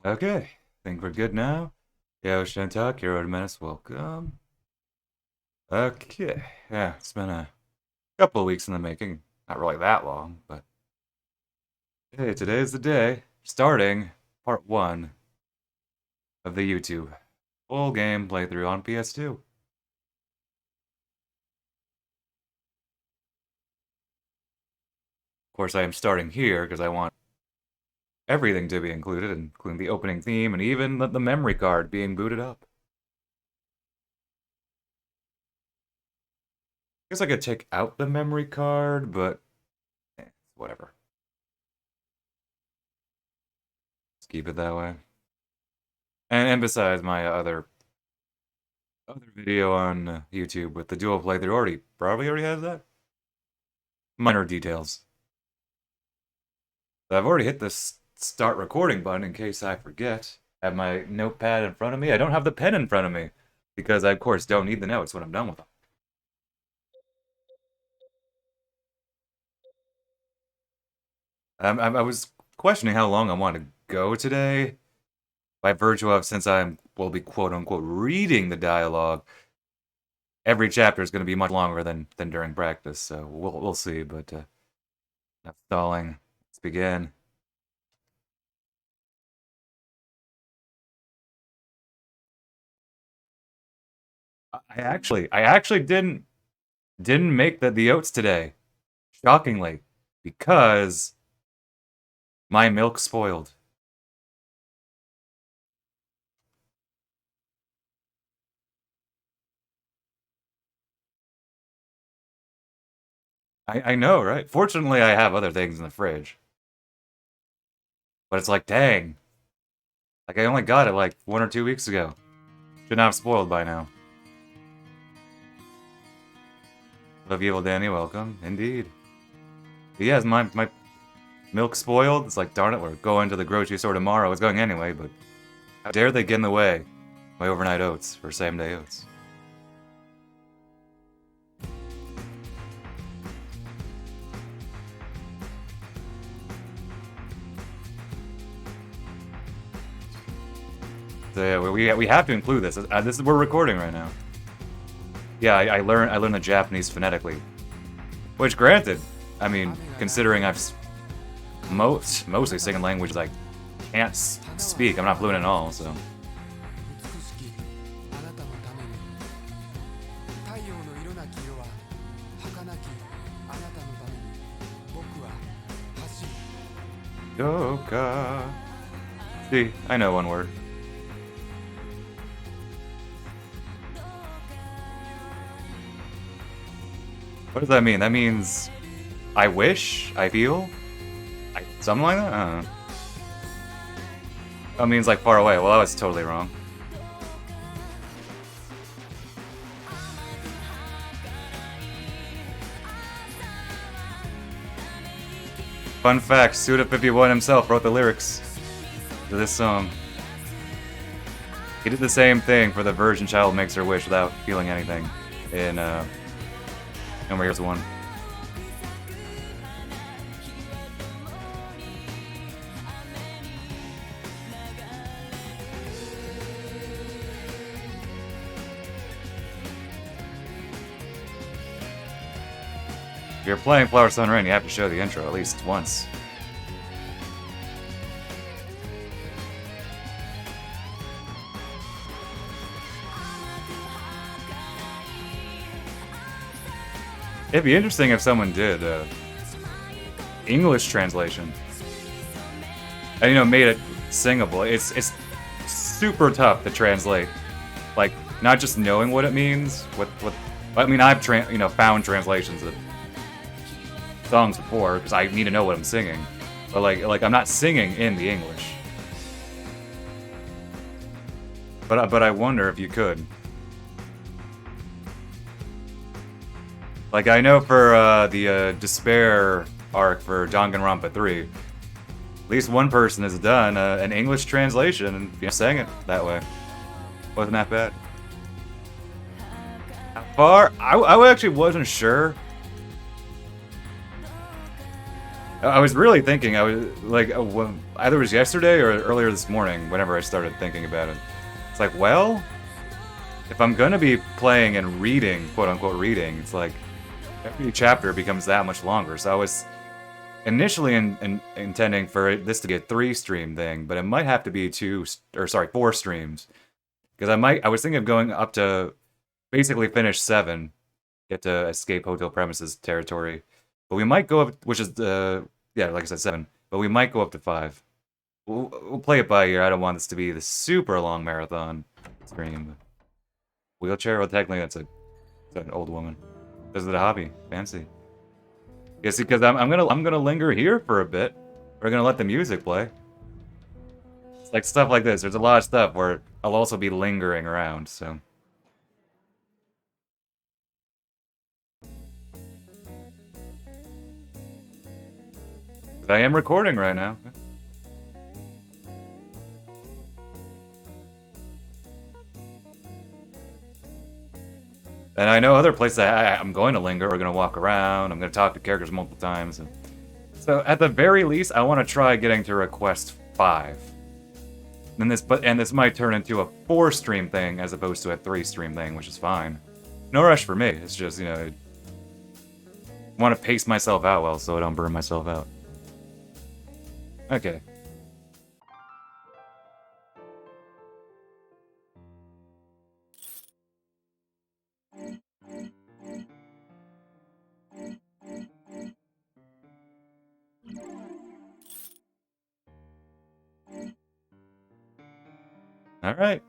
Okay, think we're good now. Yo, Shantak, Hero to Menace, welcome. Okay, yeah, it's been a couple of weeks in the making. Not really that long, but hey, today's the day. Starting part one of the YouTube full game playthrough on PS2. Of course, I am starting here because I want everything to be included, including the opening theme and even the memory card being booted up. Guess I could take out the memory card, but whatever. Let's keep it that way. And besides, my other video on YouTube with the dual playthrough probably already has that. Minor details. I've already hit the start recording button in case I forget. I have my notepad in front of me. I don't have the pen in front of me because I, of course, don't need the notes when I'm done with them. I was questioning how long I want to go today by virtue of since I will be quote unquote reading the dialogue. Every chapter is going to be much longer than during practice, so we'll see. But enough stalling. Let's begin. I actually didn't make the oats today, shockingly, because my milk spoiled. I know, right? Fortunately, I have other things in the fridge, but it's like, dang, like I only got it like 1 or 2 weeks ago. Should not have spoiled by now. Love you, evil Danny. Welcome, indeed. But yes, my milk spoiled. It's like, darn it, we're going to the grocery store tomorrow. It's going anyway, but how dare they get in the way? My overnight oats or same day oats. So yeah, we have to include this. This is we're recording right now. Yeah, I learned the Japanese phonetically, which granted, I mean, considering I've mostly singing languages I can't speak, I'm not fluent at all. So Doka. See, I know one word. What does that mean? That means I wish, I feel, something like that. I don't know. That means like far away. Well, that was totally wrong. Fun fact: Suda51 himself wrote the lyrics to this song. He did the same thing for the Virgin Child Makes Her Wish without feeling anything in No More Heroes 1. If you're playing Flower Sun Rain, you have to show the intro at least once. It'd be interesting if someone did English translation, and made it singable. It's super tough to translate, like not just knowing what it means. What I mean, I've found translations of songs before because I need to know what I'm singing, but like I'm not singing in the English. But I wonder if you could. Like, I know for the Despair arc for Danganronpa 3, at least one person has done an English translation and sang it that way. Wasn't that bad. How far? I actually wasn't sure. I was really thinking, I was like, either it was yesterday or earlier this morning, whenever I started thinking about it. It's like, well, if I'm gonna be playing and reading, quote unquote reading, it's like every chapter becomes that much longer. So I was initially intending for this to be a 3-stream thing, but it might have to be 4 streams. Because I was thinking of going up to basically finish 7, get to escape hotel premises territory. But we might go up, which is yeah, like I said, 7. But we might go up to 5. We'll play it by ear. I don't want this to be the super long marathon stream. Wheelchair? Well, technically that's an old woman. Visit a hobby. Fancy. Yeah, see, because I'm gonna linger here for a bit. We're gonna let the music play. It's like stuff like this. There's a lot of stuff where I'll also be lingering around, so. I am recording right now. And I know other places I'm going to linger. We're going to walk around. I'm going to talk to characters multiple times. And so at the very least, I want to try getting to request 5. And this might turn into a 4-stream thing as opposed to a 3-stream thing, which is fine. No rush for me. It's just, you know, I want to pace myself out well so I don't burn myself out. Okay. All right.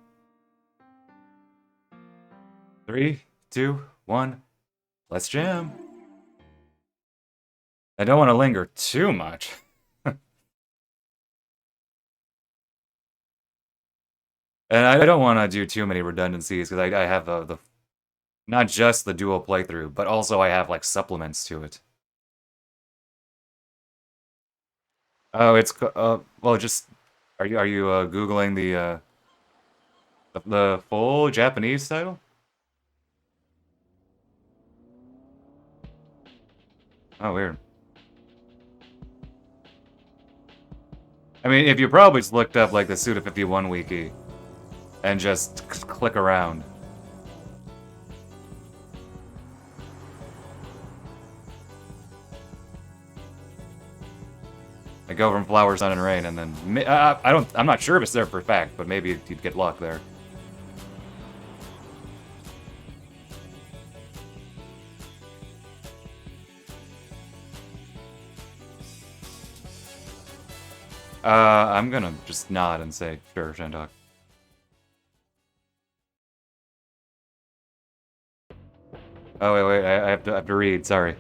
3, 2, 1. Let's jam. I don't want to linger too much. And I don't want to do too many redundancies because I have the not just the dual playthrough, but also I have like supplements to it. Oh, it's well, just are you googling the full Japanese title? Oh, weird. I mean, if you probably just looked up like the Suda 51 wiki and just click around. I go from Flower, Sun, and Rain, and then I'm not sure if it's there for a fact, but maybe you'd get luck there. I'm gonna just nod and say, sure, Shandok. Oh, wait, I have to read, sorry.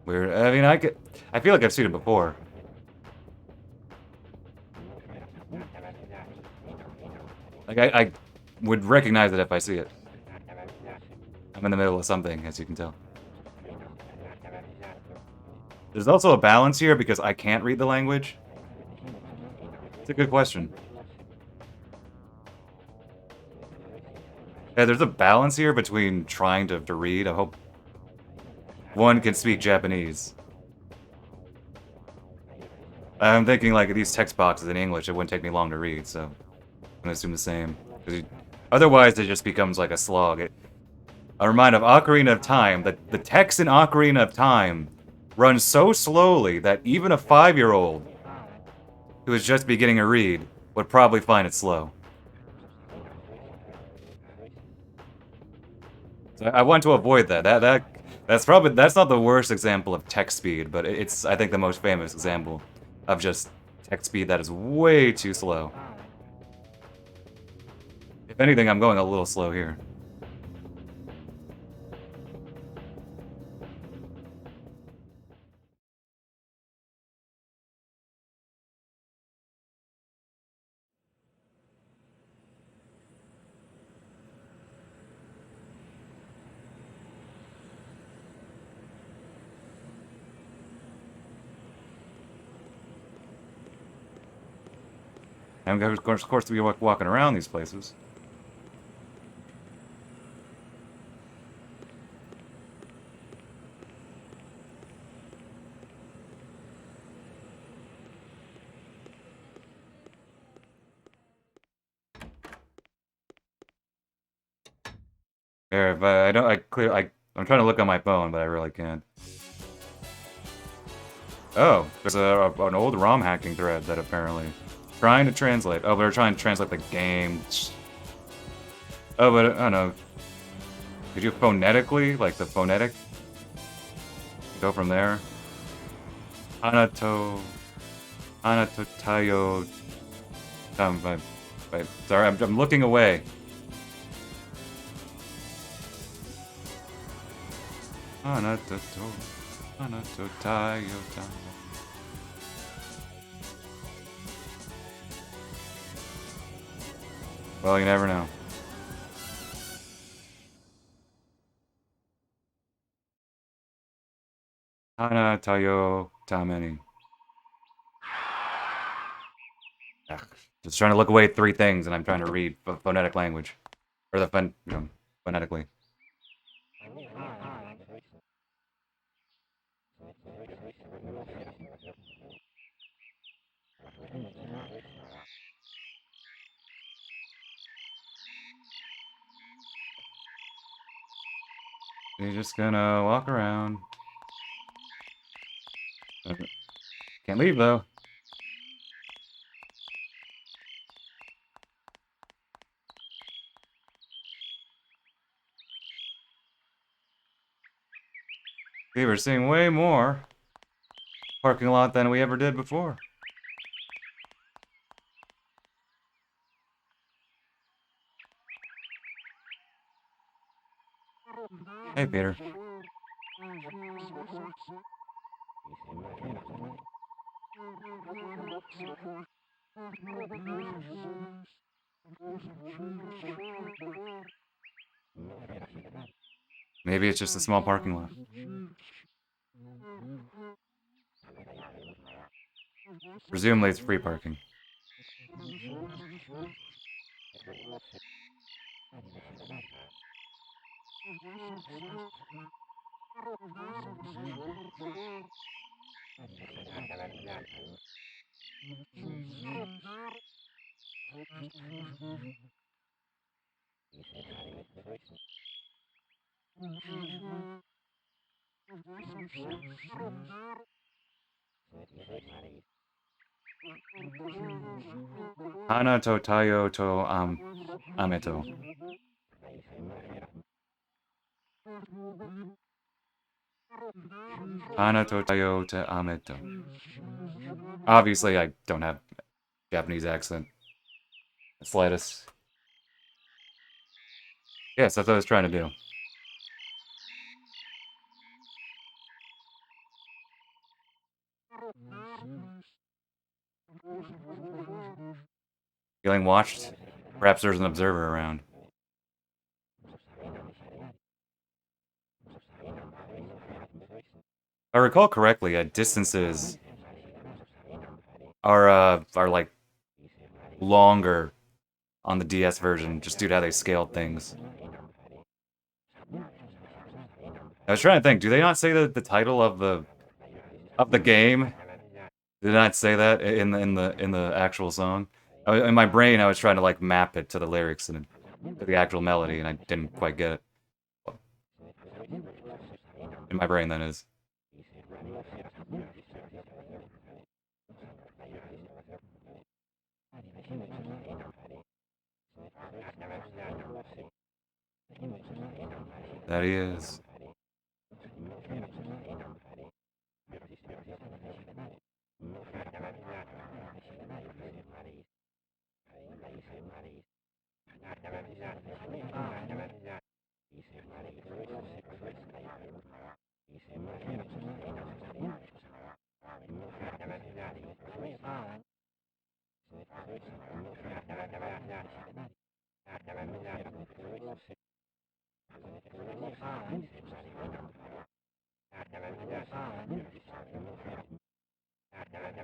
Weird. I mean, I feel like I've seen it before. Like, I would recognize it if I see it. I'm in the middle of something, as you can tell. There's also a balance here because I can't read the language. It's a good question. Yeah, there's a balance here between trying to read. I hope one can speak Japanese. I'm thinking like these text boxes in English, it wouldn't take me long to read, so I'm gonna assume the same. Otherwise, it just becomes like a slog. A reminder of Ocarina of Time that the text in Ocarina of Time runs so slowly that even a 5-year-old who is just beginning to read would probably find it slow. So I want to avoid that. That's not the worst example of text speed, but it's I think the most famous example of just text speed that is way too slow. If anything, I'm going a little slow here. I'm of course to be walking around these places. Here, but I don't. I'm trying to look on my phone, but I really can't. Oh, there's an old ROM hacking thread that apparently trying to translate. Oh, they're trying to translate the game. Oh, but I don't know. Did you phonetically, like the phonetic? Go from there. Anato, Anatotayo. Sorry, I'm looking away. Anatoto, Anatotayo. Well, you never know. Anatayo Tameni. Ugh, just trying to look away at three things, and I'm trying to read phonetic language, or the phonetically. You're just gonna walk around. Can't leave though. We were seeing way more parking lot than we ever did before. Hey, Peter. Maybe it's just a small parking lot. Presumably it's free parking. Hana to tayo to ameto. Hana to tayo to ameto. Obviously, I don't have Japanese accent. The slightest. Yes, that's what I was trying to do. Feeling watched? Perhaps there's an observer around. If I recall correctly, distances are like longer on the DS version, just due to how they scaled things. I was trying to think, do they not say the title of the game? Did not say that in the actual song? In my brain, I was trying to like map it to the lyrics and to the actual melody, and I didn't quite get it. In my brain, that is. That he is.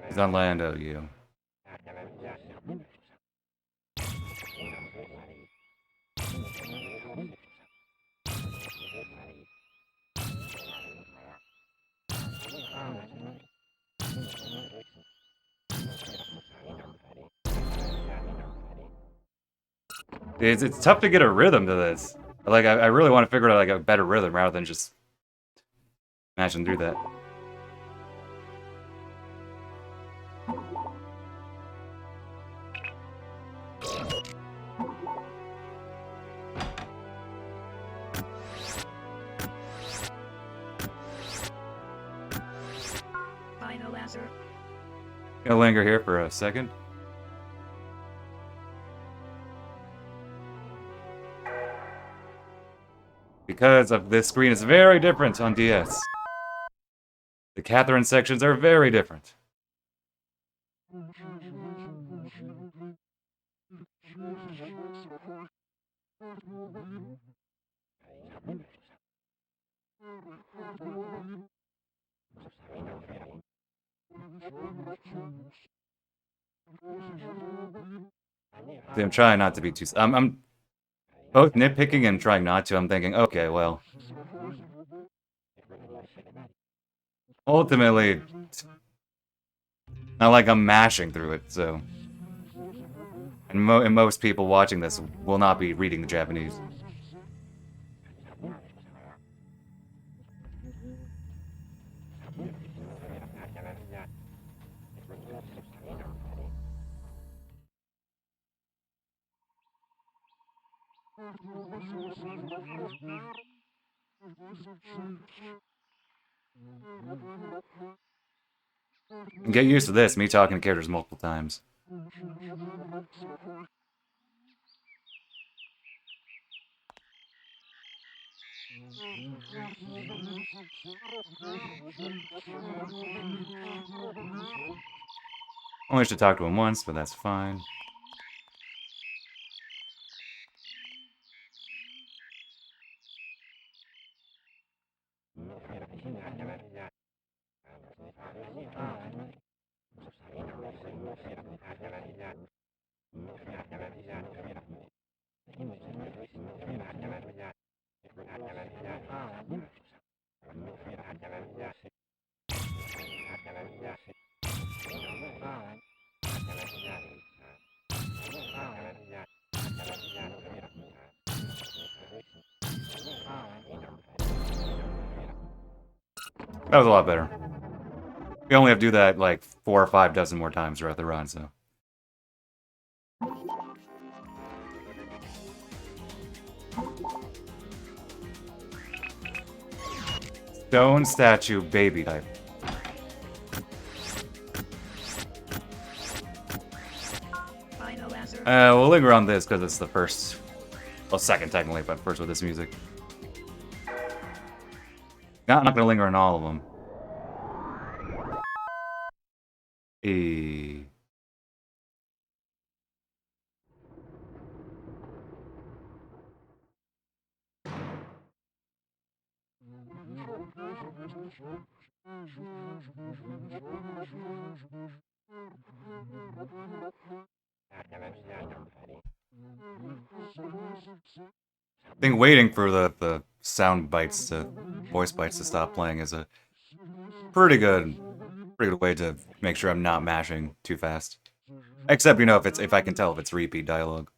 He's on land, oh you. It's tough to get a rhythm to this. Like, I really want to figure out like a better rhythm rather than just mashing through that. Final answer. Gonna linger here for a second. Because of this screen is very different on DS. The Catherine sections are very different. See, I'm trying not to be too. I'm both nitpicking and trying not to. I'm thinking, okay, well, ultimately, not like I'm mashing through it. So, and most people watching this will not be reading the Japanese. Get used to this, me talking to characters multiple times. Only should talk to him once, but that's fine. That was a lot better. We only have to do that like 4 or 5 dozen more times throughout the run, so. Stone statue baby type. Final answer. We'll linger on this because it's the first, well, second technically, but first with this music. I'm not gonna linger on all of them. E. I think waiting for the sound bites to voice bites to stop playing is a pretty good way to make sure I'm not mashing too fast. Except, you know, if I can tell if it's repeat dialogue.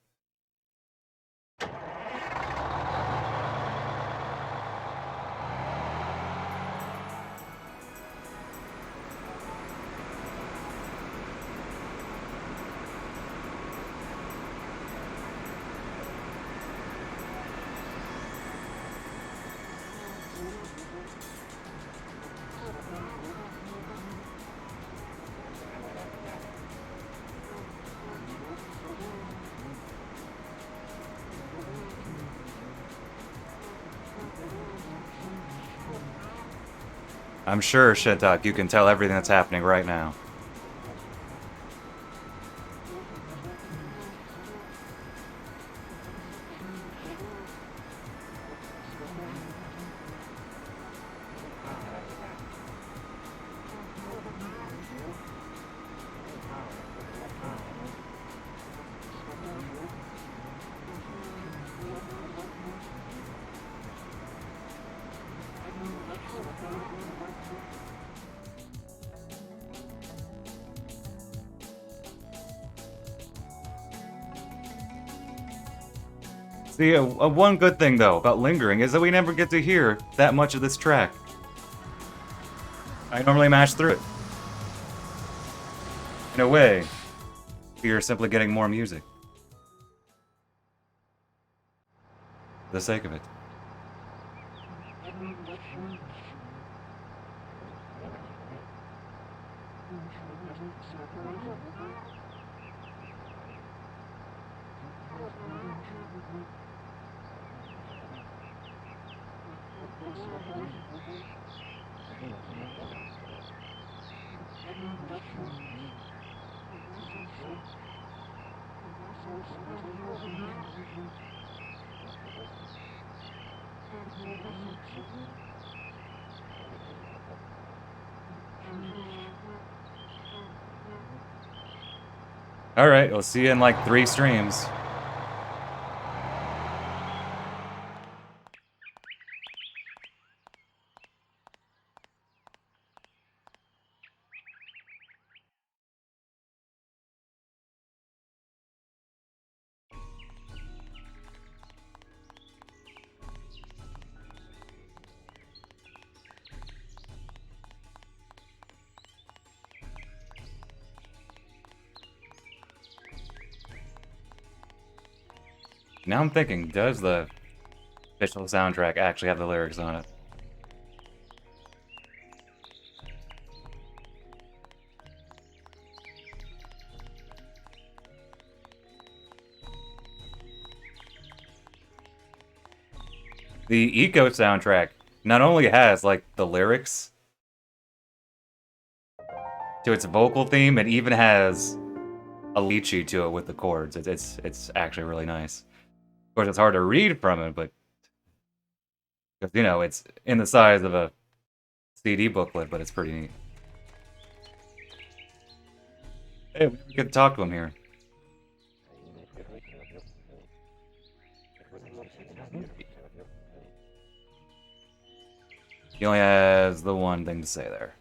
I'm sure, Shintak, you can tell everything that's happening right now. See, one good thing though about lingering is that we never get to hear that much of this track. I normally mash through it. In a way, we are simply getting more music. For the sake of it. Alright, we'll see you in like 3 streams. Now I'm thinking, does the official soundtrack actually have the lyrics on it? The Eco soundtrack not only has, like, the lyrics to its vocal theme, it even has a lychee to it with the chords. It's actually really nice. Of course, it's hard to read from it, but because, you know, it's in the size of a CD booklet, but it's pretty neat. Hey, we get to talk to him here. He only has the one thing to say there.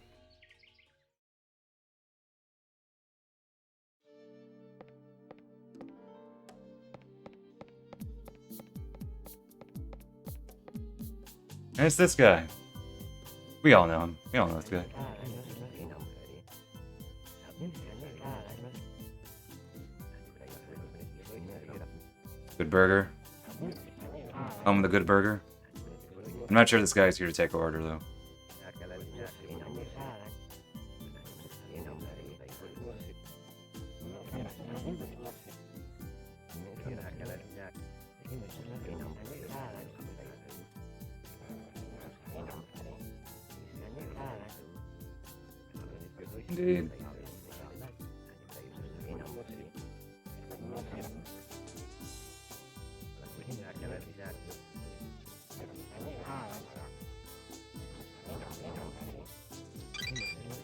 And it's this guy. We all know him. We all know this guy. Good burger. Home of the good burger. I'm not sure this guy's here to take order, though. Indeed.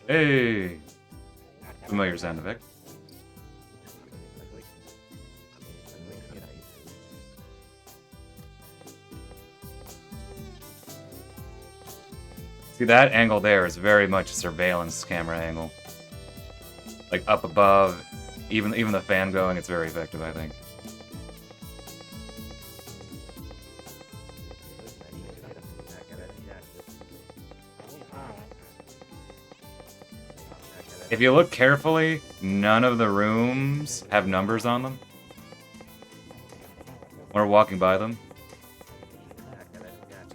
Hey! Familiar sound effect. See, that angle there is very much a surveillance camera angle. Like up above, even the fan going, it's very effective, I think. If you look carefully, none of the rooms have numbers on them. When we're walking by them.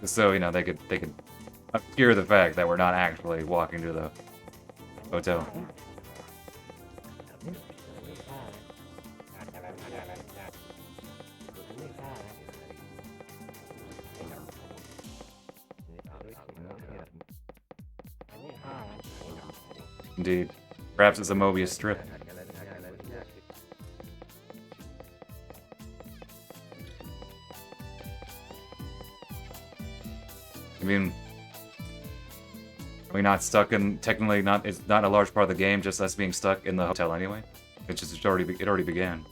So, you know, they could obscure the fact that we're not actually walking to the hotel. Indeed. Perhaps it's a Mobius strip. I mean, are we not stuck in, technically not, it's not a large part of the game, just us being stuck in the hotel anyway? It already began.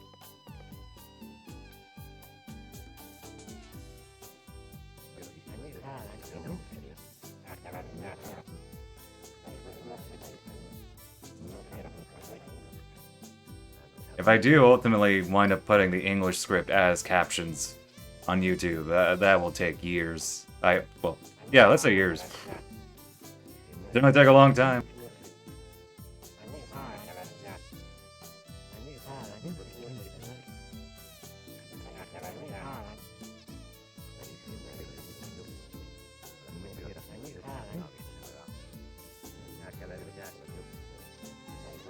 If I do ultimately wind up putting the English script as captions on YouTube. That will take years. Well, yeah, let's say years. It's gonna take a long time.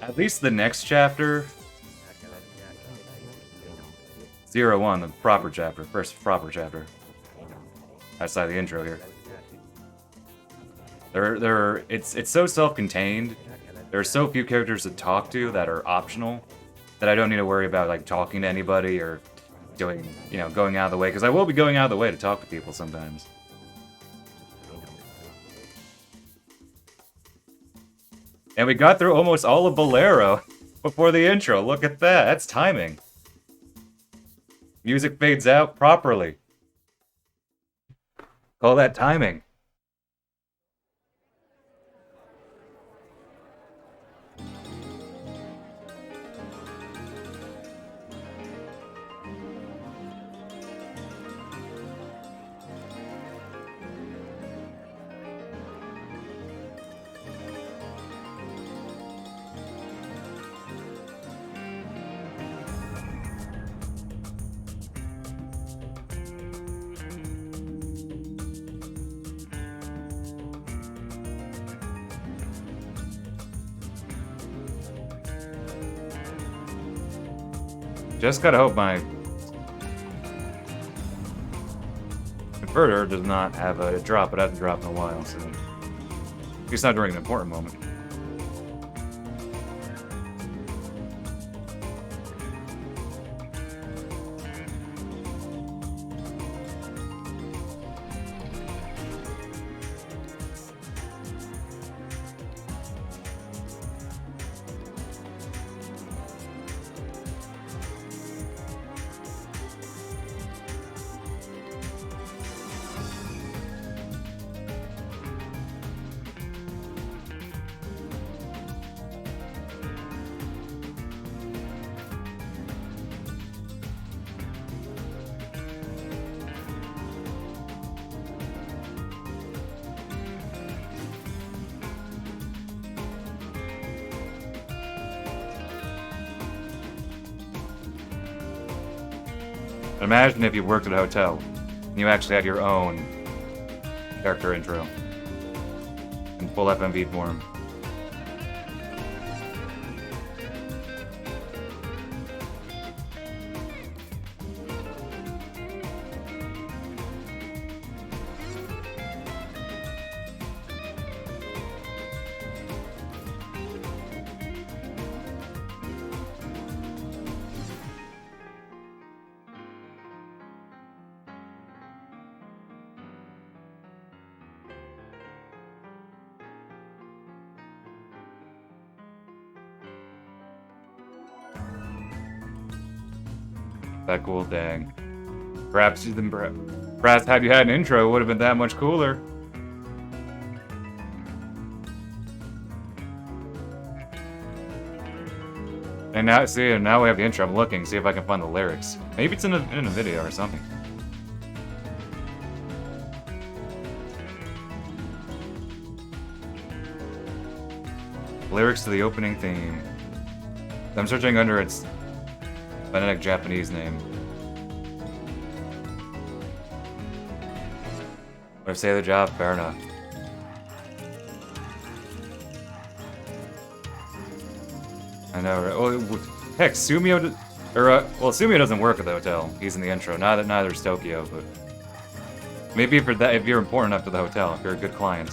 At least the next chapter, 01, the proper chapter, first proper chapter. Outside the intro here. It's so self-contained. There are so few characters to talk to that are optional that I don't need to worry about like talking to anybody or doing, going out of the way, because I will be going out of the way to talk to people sometimes. And we got through almost all of Bolero before the intro. Look at that. That's timing. Music fades out properly. Call that timing. Just gotta hope my converter does not have a drop. It hasn't dropped in a while, so at least not during an important moment. Imagine if you worked at a hotel and you actually had your own character intro in full FMV form. That cool, dang. Perhaps had you had an intro, it would have been that much cooler. And now we have the intro. I'm looking, see if I can find the lyrics. Maybe it's in a video or something. Lyrics to the opening theme. I'm searching under its phonetic Japanese name. But if say the job, fair enough. I know, right? Well, heck, Sumio, Sumio doesn't work at the hotel. He's in the intro. Neither is Tokyo, but maybe for that, if you're important enough to the hotel, if you're a good client.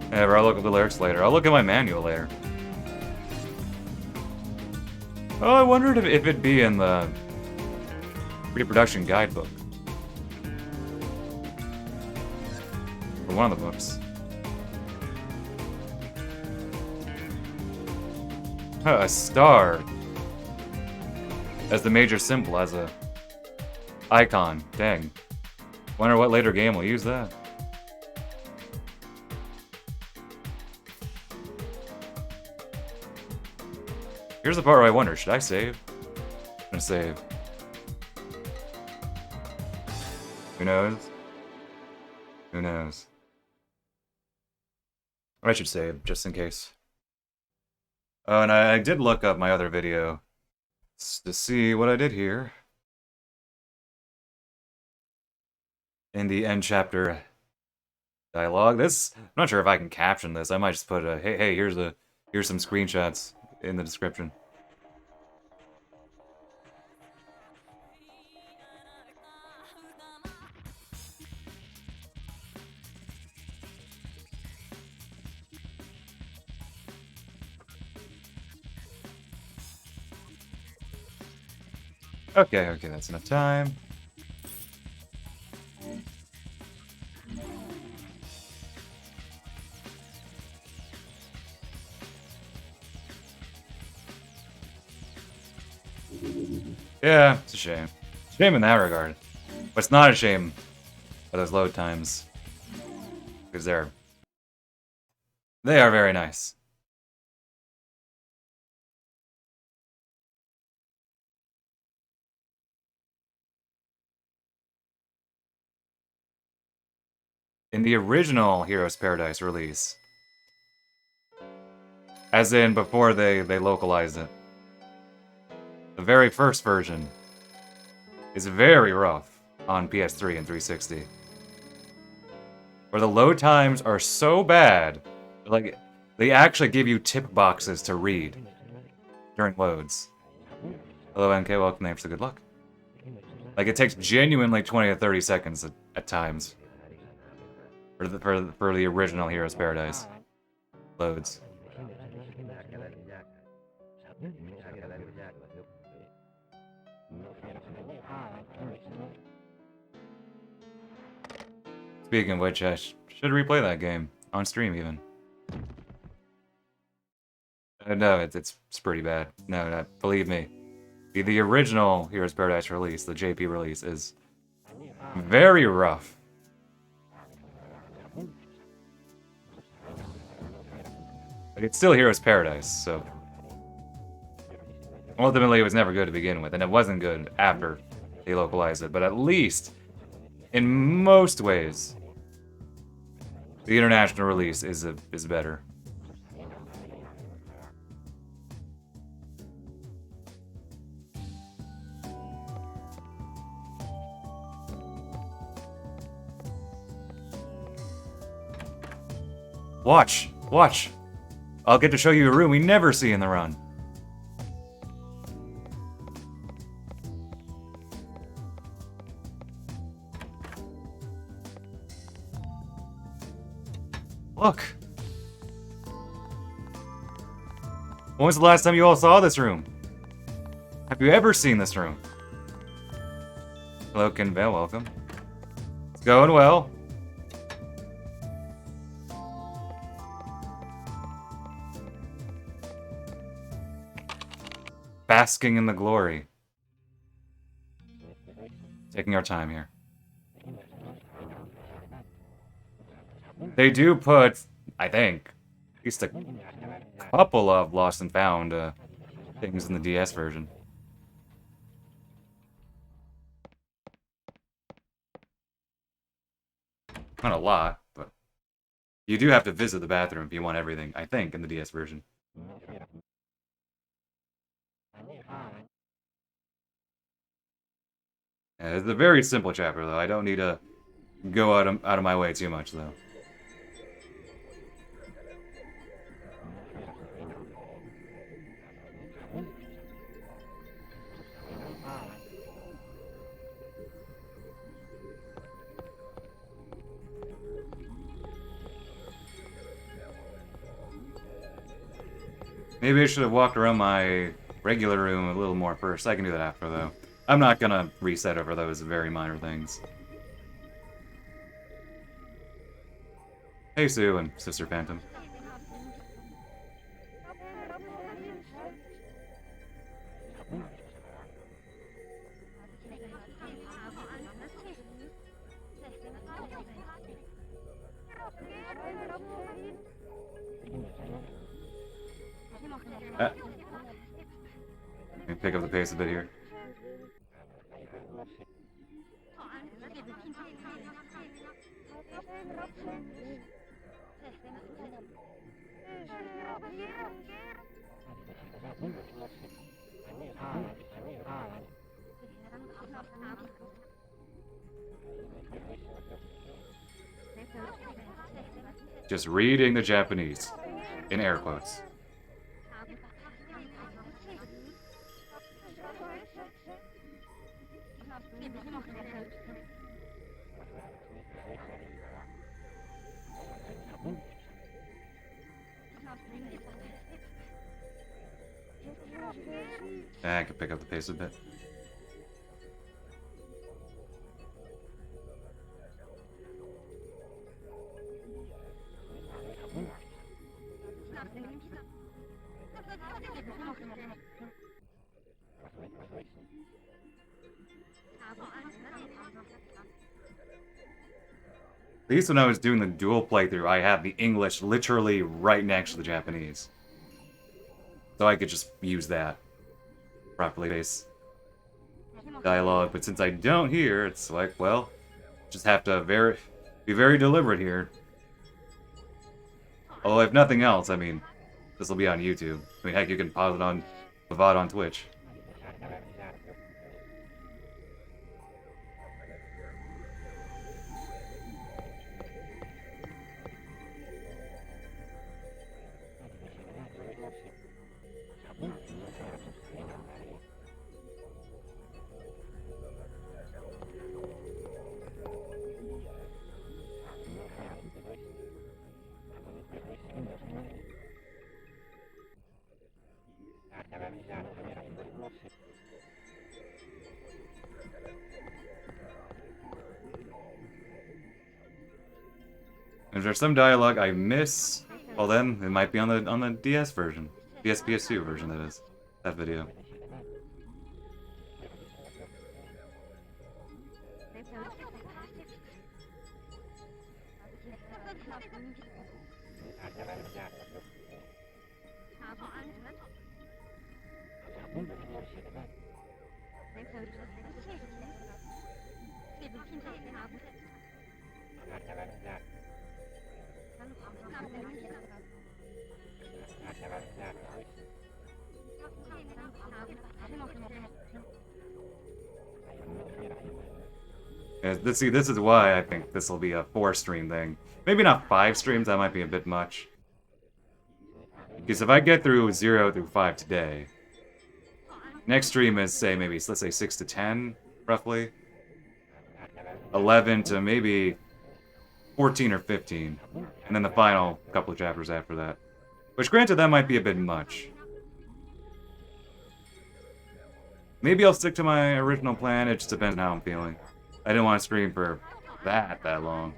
Whatever, I'll look at the lyrics later. I'll look at my manual later. Oh, I wondered if it'd be in the pre-production guidebook. Or one of the books. A star. As the major symbol, as a Icon. Dang. Wonder what later game will use that. Here's the part where I wonder, should I save? I'm gonna save. Who knows? Who knows? I should save, just in case. Oh, and I did look up my other video to see what I did here. In the end chapter dialogue. I'm not sure if I can caption this. I might just put a, hey, here's some screenshots in the description. Okay, that's enough time. Yeah, it's a shame. Shame in that regard. But it's not a shame for those load times. Because they are very nice. In the original Heroes Paradise release, as in before they localized it, the very first version is very rough on PS3 and 360. Where the load times are so bad, like, they actually give you tip boxes to read during loads. Hello, NK, welcome, thanks for good luck. Like, it takes genuinely 20 to 30 seconds at times for the original Heroes Paradise loads. Speaking of which, I should replay that game on stream even. No, it's pretty bad. No, believe me. The original Heroes Paradise release, the JP release, is very rough. But it's still Heroes Paradise, so ultimately it was never good to begin with, and it wasn't good after they localized it. But at least, in most ways, the international release is better. Watch! I'll get to show you a room we never see in the run. Look! When was the last time you all saw this room? Have you ever seen this room? Hello, Kinvale, welcome. It's going well. Basking in the glory. Taking our time here. They do put, I think, at least a couple of Lost and Found things in the DS version. Not a lot, but you do have to visit the bathroom if you want everything, I think, in the DS version. Yeah, it's a very simple chapter, though. I don't need to go out of my way too much, though. Maybe I should have walked around my regular room a little more first. I can do that after, though. I'm not gonna reset over those very minor things. Hey, Sue and Sister Phantom. pick up the pace a bit here. Just reading the Japanese, in air quotes. I can pick up the pace a bit. At least when I was doing the dual playthrough, I had the English literally right next to the Japanese. So I could just use that. Properly base dialogue, but since I don't hear, it's like, well, just have to be very deliberate here. Although if nothing else, I mean, this will be on YouTube. I mean, heck, you can pause it on the VOD on Twitch. If there's some dialogue I miss, well then it might be on the DS version, PS2 version. That is that video. See, this is why I think this will be a 4-stream thing. Maybe not 5 streams, that might be a bit much. Because if I get through 0 through 5 today, next stream is, say, maybe, let's say 6 to 10, roughly. 11 to maybe 14 or 15. And then the final couple of chapters after that. Which, granted, that might be a bit much. Maybe I'll stick to my original plan, it just depends on how I'm feeling. I didn't want to stream for that long.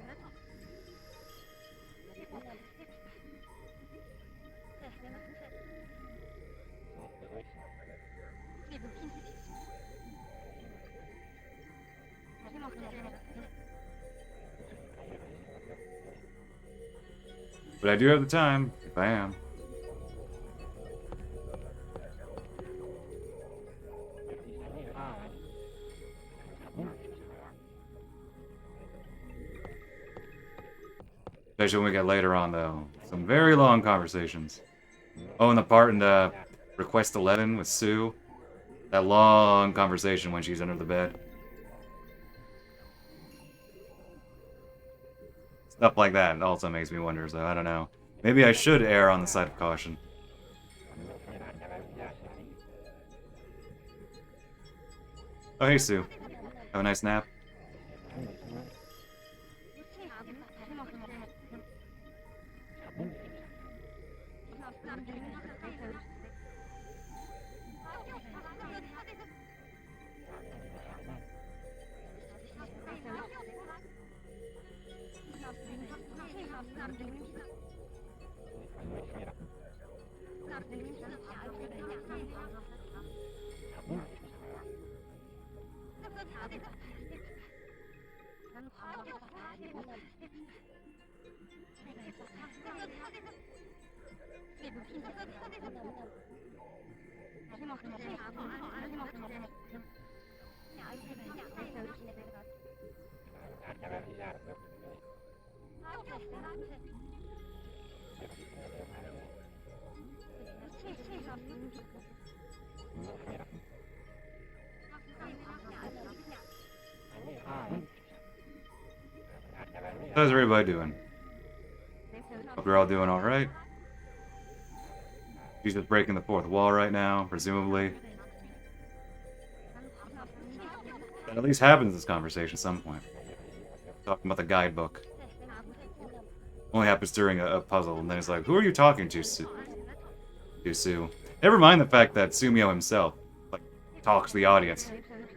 But I do have the time, if I am. Especially when we get later on, though. Some very long conversations. Oh, and the part in the Request 11 with Sue. That long conversation when she's under the bed. Stuff like that also makes me wonder, so I don't know. Maybe I should err on the side of caution. Oh, hey, Sue. Have a nice nap. How's everybody doing? Hope you're all doing alright. He's just breaking the fourth wall right now, presumably. That at least happens in this conversation at some point. Talking about the guidebook. Only happens during a puzzle, and then it's like, who are you talking to, Sue? Never mind the fact that Sumio himself, like, talks to the audience.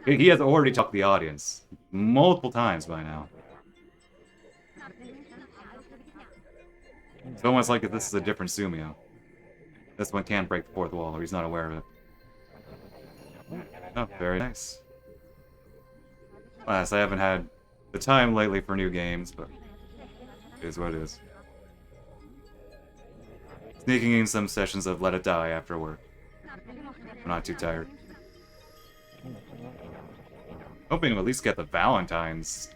He has already talked to the audience multiple times by now. It's almost like if this is a different Sumio. This one can't break the fourth wall, or he's not aware of it. Oh, very nice. Alas, I haven't had the time lately for new games, but it is what it is. Sneaking in some sessions of Let It Die after work. I'm not too tired. Hoping to at least get the Valentine's,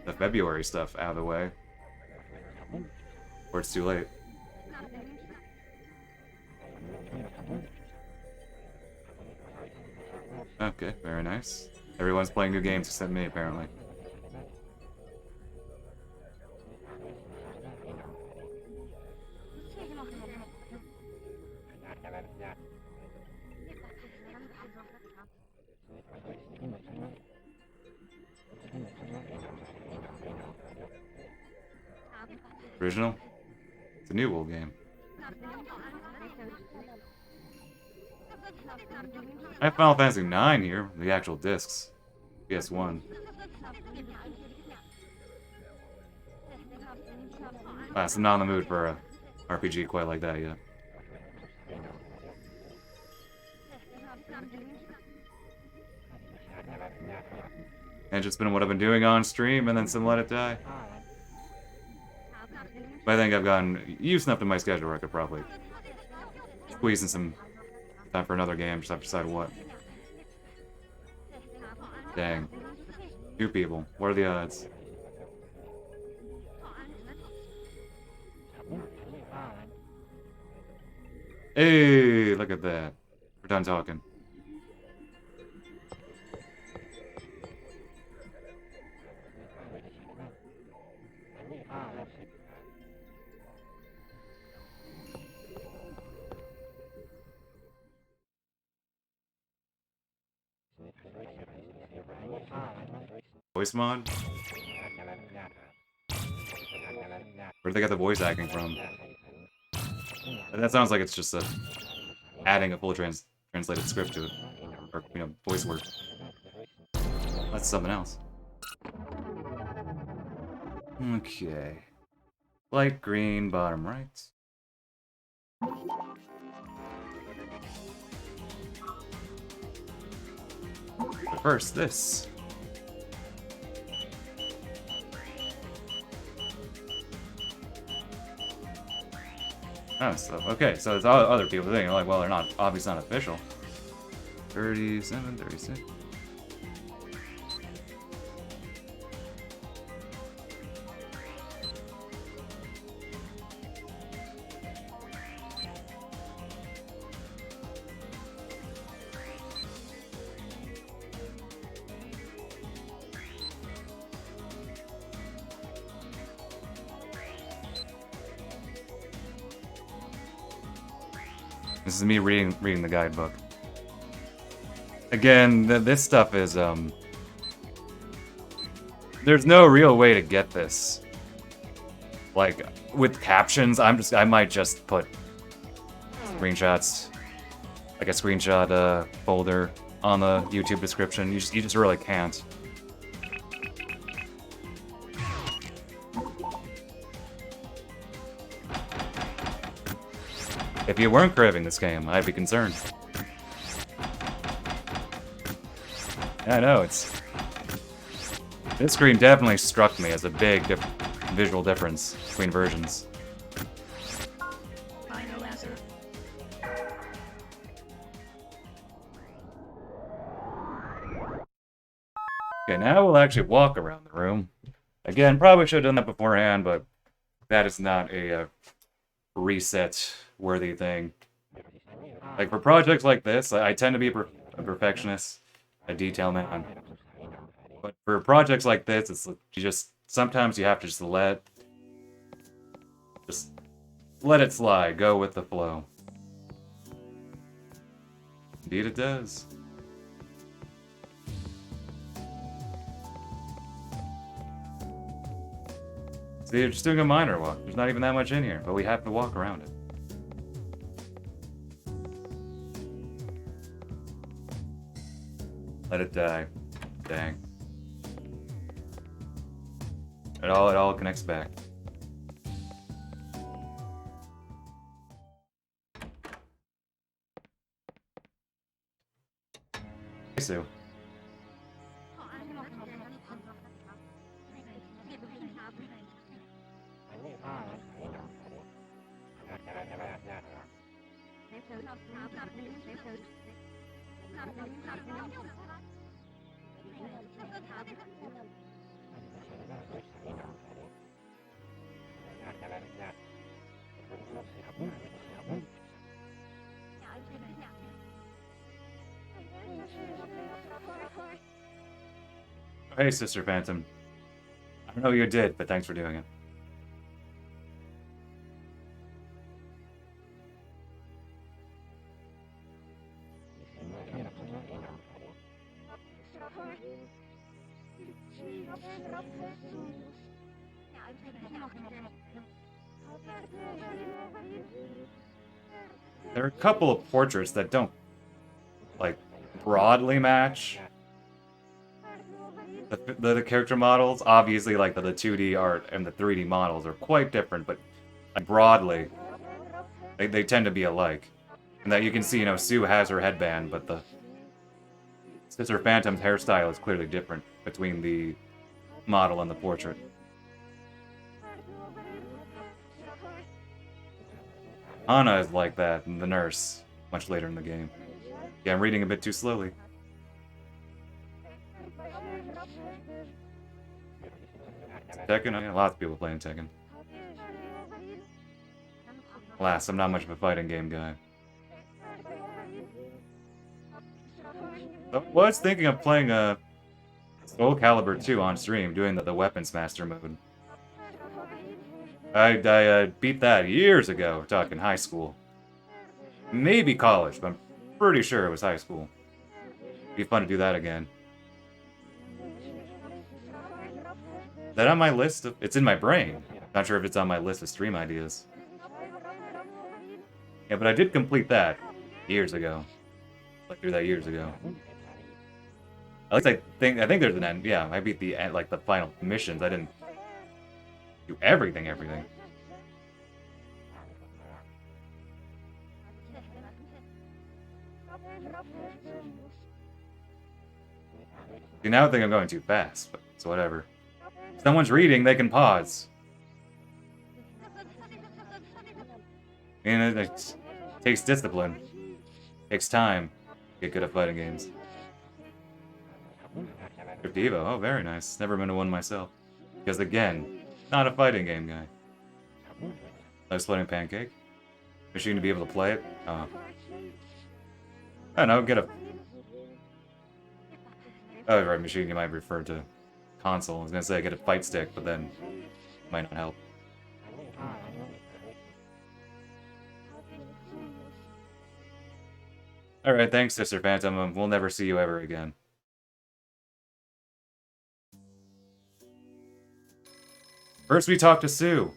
the February stuff out of the way. Or it's too late. Okay, very nice. Everyone's playing new games except me, apparently. Original? It's a new old game. I have Final Fantasy IX here, the actual discs. PS1. I'm not in the mood for a RPG quite like that yet. And just been what I've been doing on stream, and then some Let It Die. But I think I've gotten used enough to my schedule where I could probably squeeze in some time for another game, just have to decide what. Dang. 2 people. What are the odds? Hey, look at that. We're done talking. Voice mod? Where did they get the voice acting from? That sounds like it's just adding a full translated script to it. Or, you know, voice work. That's something else. Okay. Light green, bottom right. But first, this. Oh, so, okay, so it's other people thinking, like, well, they're not, obviously not official. 37, 36. This is me reading the guidebook. Again, this stuff is there's no real way to get this. Like with captions, I might just put screenshots, like a screenshot folder on the YouTube description. You just really can't. If you weren't craving this game, I'd be concerned. Yeah, I know, this screen definitely struck me as a big visual difference between versions. Okay, now we'll actually walk around the room. Again, probably should have done that beforehand, but that is not a reset-worthy thing. Like, for projects like this, I tend to be a perfectionist, a detail man. But for projects like this, it's you just sometimes you have to just let it slide, go with the flow. Indeed it does. See, you're just doing a minor walk. There's not even that much in here, but we have to walk around it. Let it die. Dang. It all connects back. Hey, Sue. Hey, Sister Phantom. I don't know what you did, but thanks for doing it. There are a couple of portraits that don't, like, broadly match the character models. Obviously, like, the 2D art and the 3D models are quite different, but like, broadly, they tend to be alike. And that you can see, you know, Sue has her headband, but the Sister Phantom's hairstyle is clearly different between the model and the portrait. Anna is like that, and the nurse, much later in the game. Yeah, I'm reading a bit too slowly. Tekken? Yeah, lots of people playing Tekken. Alas, I'm not much of a fighting game guy. I was thinking of playing Soul Calibur 2 on stream, doing the Weapons Master mode. I beat that years ago, we're talking high school. Maybe college, but I'm pretty sure it was high school. It'd be fun to do that again. Is that on my list? It's in my brain. Not sure if it's on my list of stream ideas. Yeah, but I did complete that years ago. Like through that years ago. At least I think there's an end. Yeah, I beat the end, like the final missions. I didn't do everything. See, now I think I'm going too fast, but it's whatever. If someone's reading, they can pause. And it takes discipline. Takes time to get good at fighting games. Devo, oh, very nice. Never been to one myself. Because again, not a fighting game guy. Nice floating pancake. Machine to be able to play it. I don't know, get a... Oh, right, machine, you might refer to console. I was gonna say get a fight stick, but then might not help. Alright, thanks, Sister Phantom. We'll never see you ever again. First we talk to Sue.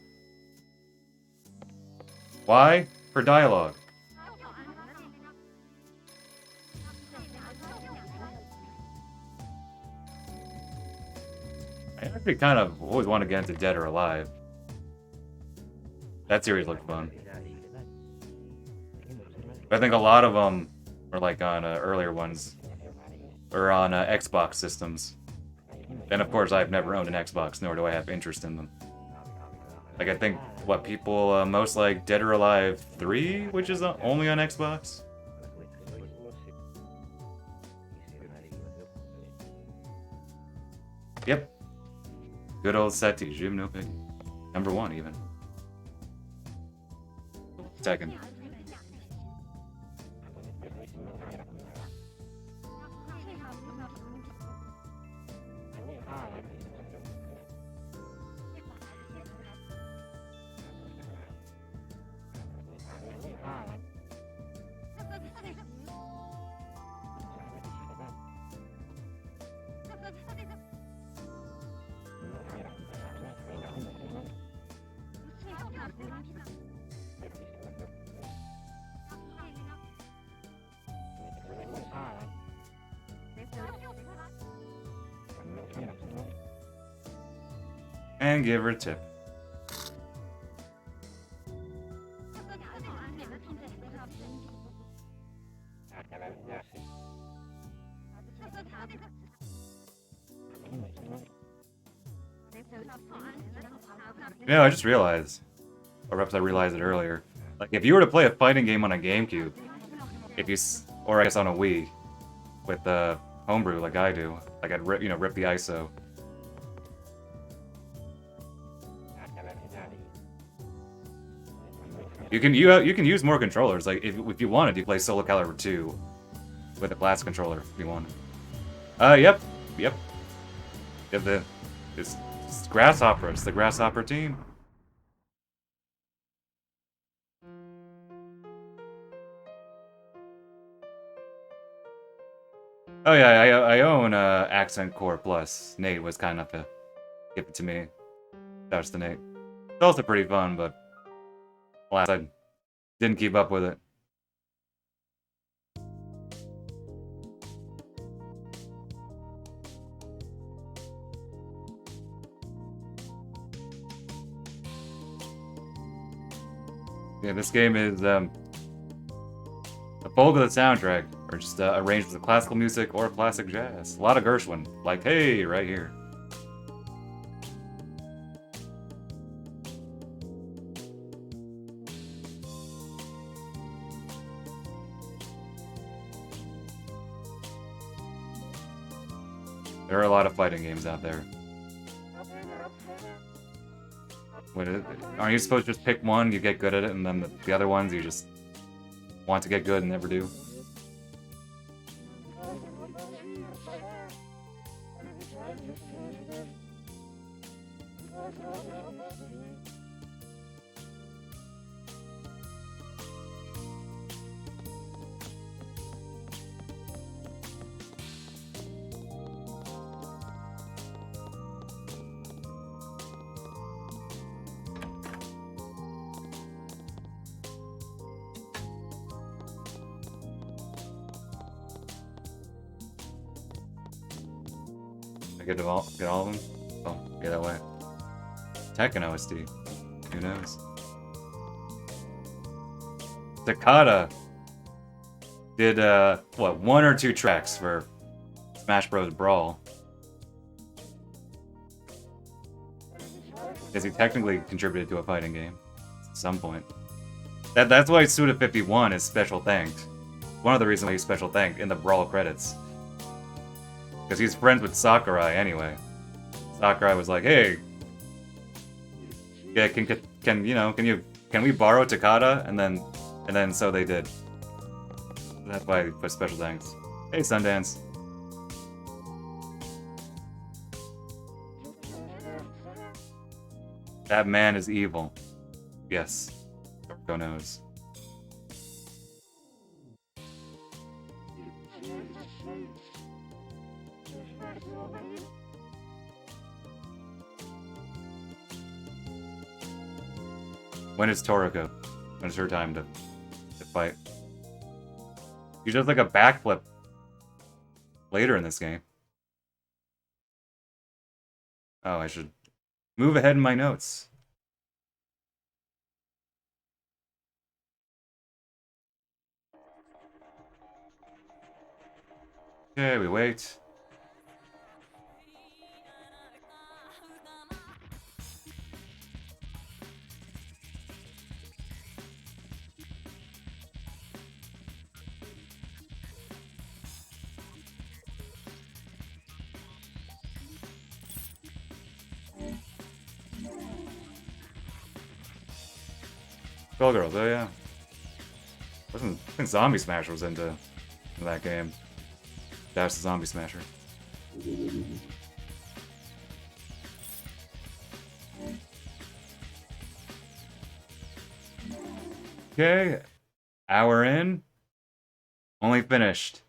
Why? For dialogue. I actually kind of always want to get into Dead or Alive. That series looked fun. But I think a lot of them were like on earlier ones, or on Xbox systems. And of course, I've never owned an Xbox, nor do I have interest in them. Like, I think, what, people most like Dead or Alive 3, which is only on Xbox? Yep. Good old Seti, Jim no Piggy. Number 1 even. Second. And give her a tip. You know, I just realized, or perhaps I realized it earlier. Like, if you were to play a fighting game on a GameCube, or I guess on a Wii, with homebrew like I do, like I'd rip the ISO. You can use more controllers. Like if you wanted, you play Soul Calibur 2 with a classic controller if you want. Yep. It's Grasshopper. It's the Grasshopper team. Oh yeah, I own Accent Core Plus. Nate was kind enough to give it to me. Shouts to Nate. It's also pretty fun, but alas, I didn't keep up with it. Yeah, this game is the bulk of the soundtrack are just arranged with classical music or classic jazz. A lot of Gershwin, like hey, right here. There are a lot of fighting games out there. Aren't you supposed to just pick one, you get good at it, and then the other ones you just want to get good and never do? Get all of them? Oh, yeah, that way. Tekken OST. Who knows? Takata did, what, 1 or 2 tracks for Smash Bros. Brawl. Because he technically contributed to a fighting game at some point. That's why Suda51 is special thanked. One of the reasons why he's special thanked in the Brawl credits. Because he's friends with Sakurai anyway. Sakurai was like, "Hey, yeah, can we borrow Takata?" And then so they did. That's why he put special thanks. Hey, Sundance. That man is evil. Yes, Go knows. When is Toriko? When is her time to fight? She does like a backflip later in this game. Oh, I should move ahead in my notes. Okay, we wait. Skullgirls, oh yeah. I think Zombie Smasher was into that game. Dash the Zombie Smasher. Okay, hour in. Only finished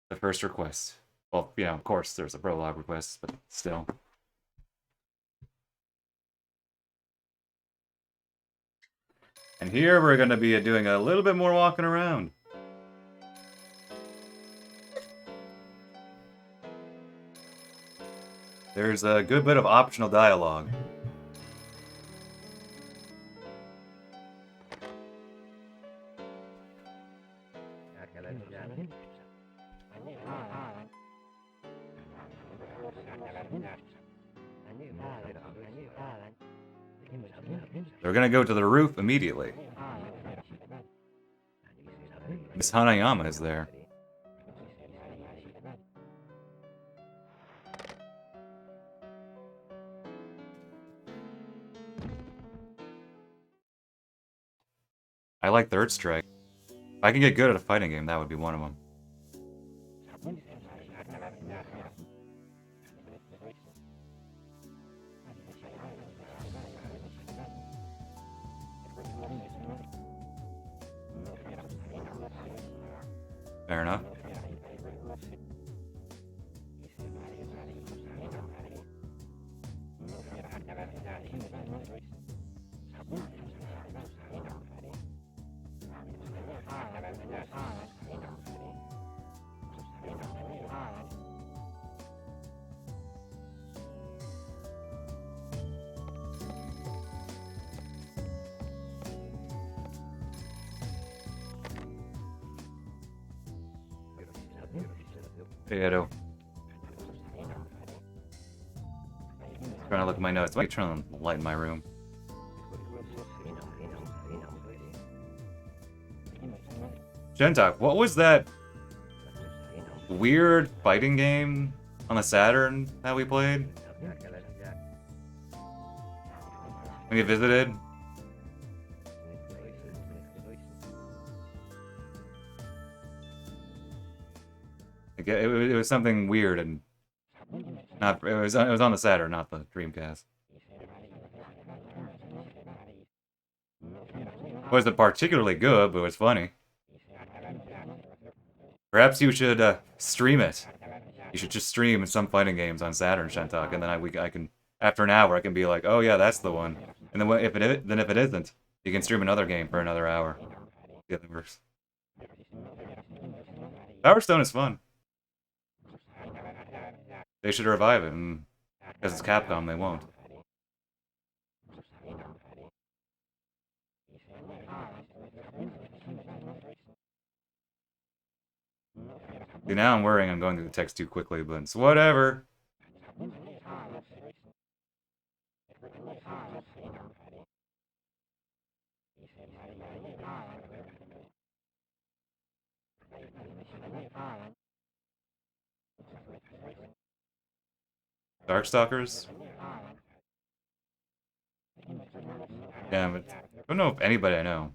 the first request. Well, yeah, of course, there's a prologue request, but still. And here we're going to be doing a little bit more walking around. There's a good bit of optional dialogue. They're gonna go to the roof immediately. Miss Hanayama is there. I like Third Strike. If I can get good at a fighting game, that would be one of them. Fair enough. Edo. Trying to look at my notes. Might turn on the light in my room. Gentok, what was that weird fighting game on the Saturn that we played? When you visited? It was something weird and not. It was on the Saturn, not the Dreamcast. It wasn't particularly good, but it was funny. Perhaps you should stream it. You should just stream some fighting games on Saturn, Shentok, and then I can after an hour I can be like, oh yeah, that's the one. And then if it isn't, you can stream another game for another hour. The other works. Power Stone is fun. They should revive it, and because it's Capcom, they won't. See, now I'm worrying I'm going through the text too quickly, but it's whatever. Darkstalkers? Yeah, but I don't know if anybody I know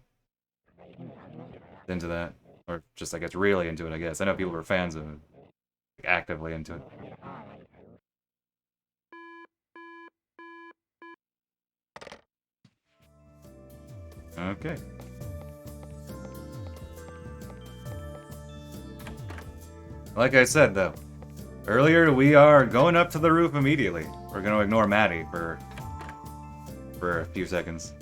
is into that. Or just, I guess, really into it, I guess. I know people who are fans of it. Like, actively into it. Okay. Like I said, though, earlier we are going up to the roof immediately. We're going to ignore Maddie for a few seconds.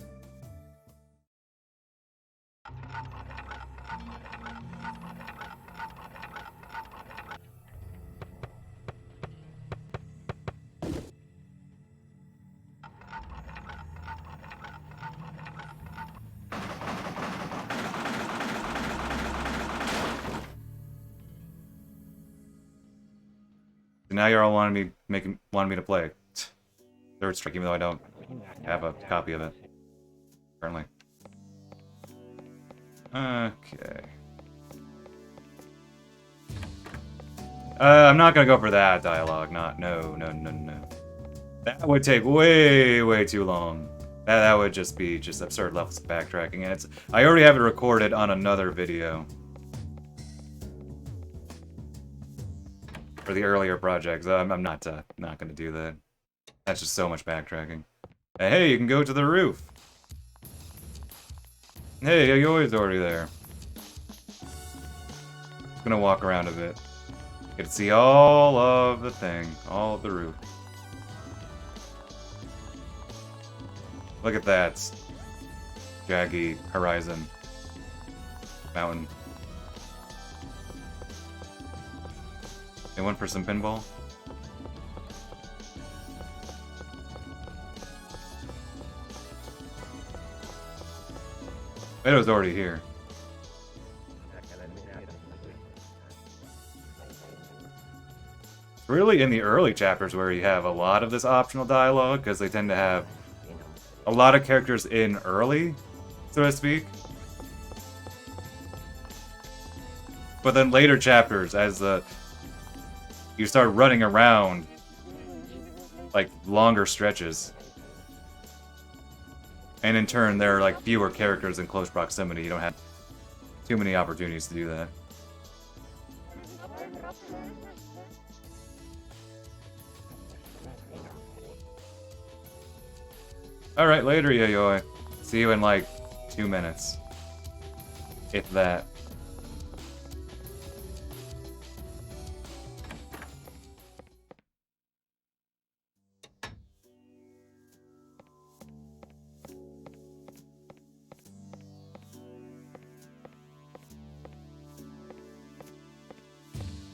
Now you're all wanting me to play Third Strike, even though I don't have a copy of it currently. Okay. I'm not gonna go for that dialogue. No. That would take way too long. That would just be just absurd levels of backtracking, and I already have it recorded on another video. For the earlier projects, I'm not gonna do that. That's just so much backtracking. Hey, you can go to the roof. Hey, you're always already there. Just gonna walk around a bit. Get to see all of the thing, all of the roof. Look at that. Jaggy horizon. Mountain. Anyone for some pinball? It was already here. Really in the early chapters where you have a lot of this optional dialogue, because they tend to have a lot of characters in early, so to speak. But then later chapters, as you start running around, like, longer stretches. And in turn, there are, like, fewer characters in close proximity. You don't have too many opportunities to do that. Alright, later, Yayoi. See you in, like, 2 minutes. If that.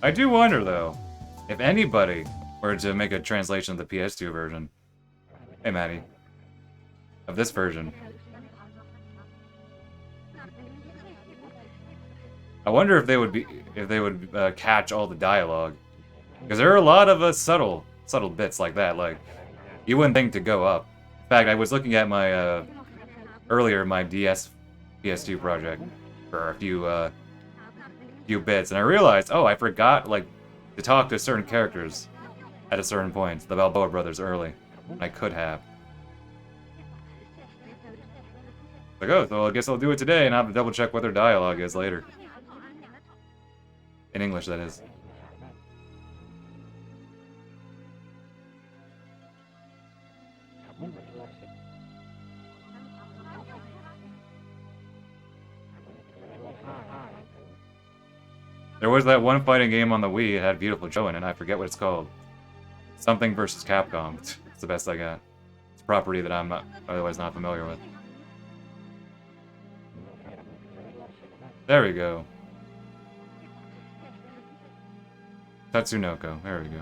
I do wonder, though, if anybody were to make a translation of the PS2 version. Hey, Maddie. Of this version. I wonder if they would catch all the dialogue, because there are a lot of subtle bits like that. Like, you wouldn't think to go up. In fact, I was looking at my earlier my DS PS2 project for a few bits, and I realized, oh, I forgot like to talk to certain characters at a certain point. The Balboa brothers early. I could have. Like, oh, so I guess I'll do it today, and I'll have to double check what their dialogue is later. In English, that is. There was that one fighting game on the Wii, it had beautiful Joe in it, I forget what it's called. Something versus Capcom. It's the best I got. It's a property that I'm otherwise not familiar with. There we go. Tatsunoko. There we go.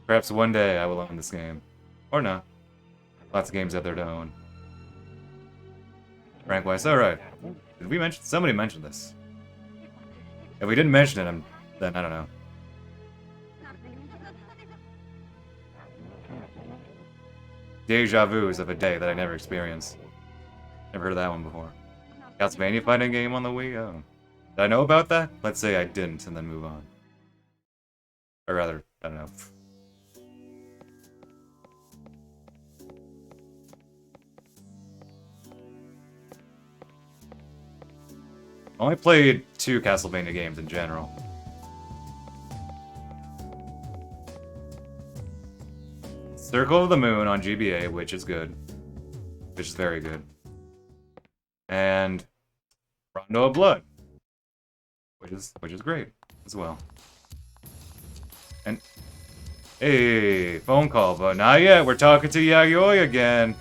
Perhaps one day I will own this game. Or not. Lots of games out there to own. Rank wise, alright. Did we mention? Somebody mentioned this. If we didn't mention it, then I don't know. Deja vus of a day that I never experienced. Never heard of that one before. Castlevania fighting game on the Wii? Oh. Did I know about that? Let's say I didn't, and then move on. Or rather, I don't know. I only played 2 Castlevania games in general. Circle of the Moon on GBA, which is good. Which is very good. And Rondo of Blood. Which is great as well. And hey, phone call, but not yet. We're talking to Yayoi again.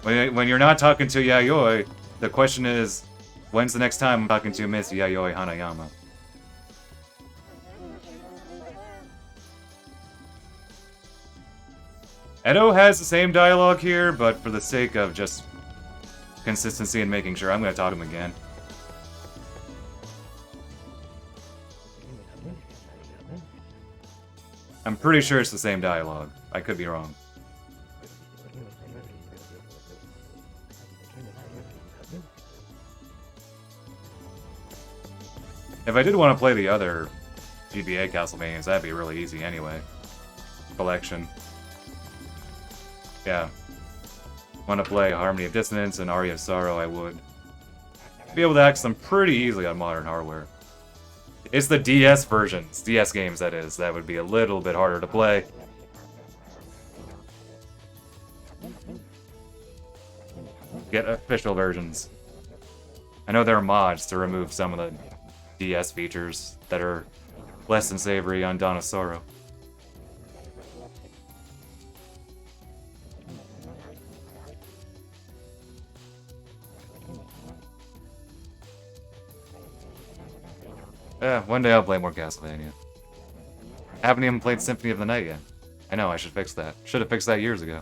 When you're not talking to Yayoi, the question is, when's the next time I'm talking to Miss Yayoi Hanayama? Edo has the same dialogue here, but for the sake of just consistency and making sure, I'm going to talk to him again. I'm pretty sure it's the same dialogue. I could be wrong. If I did want to play the other GBA Castlevanias, that'd be really easy anyway. Collection. Yeah. Want to play Harmony of Dissonance and Aria of Sorrow, I would. Be able to access them pretty easily on modern hardware. It's the DS versions, DS games that is, that would be a little bit harder to play. Get official versions. I know there are mods to remove some of the DS features that are less than savory on Dawn of Sorrow. Yeah, one day I'll play more Castlevania. I haven't even played Symphony of the Night yet. I know, I should fix that. Should have fixed that years ago.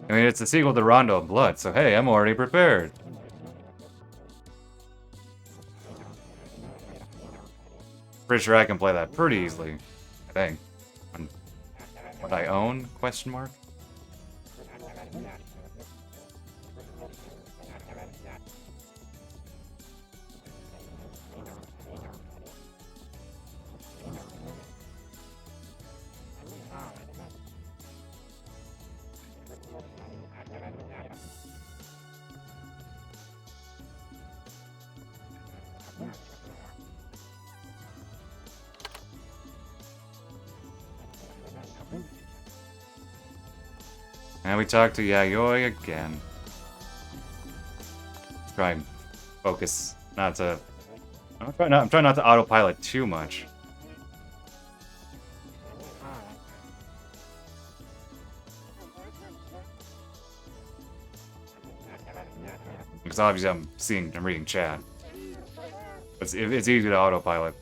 I mean, it's a sequel to Rondo of Blood, so hey, I'm already prepared. Pretty sure I can play that pretty easily, I think. What I own? Question mark? And we talked to Yayoi again. Try and focus not to... I'm trying not to autopilot too much. Because obviously I'm reading chat. It's easy to autopilot.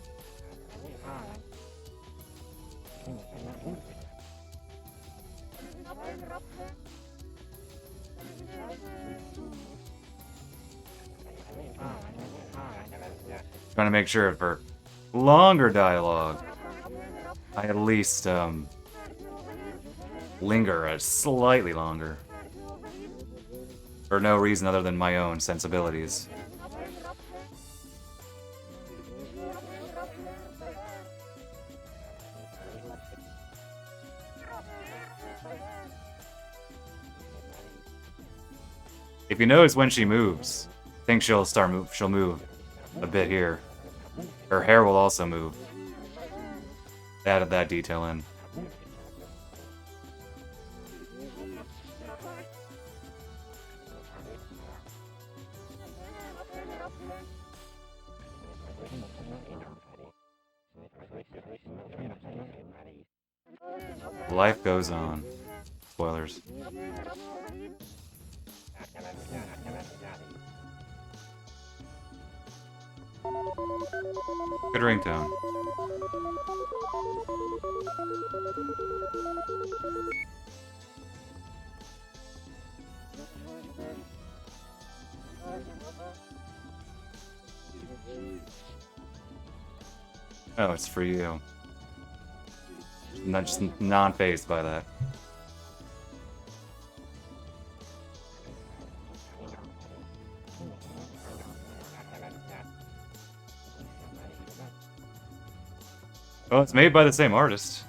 Trying to make sure for longer dialogue, I at least linger a slightly longer. For no reason other than my own sensibilities. If you notice when she moves, I think she'll move a bit here. Her hair will also move. Added that detail in. Life goes on. Spoilers. Good ringtone. Oh, it's for you. Not just non-phased by that. Well, it's made by the same artist.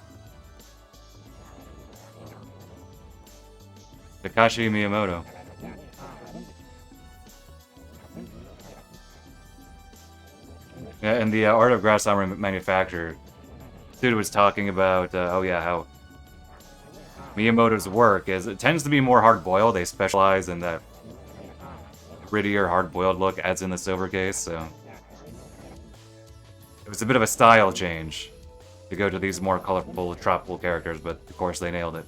Takashi Miyamoto. Yeah, and the Art of Grasshopper Manufacturer. Dude was talking about, oh yeah, how Miyamoto's work is, it tends to be more hard-boiled. They specialize in that grittier, hard-boiled look, adds in the silver case, so... It was a bit of a style change to go to these more colorful, tropical characters, but of course they nailed it.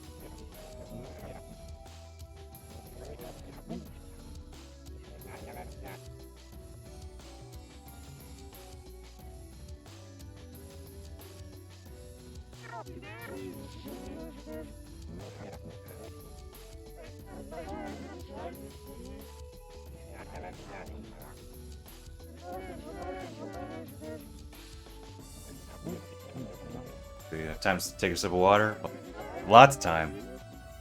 Yep, time to take a sip of water. Lots of time.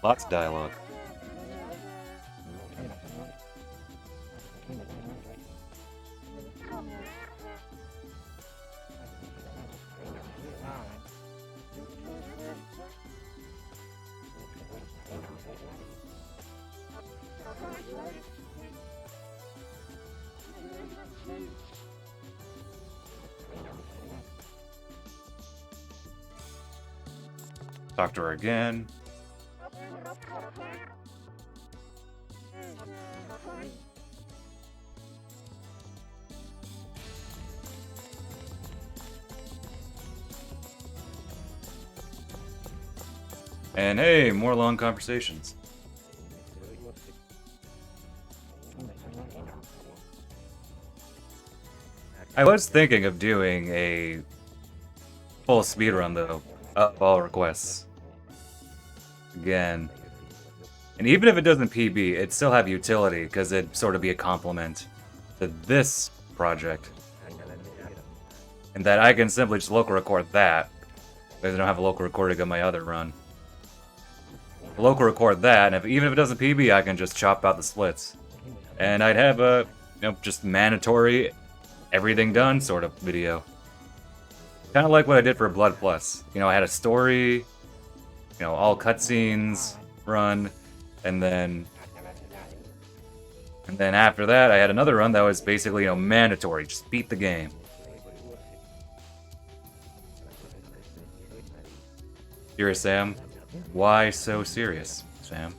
Lots of dialogue. Talk to her again. And hey, more long conversations. I was thinking of doing a full speedrun though, of all requests. Again. And even if it doesn't PB, it'd still have utility, because it'd sort of be a complement to this project. And that I can simply just local record that, because I don't have a local recording on my other run. Local record that, and even if it doesn't PB, I can just chop out the splits. And I'd have a, just mandatory, everything done sort of video. Kind of like what I did for Blood Plus. I had a story, all cutscenes run, and then after that, I had another run that was basically, mandatory. Just beat the game. Serious, Sam? Why so serious, Sam?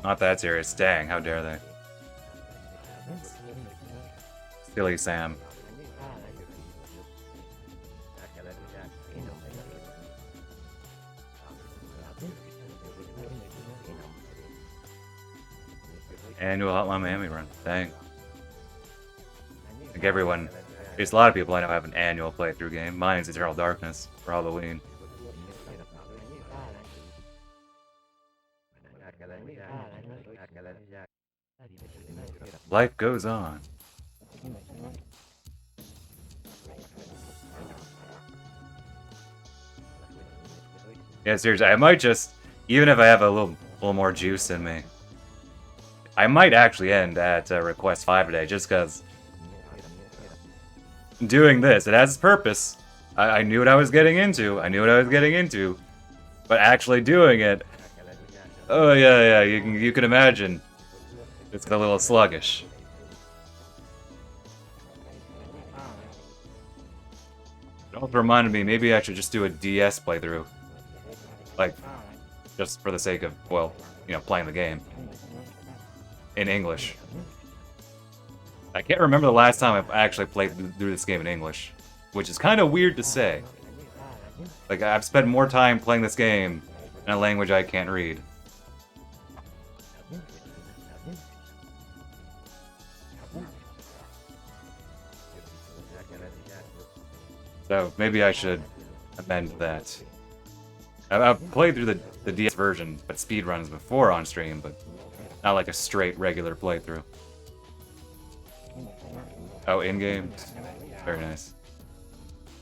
Not that serious. Dang, how dare they. Silly Sam. Annual Hotline Miami run. Dang. I think everyone, there's a lot of people I know have an annual playthrough game. Mine's Eternal Darkness for Halloween. Life goes on. Yeah, seriously, I might just, even if I have a little more juice in me, I might actually end at request 5 today, just because doing this, it has its purpose. I knew what I was getting into. But actually doing it, oh yeah, you can imagine, it's a little sluggish. It also reminded me, maybe I should just do a DS playthrough. Like, just for the sake of, well, playing the game. In English. I can't remember the last time I've actually played through this game in English. Which is kind of weird to say. Like, I've spent more time playing this game in a language I can't read. So, maybe I should amend that. I've played through the DS version, but speedruns before on stream, but not like a straight regular playthrough. Oh, in-game? Very nice.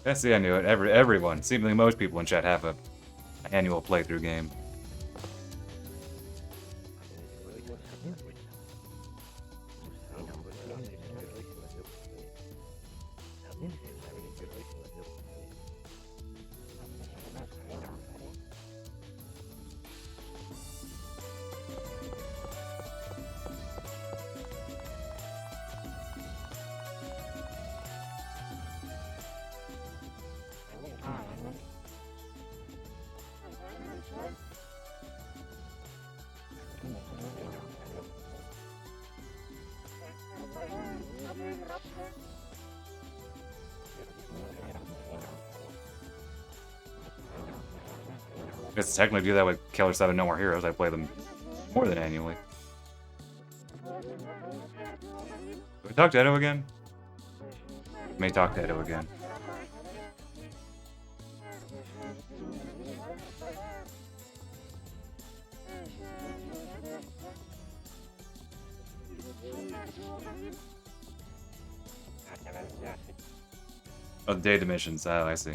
Yeah, see, I knew it. Everyone, seemingly most people in chat have an annual playthrough game. I guess technically do that with Killer 7 No More Heroes. I play them more than annually. Did we talk to Edo again? May talk to Edo again. Oh, data missions. Oh, I see.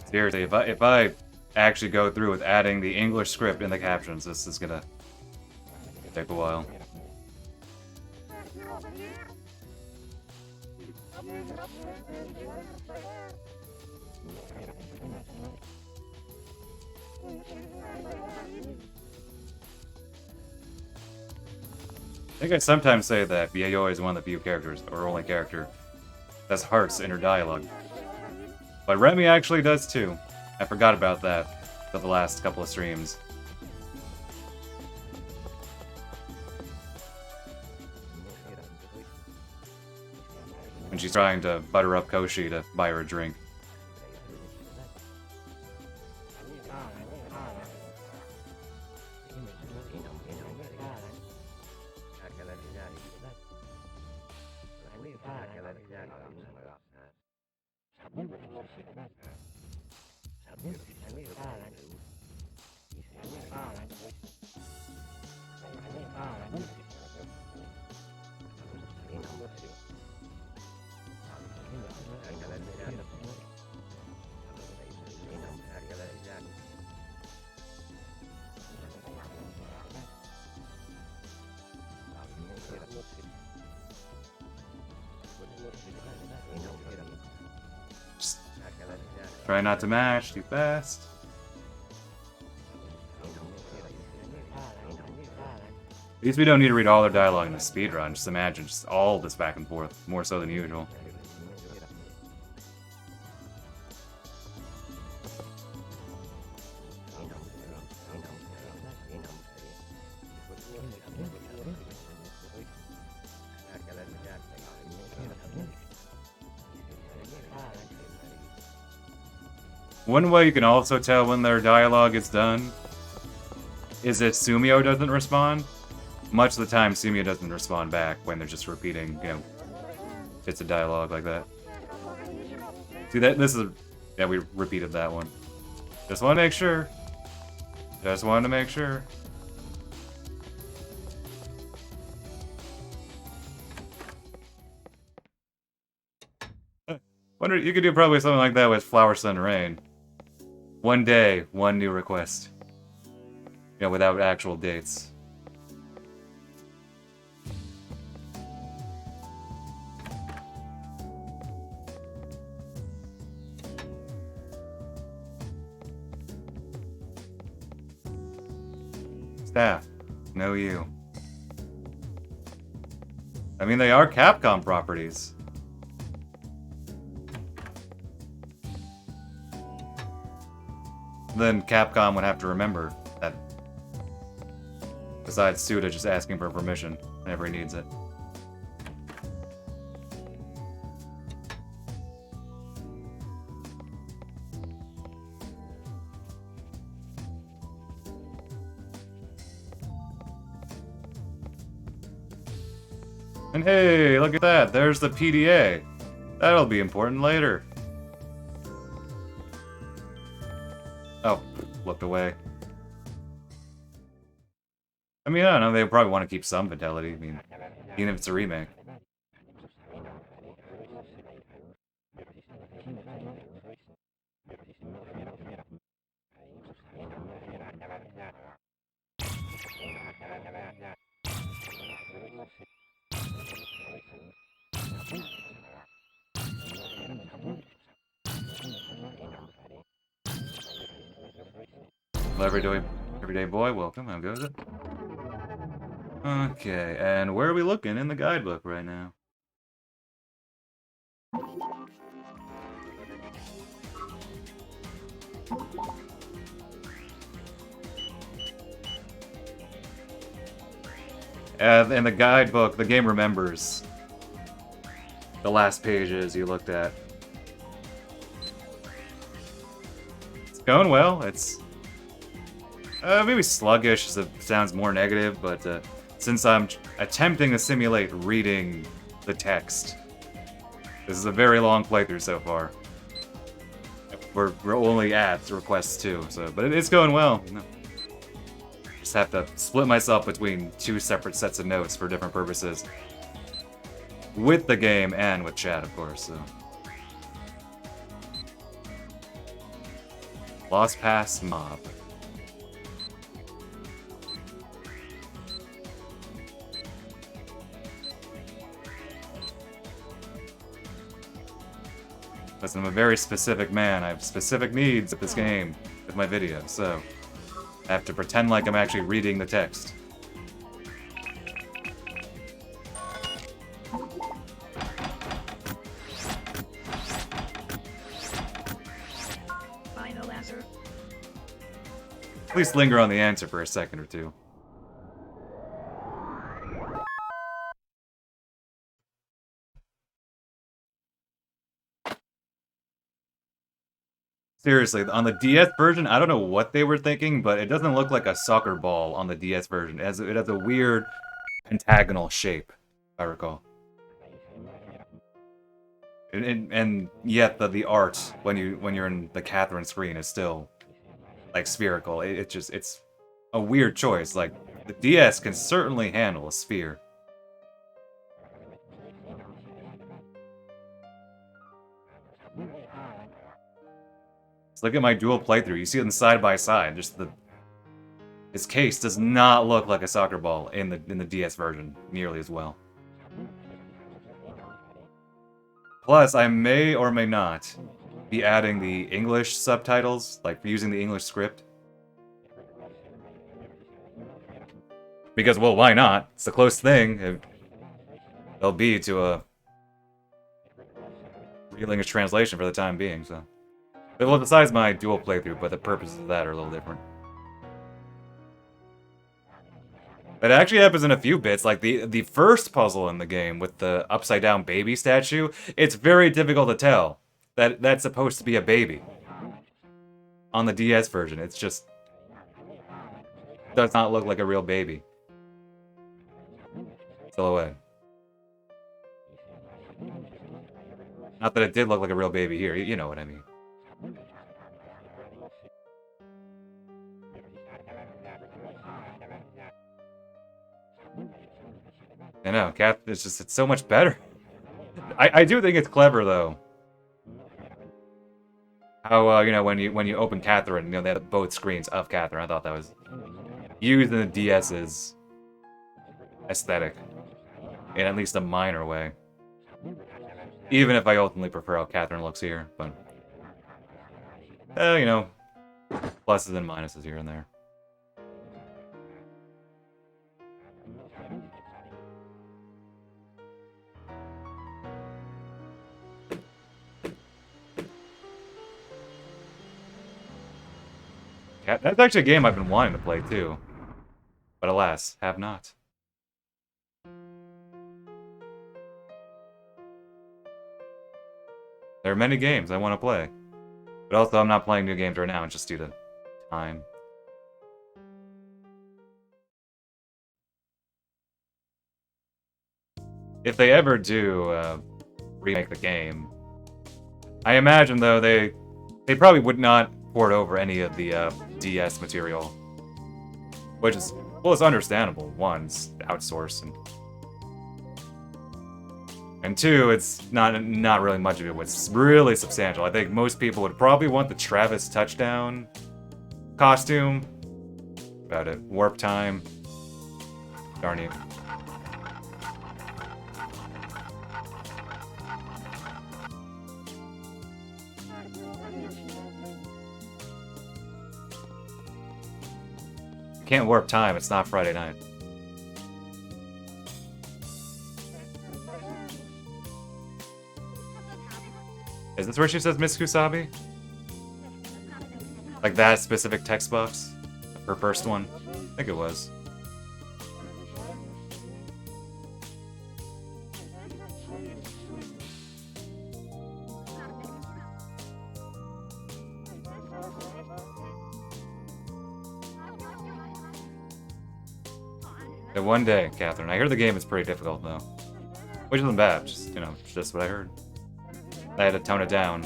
Seriously, if I actually go through with adding the English script in the captions, this is gonna take a while. I think I sometimes say that Yayo is one of the few characters, or only character, that's hearts in her dialogue. But Remy actually does too. I forgot about that for the last couple of streams. When she's trying to butter up Koshi to buy her a drink. Try not to mash too fast. At least we don't need to read all their dialogue in the speedrun. Just imagine just all this back and forth, more so than usual. One way you can also tell when their dialogue is done is if Sumio doesn't respond. Much of the time, Sumio doesn't respond back when they're just repeating, you know, bits of dialogue like that. See, this is... Yeah, we repeated that one. Just want to make sure. Just wanted to make sure. Wonder, you could do probably something like that with Flower, Sun, Rain. One day, one new request. You know, without actual dates. Staff, no you. I mean, they are Capcom properties. Then Capcom would have to remember that. Besides Suda just asking for permission whenever he needs it. And hey, look at that, there's the PDA. That'll be important later. Oh, looked away. I mean, I don't know, they probably want to keep some fidelity. I mean, even if it's a remake. Well, everyday boy, welcome. How goes it? Okay, and where are we looking in the guidebook right now? In the guidebook, the game remembers the last pages you looked at. It's going well. It's maybe sluggish sounds more negative, but since I'm attempting to simulate reading the text, this is a very long playthrough so far. We're only at request 2, so but it's going well. You know. Just have to split myself between 2 separate sets of notes for different purposes. With the game and with chat, of course, so. Lost Pass Mob. Listen, I'm a very specific man. I have specific needs at this game with my video, so I have to pretend like I'm actually reading the text. Final answer. Please linger on the answer for a second or two. Seriously, on the DS version, I don't know what they were thinking, but it doesn't look like a soccer ball on the DS version. It has a weird pentagonal shape, if I recall. And yet the art when you're in the Catherine screen is still like spherical. It's a weird choice. Like the DS can certainly handle a sphere. Look at my dual playthrough. You see them side by side. His case does not look like a soccer ball in the DS version nearly as well. Plus, I may or may not be adding the English subtitles, like using the English script. Because, well, why not? It's the close thing there'll be to a real English translation for the time being, so. Well, besides my dual playthrough, but the purposes of that are a little different. It actually happens in a few bits, like the first puzzle in the game with the upside-down baby statue, it's very difficult to tell that that's supposed to be a baby. On the DS version, it's just does not look like a real baby. Silhouette. Not that it did look like a real baby here, you know what I mean. I know, Cat, it's so much better. I do think it's clever, though. How, you know, when you open Catherine, you know, they have both screens of Catherine. I thought that was used in the DS's aesthetic. In at least a minor way. Even if I ultimately prefer how Catherine looks here, but... you know, pluses and minuses here and there. That's actually a game I've been wanting to play, too. But alas, have not. There are many games I want to play. But also, I'm not playing new games right now, just due to time. If they ever do remake the game, I imagine, though, they probably would not port over any of the DS material. Which is, well, it's understandable. One, it's outsourced, and two, it's not really much of it was really substantial. I think most people would probably want the Travis touchdown costume. About it. Warp time. Darn you. Can't warp time, it's not Friday night. Is this where she says Miss Kusabi? Like that specific text box? Her first one? I think it was. Yeah, one day, Catherine. I hear the game is pretty difficult, though. Which isn't bad, just, you know, just what I heard. I had to tone it down.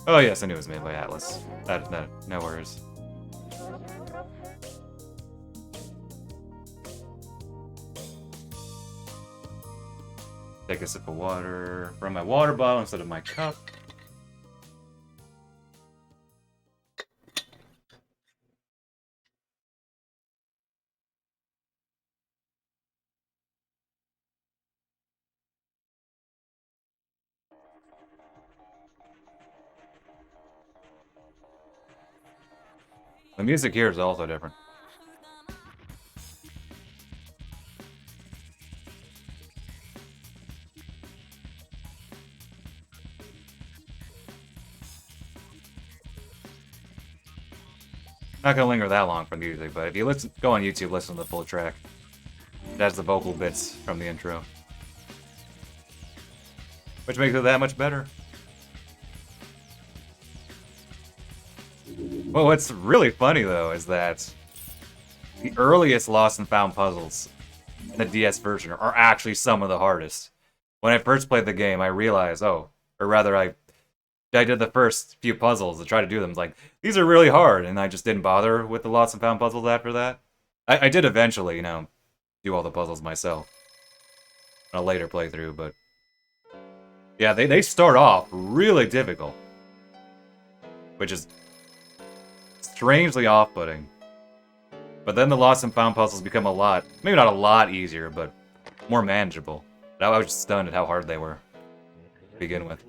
Oh yes, I knew it was made by Atlas. That no worries. Take a sip of water from my water bottle instead of my cup. The music here is also different. Not gonna linger that long for the music, but if you listen, go on YouTube, listen to the full track. It has the vocal bits from the intro, which makes it that much better. Well, what's really funny though is that the earliest Lost and Found puzzles in the DS version are actually some of the hardest. When I first played the game, I realized, oh, or rather, I did the first few puzzles to try to do them. Like, these are really hard, and I just didn't bother with the Lost and Found puzzles after that. I did eventually, you know, do all the puzzles myself on a later playthrough, but yeah, they start off really difficult, which is strangely off-putting. But then the Lost and Found puzzles become a lot, maybe not a lot easier, but more manageable. I was just stunned at how hard they were to begin with.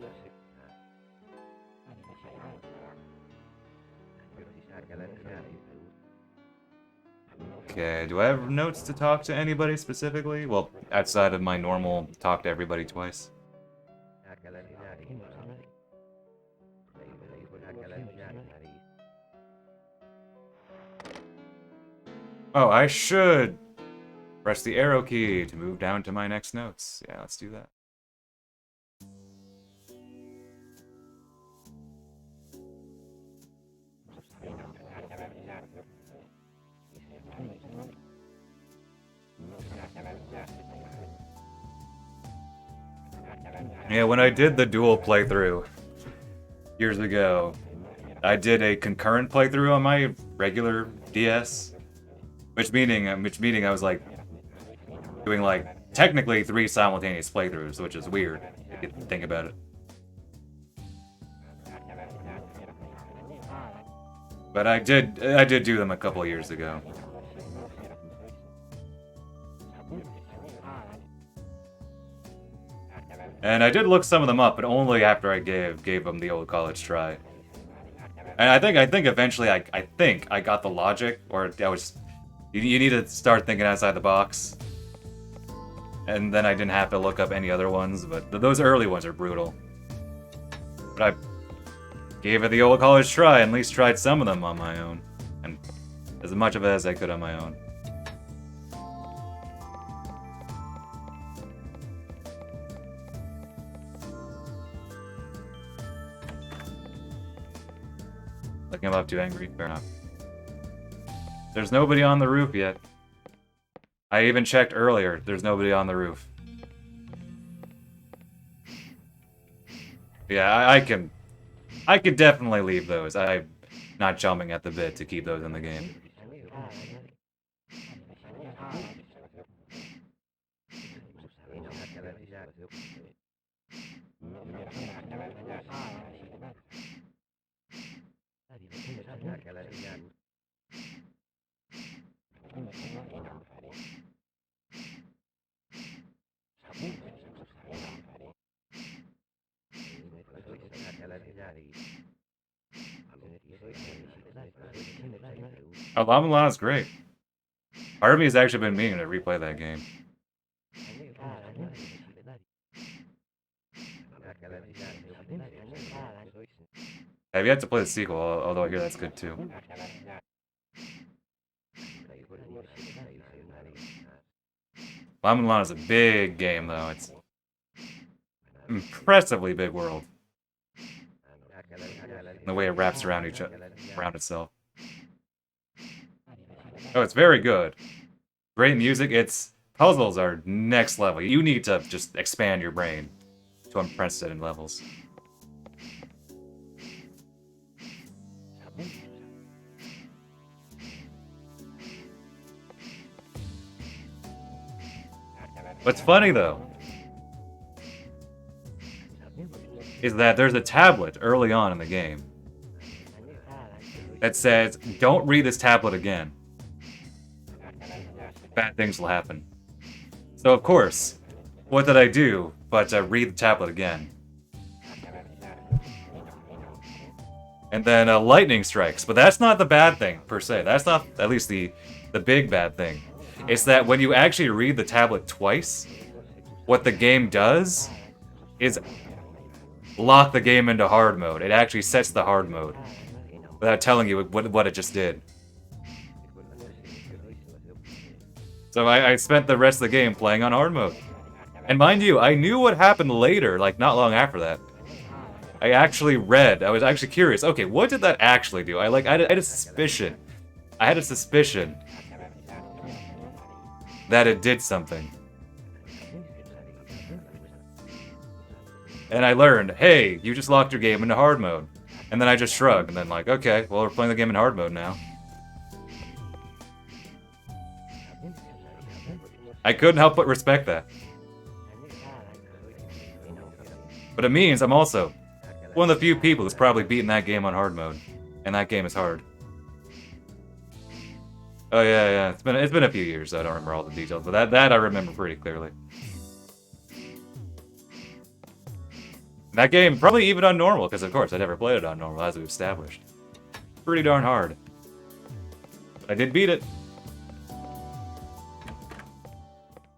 Okay, do I have notes to talk to anybody specifically? Well, outside of my normal talk to everybody twice. Oh, I should press the arrow key to move down to my next notes. Yeah, let's do that. Yeah, when I did the dual playthrough years ago, I did a concurrent playthrough on my regular DS, which meaning I was like doing like technically 3 simultaneous playthroughs, which is weird if you think about it. But I did do them a couple of years ago. And I did look some of them up, but only after I gave them the old college try. And I think eventually I think I got the logic, or I was you need to start thinking outside the box. And then I didn't have to look up any other ones, but those early ones are brutal. But I gave it the old college try, and at least tried some of them on my own. And as much of it as I could on my own. Looking up too angry? Fair enough. There's nobody on the roof yet. I even checked earlier. There's nobody on the roof. Yeah, I could definitely leave those. I'm not jumping at the bit to keep those in the game. Oh, Lava Lana is great. Part of me has actually been meaning to replay that game. I've yet to play the sequel, although I hear that's good too. Lava Lana is a big game, though. It's an impressively big world. The way it wraps around around itself. Oh, it's very good. Great music. Its puzzles are next level. You need to just expand your brain to unprecedented levels. What's funny, though, is that there's a tablet early on in the game that says, don't read this tablet again. Bad things will happen. So, of course, what did I do but read the tablet again? And then lightning strikes. But that's not the bad thing, per se. That's not, at least, the big bad thing. It's that when you actually read the tablet twice, what the game does is lock the game into hard mode. It actually sets the hard mode without telling you what it just did. So I spent the rest of the game playing on hard mode. And mind you, I knew what happened later, like not long after that. I actually read, I was actually curious, okay, what did that actually do? I had a suspicion. I had a suspicion that it did something. And I learned, hey, you just locked your game into hard mode. And then I just shrugged, and then like, okay, well, we're playing the game in hard mode now. I couldn't help but respect that. But it means I'm also one of the few people who's probably beaten that game on hard mode. And that game is hard. Oh yeah, it's been a few years, so I don't remember all the details, but that I remember pretty clearly. That game, probably even on normal, because of course I never played it on normal, as we've established. Pretty darn hard. But I did beat it.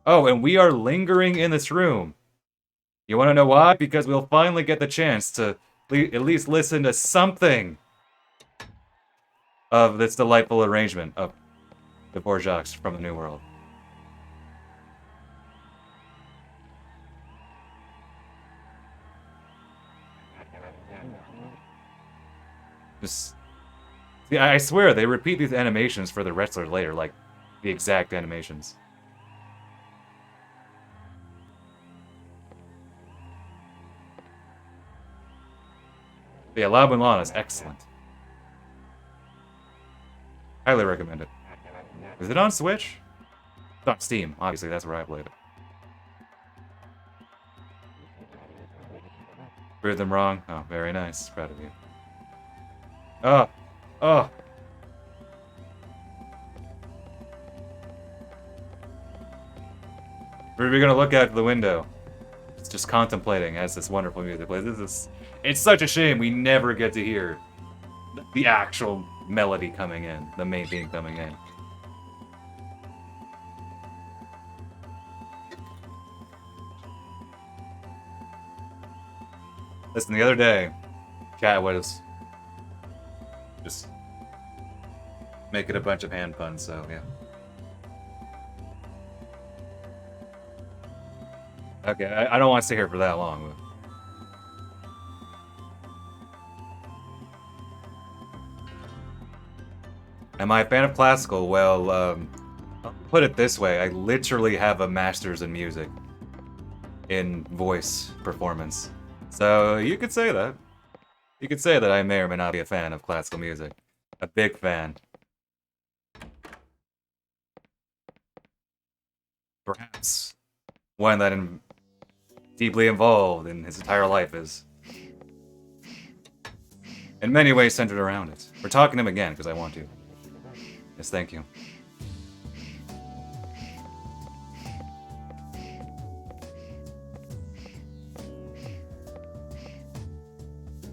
Oh, and we are lingering in this room. You want to know why? Because we'll finally get the chance to at least listen to something of this delightful arrangement of the Borjaks from the New World. Just, see, I swear they repeat these animations for the wrestlers later, like the exact animations. But yeah, Lab and Lana is excellent. Highly recommend it. Is it on Switch? It's on Steam, obviously, that's where I played it. Proved them wrong. Oh, very nice. Proud of you. Oh! Oh! We're gonna look out the window. It's just contemplating as this wonderful music plays. It's such a shame we never get to hear the actual melody coming in, the main theme coming in. Listen, the other day, Cat was just making a bunch of hand puns, so yeah. Okay, I don't want to stay here for that long. Am I a fan of classical? Well, I'll put it this way. I literally have a master's in music. In voice performance. So, you could say that. You could say that I may or may not be a fan of classical music. A big fan. Perhaps one that deeply involved in his entire life is in many ways centered around it. We're talking to him again, because I want to. Yes, thank you.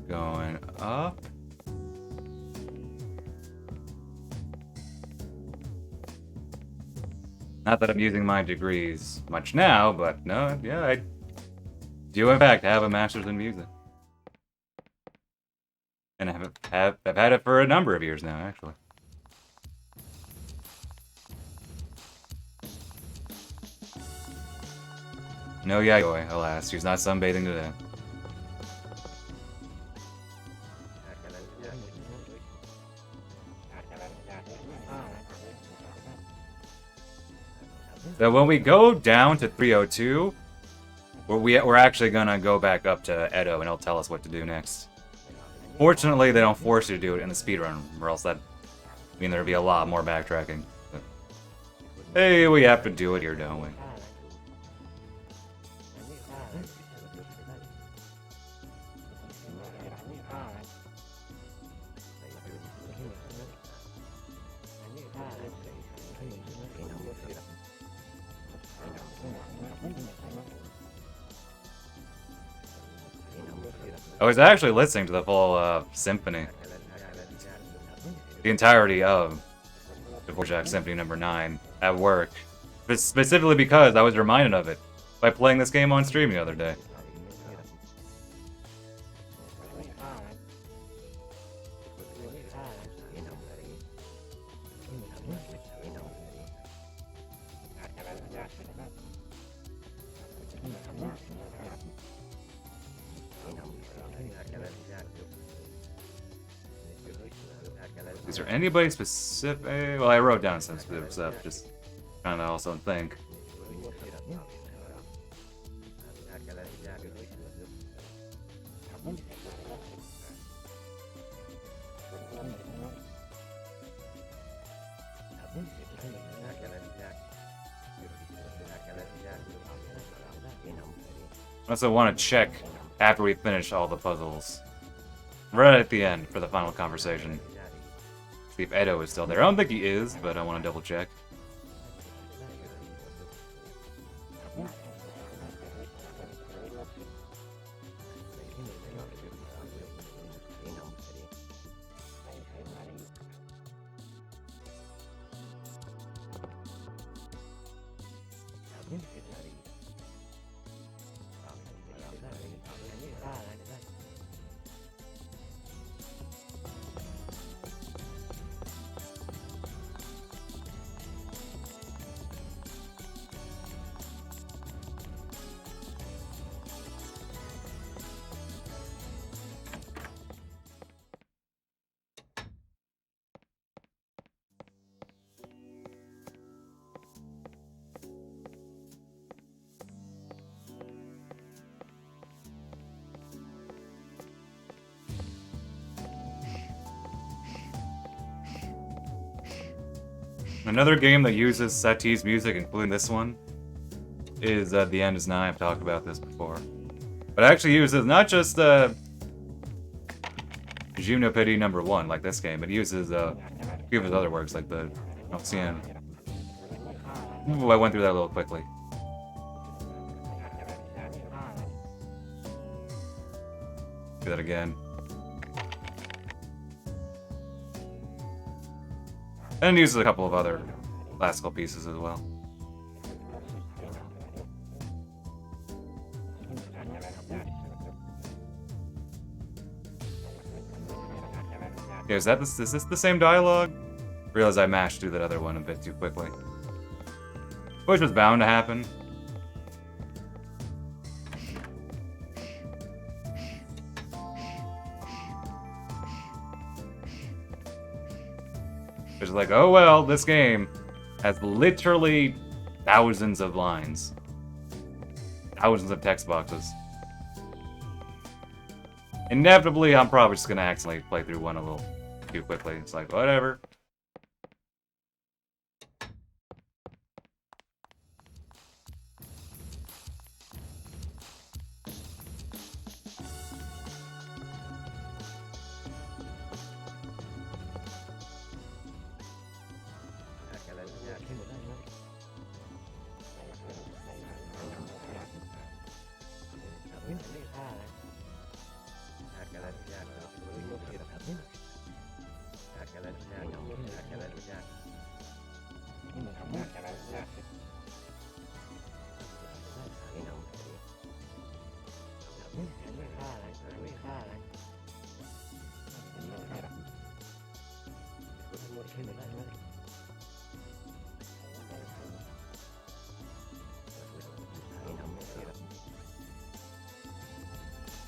Going up. Not that I'm using my degrees much now, but no, yeah, I do in fact have a master's in music. And I've had it for a number of years now, actually. No Yayoi, alas, she's not sunbathing today. So when we go down to 302, we're actually gonna go back up to Edo and he'll tell us what to do next. Fortunately, they don't force you to do it in the speedrun, or else that mean there'd be a lot more backtracking. But, hey, we have to do it here, don't we? I was actually listening to the full symphony. The entirety of Dvorak Symphony No. 9 at work. Specifically because I was reminded of it by playing this game on stream the other day. Is there anybody specific? Well, I wrote down some specific stuff, just trying to also think. I also want to check after we finish all the puzzles. Right at the end for the final conversation. See if Edo is still there. I don't think he is, but I want to double check. Another game that uses Satie's music, including this one, is The End Is Nigh. I've talked about this before. But it actually uses not just Juno Pity No. 1, like this game, it uses a few of his other works, like the Ocean. Ooh, I went through that a little quickly. Do that again. And it uses a couple of other classical pieces as well. Yeah, is this the same dialogue? Realize I mashed through that other one a bit too quickly. Which was bound to happen. It's like, oh well, this game has literally thousands of lines. Thousands of text boxes. Inevitably, I'm probably just gonna accidentally play through one a little too quickly. It's like, whatever.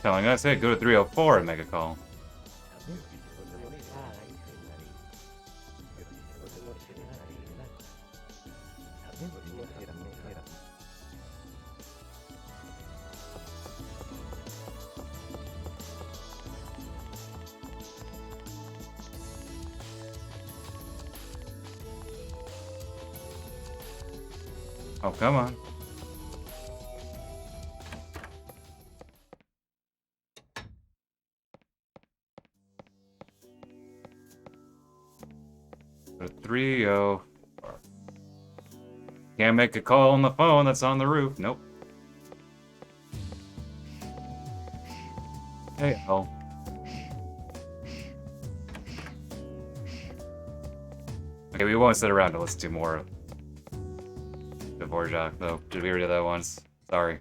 Telling us, hey, go to 304 and make a call. Oh, come on. Go to 304. Can't make a call on the phone that's on the roof. Nope. Hey, oh. Okay, we won't sit around to listen to more of Dvorak, though. Did we already do that once? Sorry.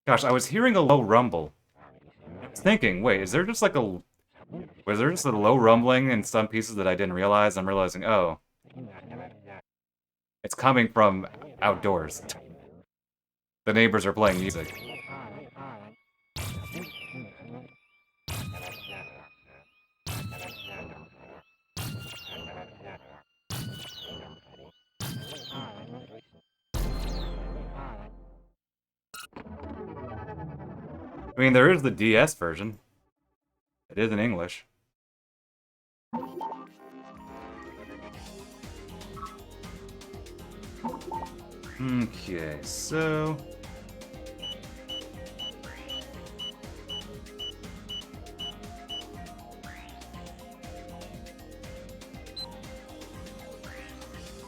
Gosh, I was hearing a low rumble. I was thinking, wait, is there just like a... Was there just a low rumbling in some pieces that I didn't realize? I'm realizing, oh. It's coming from outdoors. The neighbors are playing music. I mean, there is the DS version. It is in English. Okay, so...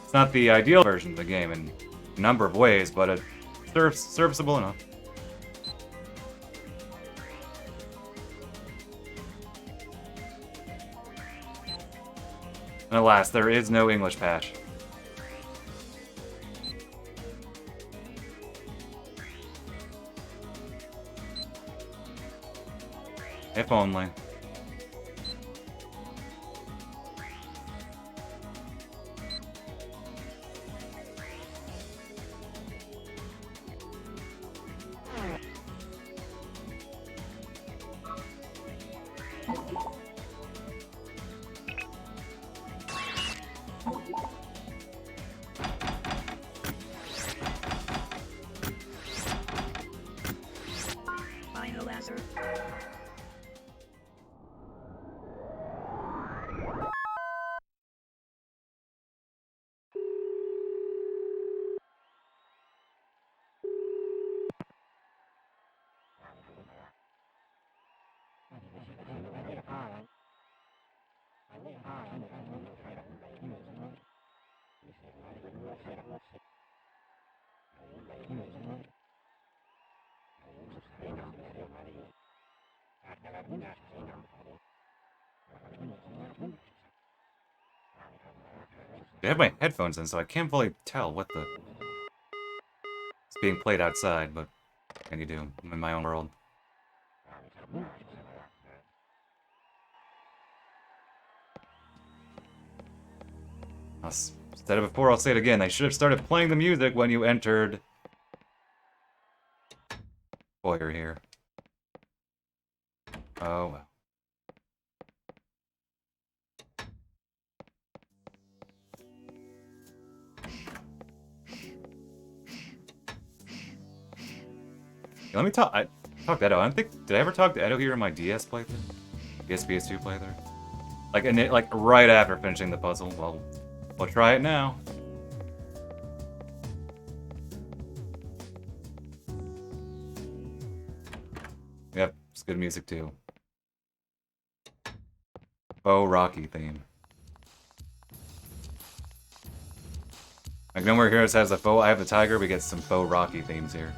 It's not the ideal version of the game in a number of ways, but it's serviceable enough. And alas, there is no English patch. If only. Final answer. I have my headphones in, so I can't fully tell what the... It's being played outside, but what can you do? I'm in my own world. Said it before, I'll say it again. They should have started playing the music when you entered... Foyer here. Oh, well. Let me talk. I talked to Edo. I don't think. Did I ever talk to Edo here in my DS playthrough? PS2 playthrough? Like right after finishing the puzzle. Well, we'll try it now. Yep, it's good music too. Faux Rocky theme. Like No More Heroes has the faux I Have the Tiger, we get some faux Rocky themes here.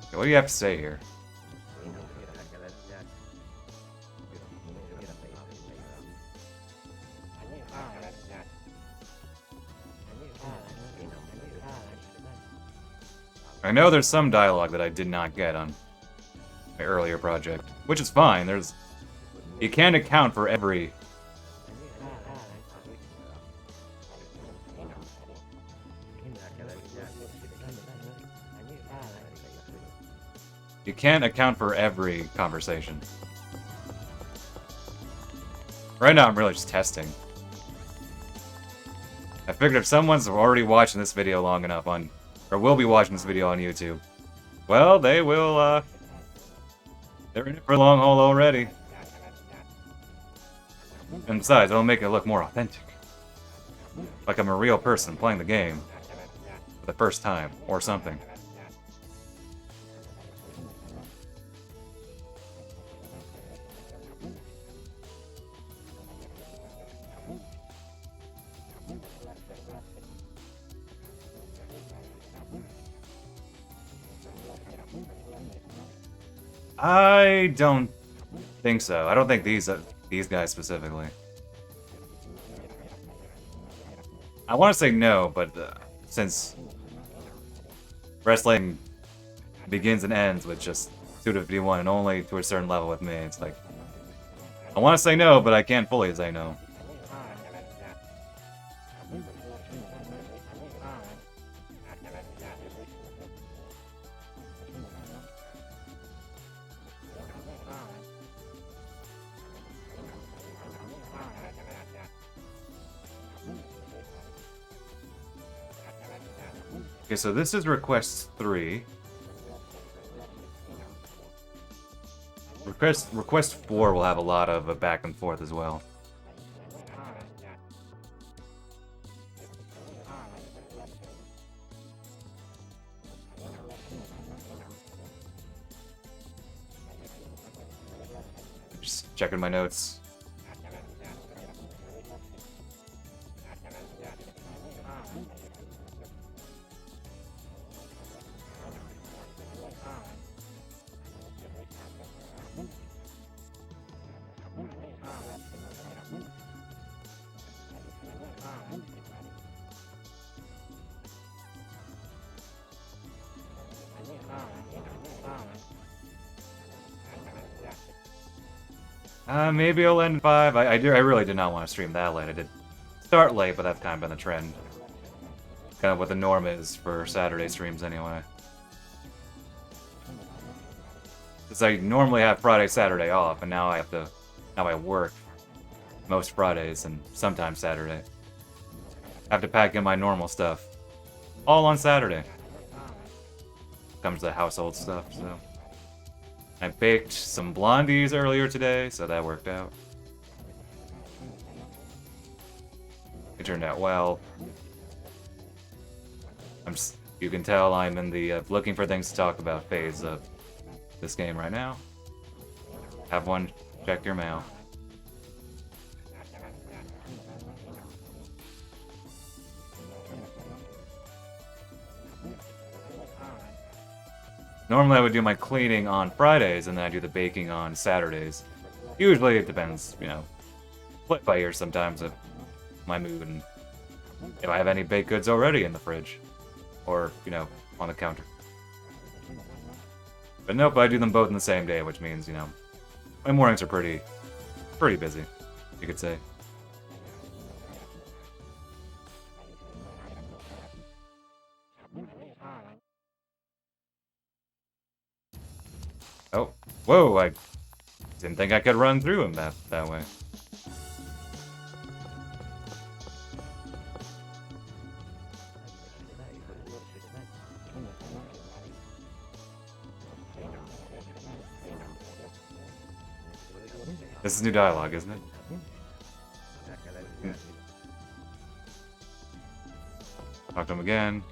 Okay, what do you have to say here? I know there's some dialogue that I did not get on my earlier project, which is fine. You can't account for every... You can't account for every conversation. Right now, I'm really just testing. I figured if someone's already watching this video long enough on... Or will be watching this video on YouTube, well, they will, they're in it for the long haul already. And besides, it'll make it look more authentic. Like I'm a real person playing the game for the first time, or something. I don't think so. I don't think these guys specifically. I want to say no, but since wrestling begins and ends with just Suda 51 and only to a certain level with me, it's like I want to say no, but I can't fully say no. Okay, so this is request 3. Request 4 will have a lot of back and forth as well. Just checking my notes. Maybe I'll end at 5. I really did not want to stream that late. I did start late, but that's kind of been the trend. Kind of what the norm is for Saturday streams anyway. Because I normally have Friday, Saturday off, and now I work most Fridays and sometimes Saturday. I have to pack in my normal stuff. All on Saturday. Comes to household stuff, so... I baked some blondies earlier today, so that worked out. It turned out well. You can tell I'm in the looking for things to talk about phase of this game right now. Have one, check your mail. Normally I would do my cleaning on Fridays, and then I do the baking on Saturdays. Usually it depends, you know, play by ear sometimes of my mood and if I have any baked goods already in the fridge. Or, you know, on the counter. But nope, I do them both in the same day, which means, you know, my mornings are pretty busy, you could say. Oh, whoa, I didn't think I could run through him that way. This is new dialogue, isn't it? Talk to him again.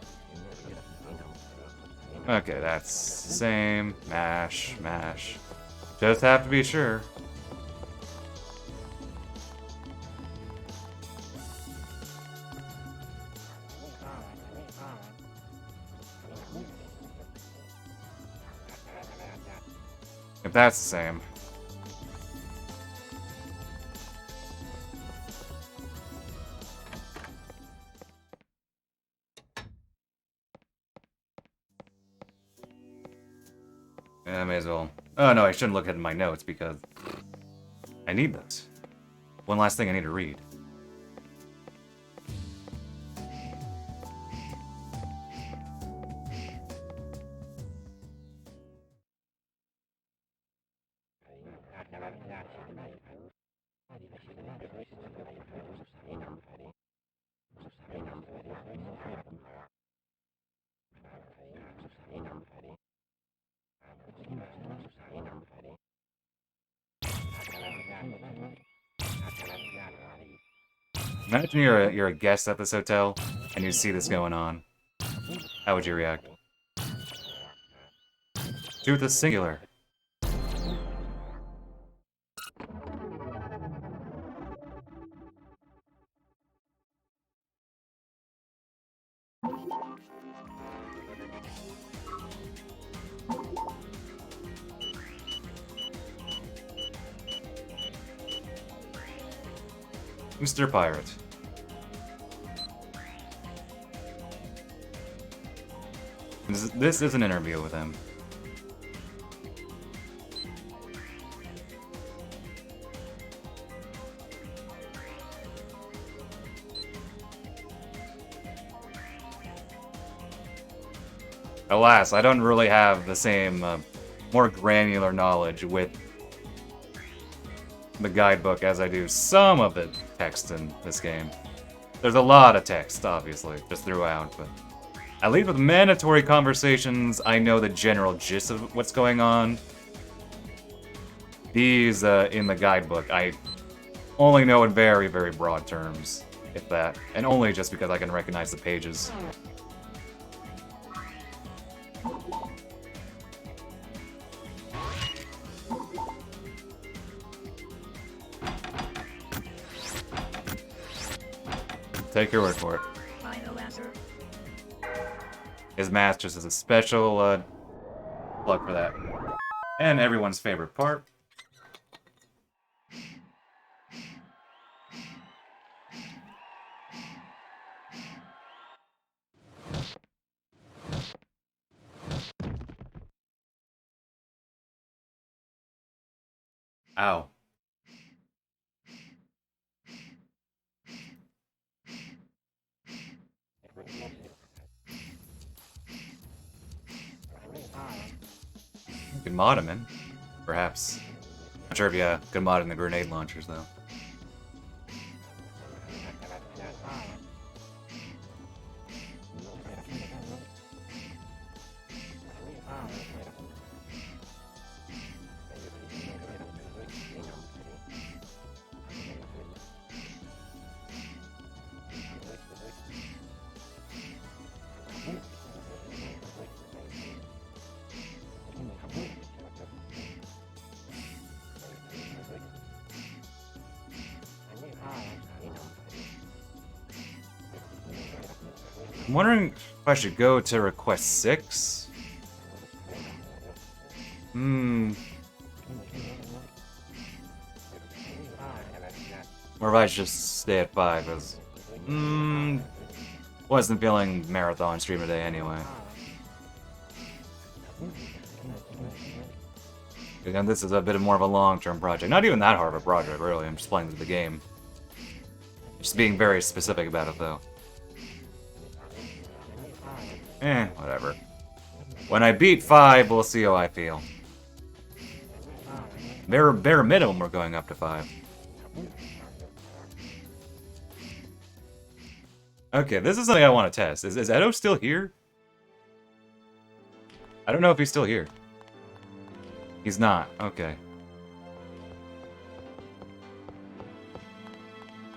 Okay, that's same. Mash, mash. Just have to be sure. If that's the same. may as well... Oh no, I shouldn't look at my notes because... I need this. One last thing I need to read. Imagine you're a guest at this hotel, and you see this going on. How would you react? Truth is singular. Mr. Pirate. This is an interview with him. Alas, I don't really have the same, more granular knowledge with the guidebook as I do some of the text in this game. There's a lot of text, obviously, just throughout, but at least with mandatory conversations, I know the general gist of what's going on. These, in the guidebook, I only know in very, very broad terms, if that, and only just because I can recognize the pages. Take your word for it. Final answer. His math just is a special plug for that. And everyone's favorite part. Ow. You can mod him in. Perhaps. Not sure if you could mod in the grenade launchers, though. I'm wondering if I should go to request 6? Or if I should just stay at 5, because... wasn't feeling marathon stream today anyway. Again, this is a bit more of a long-term project. Not even that hard of a project, really. I'm just playing the game. Just being very specific about it, though. Whatever. When I beat 5, we'll see how I feel. Bare minimum, we're going up to 5. Okay, this is something I want to test. Is Edo still here? I don't know if he's still here. He's not. Okay.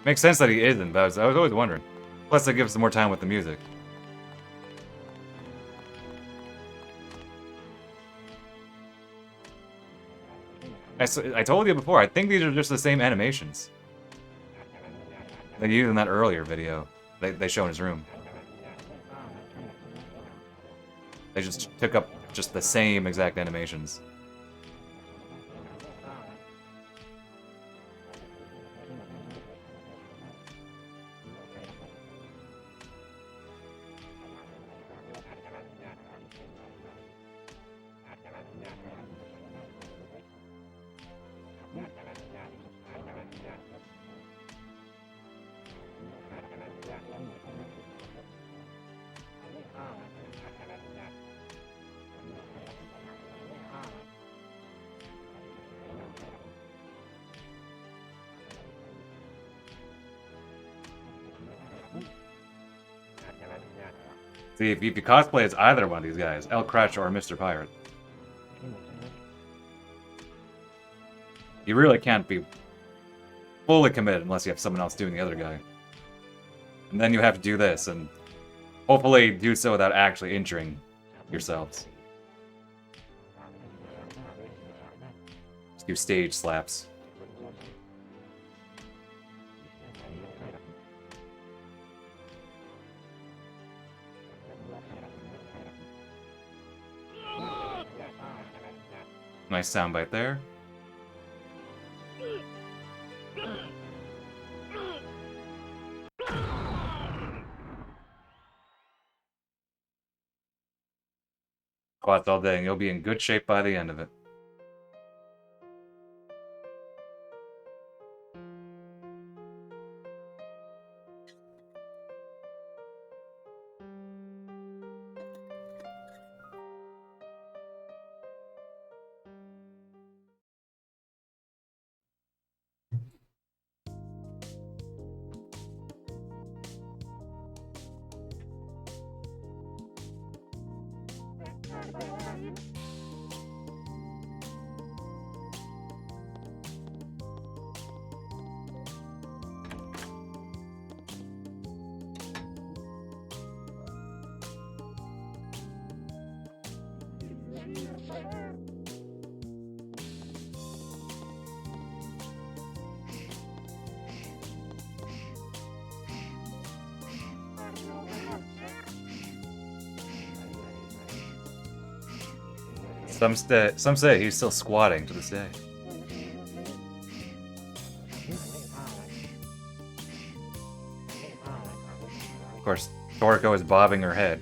Makes sense that he isn't, but I was always wondering. Plus, that gives us more time with the music. I told you before, I think these are just the same animations they used in that earlier video they show in his room. They just took up just the same exact animations. See, if you cosplay as either one of these guys, El Crutch or Mr. Pirate, you really can't be fully committed unless you have someone else doing the other guy. And then you have to do this, and hopefully do so without actually injuring yourselves. Just do stage slaps. Nice soundbite there. Squats all day, and you'll be in good shape by the end of it. Some say he's still squatting to this day. Of course, Toriko is bobbing her head.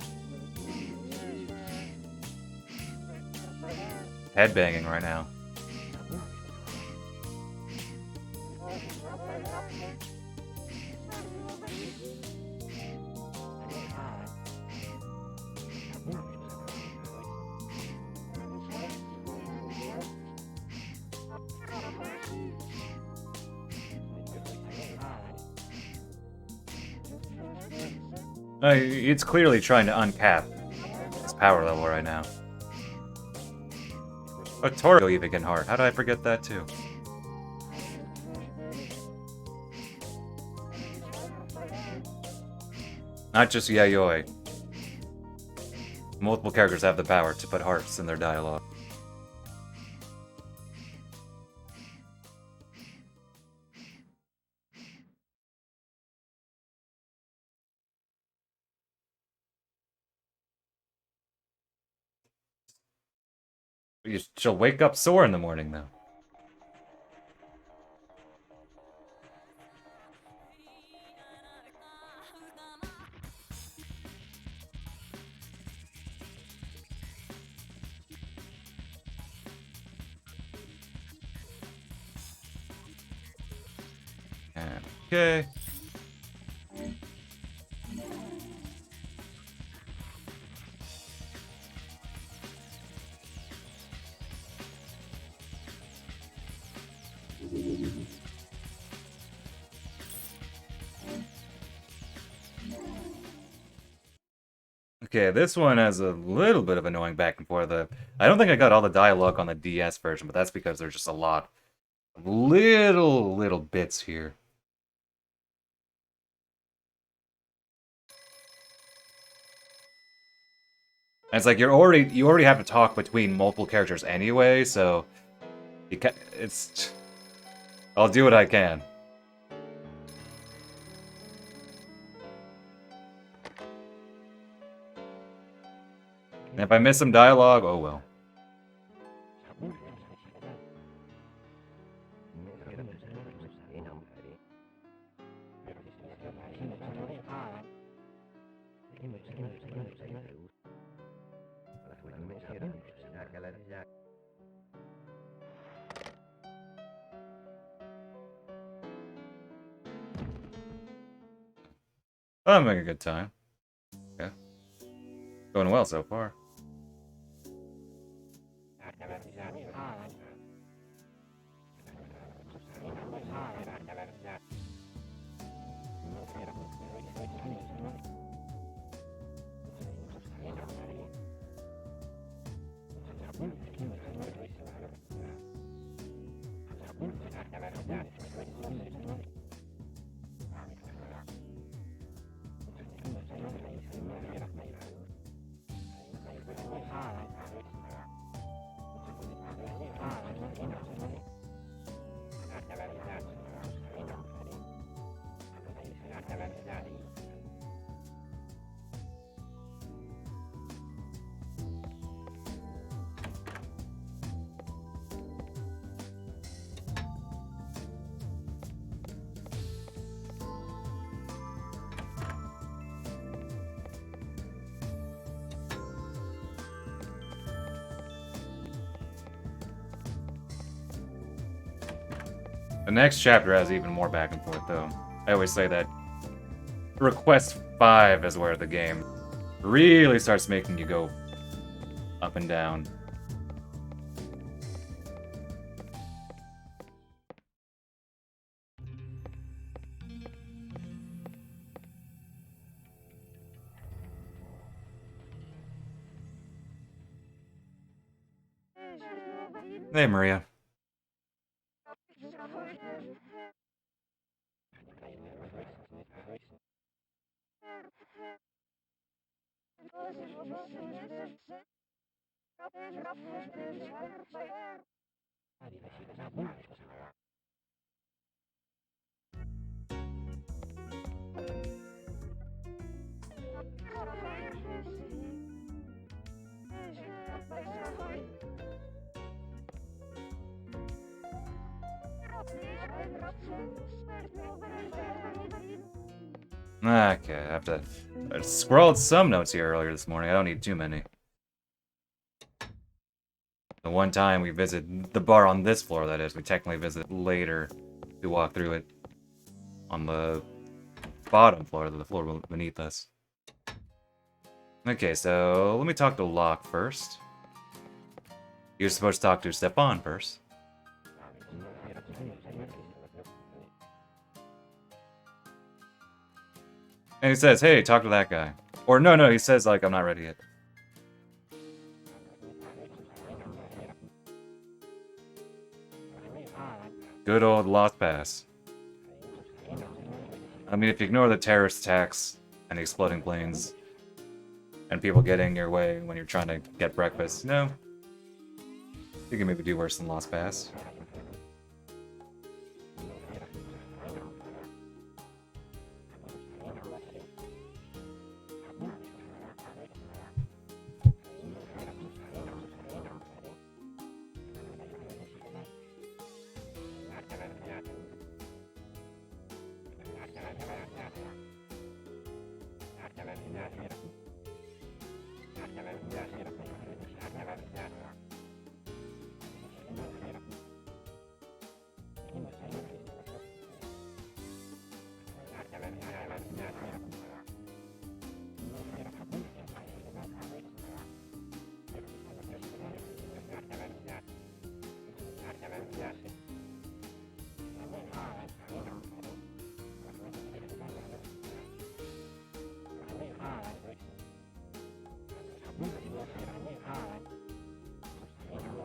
Headbanging right now. It's clearly trying to uncap its power level right now. Oh, Toriko even can heart. How did I forget that too? Not just Yayoi. Multiple characters have the power to put hearts in their dialogue. She'll wake up sore in the morning, though. Okay. Okay, this one has a little bit of annoying back and forth. I don't think I got all the dialogue on the DS version, but that's because there's just a lot of little bits here. And it's like you already have to talk between multiple characters anyway, so I'll do what I can. And if I miss some dialogue, oh well. I'm having a good time. Yeah. Going well so far. The next chapter has even more back and forth, though. I always say that Request 5 is where the game really starts making you go up and down. Hey, Maria. Okay, I have to... I scrawled some notes here earlier this morning. I don't need too many. The one time we visited the bar on this floor, that is, we technically visit later to walk through it on the bottom floor, the floor beneath us. Okay, so let me talk to Locke first. You're supposed to talk to Stepan first. And he says, hey, talk to that guy. Or no, he says, like, I'm not ready yet. Good old Lost Pass. I mean, if you ignore the terrorist attacks and the exploding planes and people getting your way when you're trying to get breakfast, no. You can maybe do worse than Lost Pass.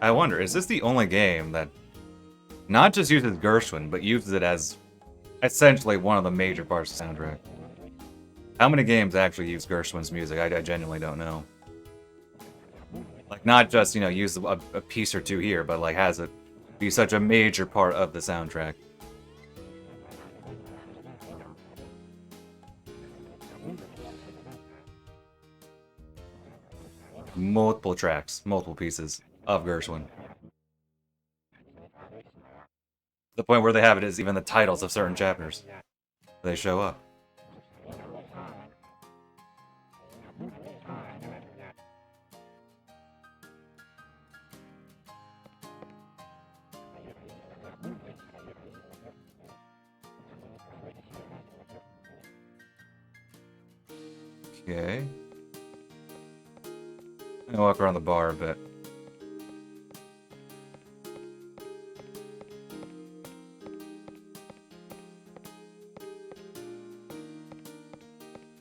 I wonder, is this the only game that not just uses Gershwin, but uses it as essentially one of the major parts of the soundtrack? How many games actually use Gershwin's music? I genuinely don't know. Like, not just, you know, use a piece or two here, but, like, has it be such a major part of the soundtrack. Multiple tracks, multiple pieces of Gershwin. The point where they have it is even the titles of certain chapters. They show up. Okay. I'm gonna walk around the bar a bit.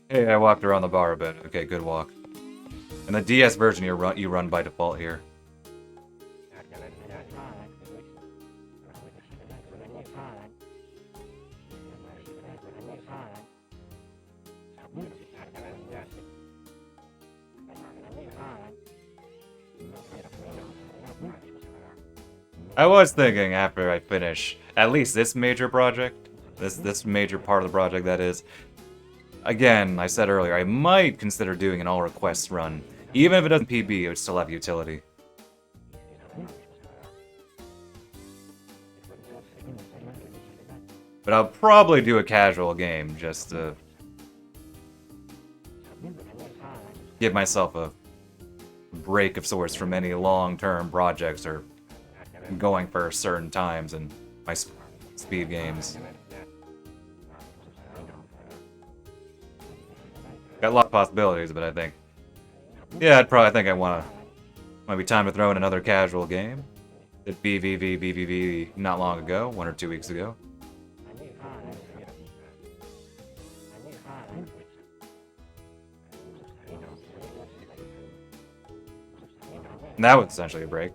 Hey, I walked around the bar a bit. Okay, good walk. In the DS version, you run by default here. I was thinking after I finish at least this major project, this major part of the project that is, again, I said earlier, I might consider doing an all requests run. Even if it doesn't PB, it would still have utility. But I'll probably do a casual game just to give myself a break of sorts from any long-term projects or going for certain times in my speed games. Got a lot of possibilities, but I think, yeah, I think I want to. Might be time to throw in another casual game. Did BVV not long ago, 1 or 2 weeks ago. And that was essentially a break.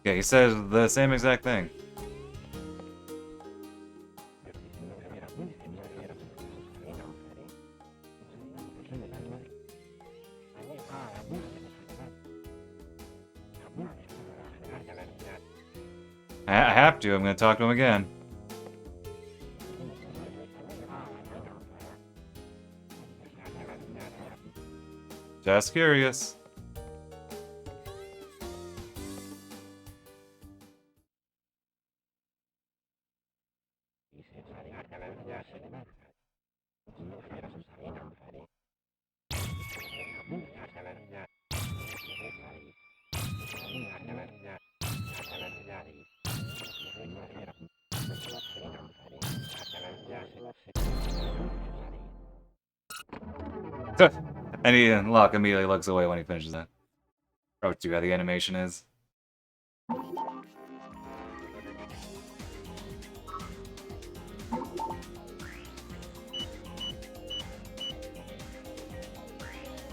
Yeah, he says the same exact thing. I have to. I'm going to talk to him again. Just curious. And Locke immediately looks away when he finishes that. Oh, too how the animation is.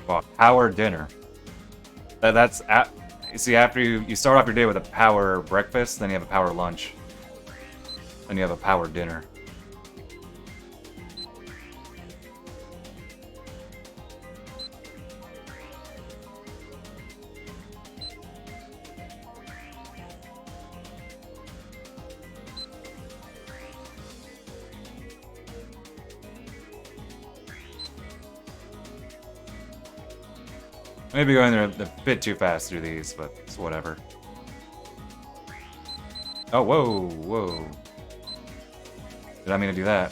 Well, power dinner. That's you see, after you start off your day with a power breakfast, then you have a power lunch, then you have a power dinner. Maybe going there a bit too fast through these, but it's whatever. Oh, whoa, whoa. Did I mean to do that?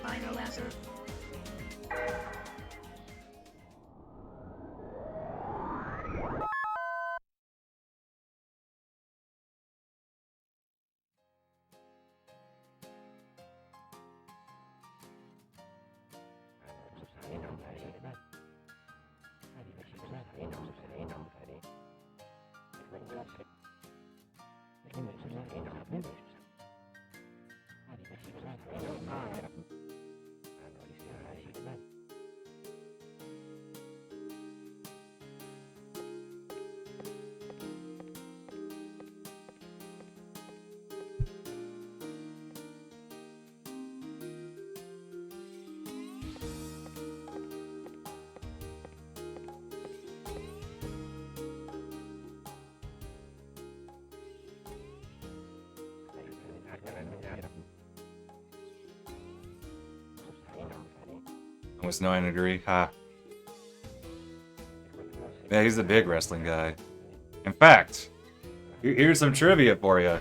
Final answer. Almost 90 degree. Ha. Yeah, he's a big wrestling guy. In fact, here's some trivia for you.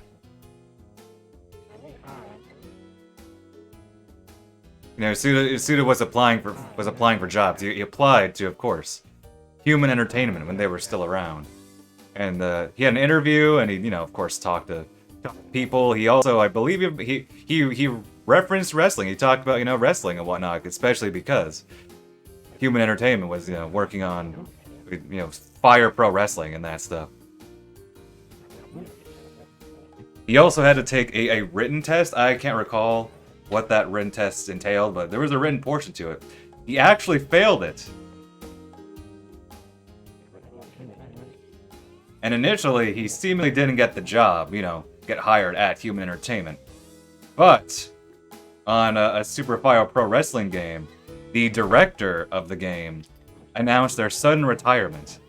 You know, Suda was applying for jobs. He applied to, of course, Human Entertainment when they were still around, and he had an interview, and he, you know, of course, talked to people. He also, I believe, he referenced wrestling. He talked about, you know, wrestling and whatnot, especially because Human Entertainment was, you know, working on, you know, Fire Pro Wrestling and that stuff. He also had to take a written test. I can't recall what that written test entailed, but there was a written portion to it. He actually failed it. And initially, he seemingly didn't get the job, you know, get hired at Human Entertainment. But on a Super Fire Pro Wrestling game, the director of the game announced their sudden retirement.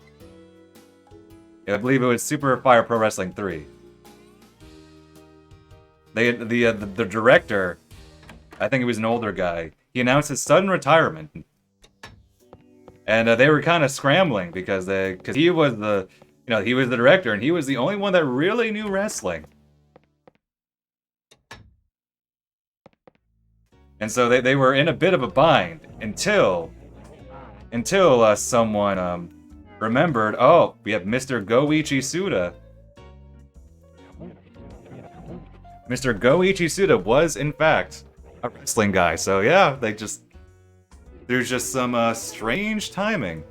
I believe it was Super Fire Pro Wrestling 3. The director, I think he was an older guy, he announced his sudden retirement. And they were kind of scrambling because he was the, you know, he was the director and he was the only one that really knew wrestling. And so they were in a bit of a bind until someone remembered, oh, we have Mr. Goichi Suda. Mr. Goichi Suda was, in fact, a wrestling guy. So yeah, there's just some strange timing.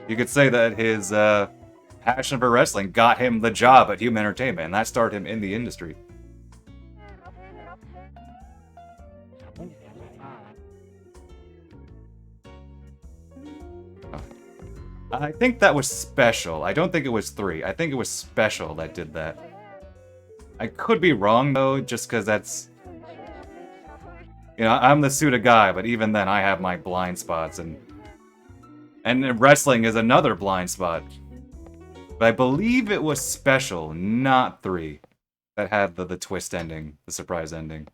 You could say that his passion for wrestling got him the job at Human Entertainment, and that started him in the industry. I think that was Special. I don't think it was 3. I think it was Special that did that. I could be wrong, though, just because that's... You know, I'm the Suda guy, but even then I have my blind spots, and wrestling is another blind spot. But I believe it was Special, not 3, that had the twist ending, the surprise ending.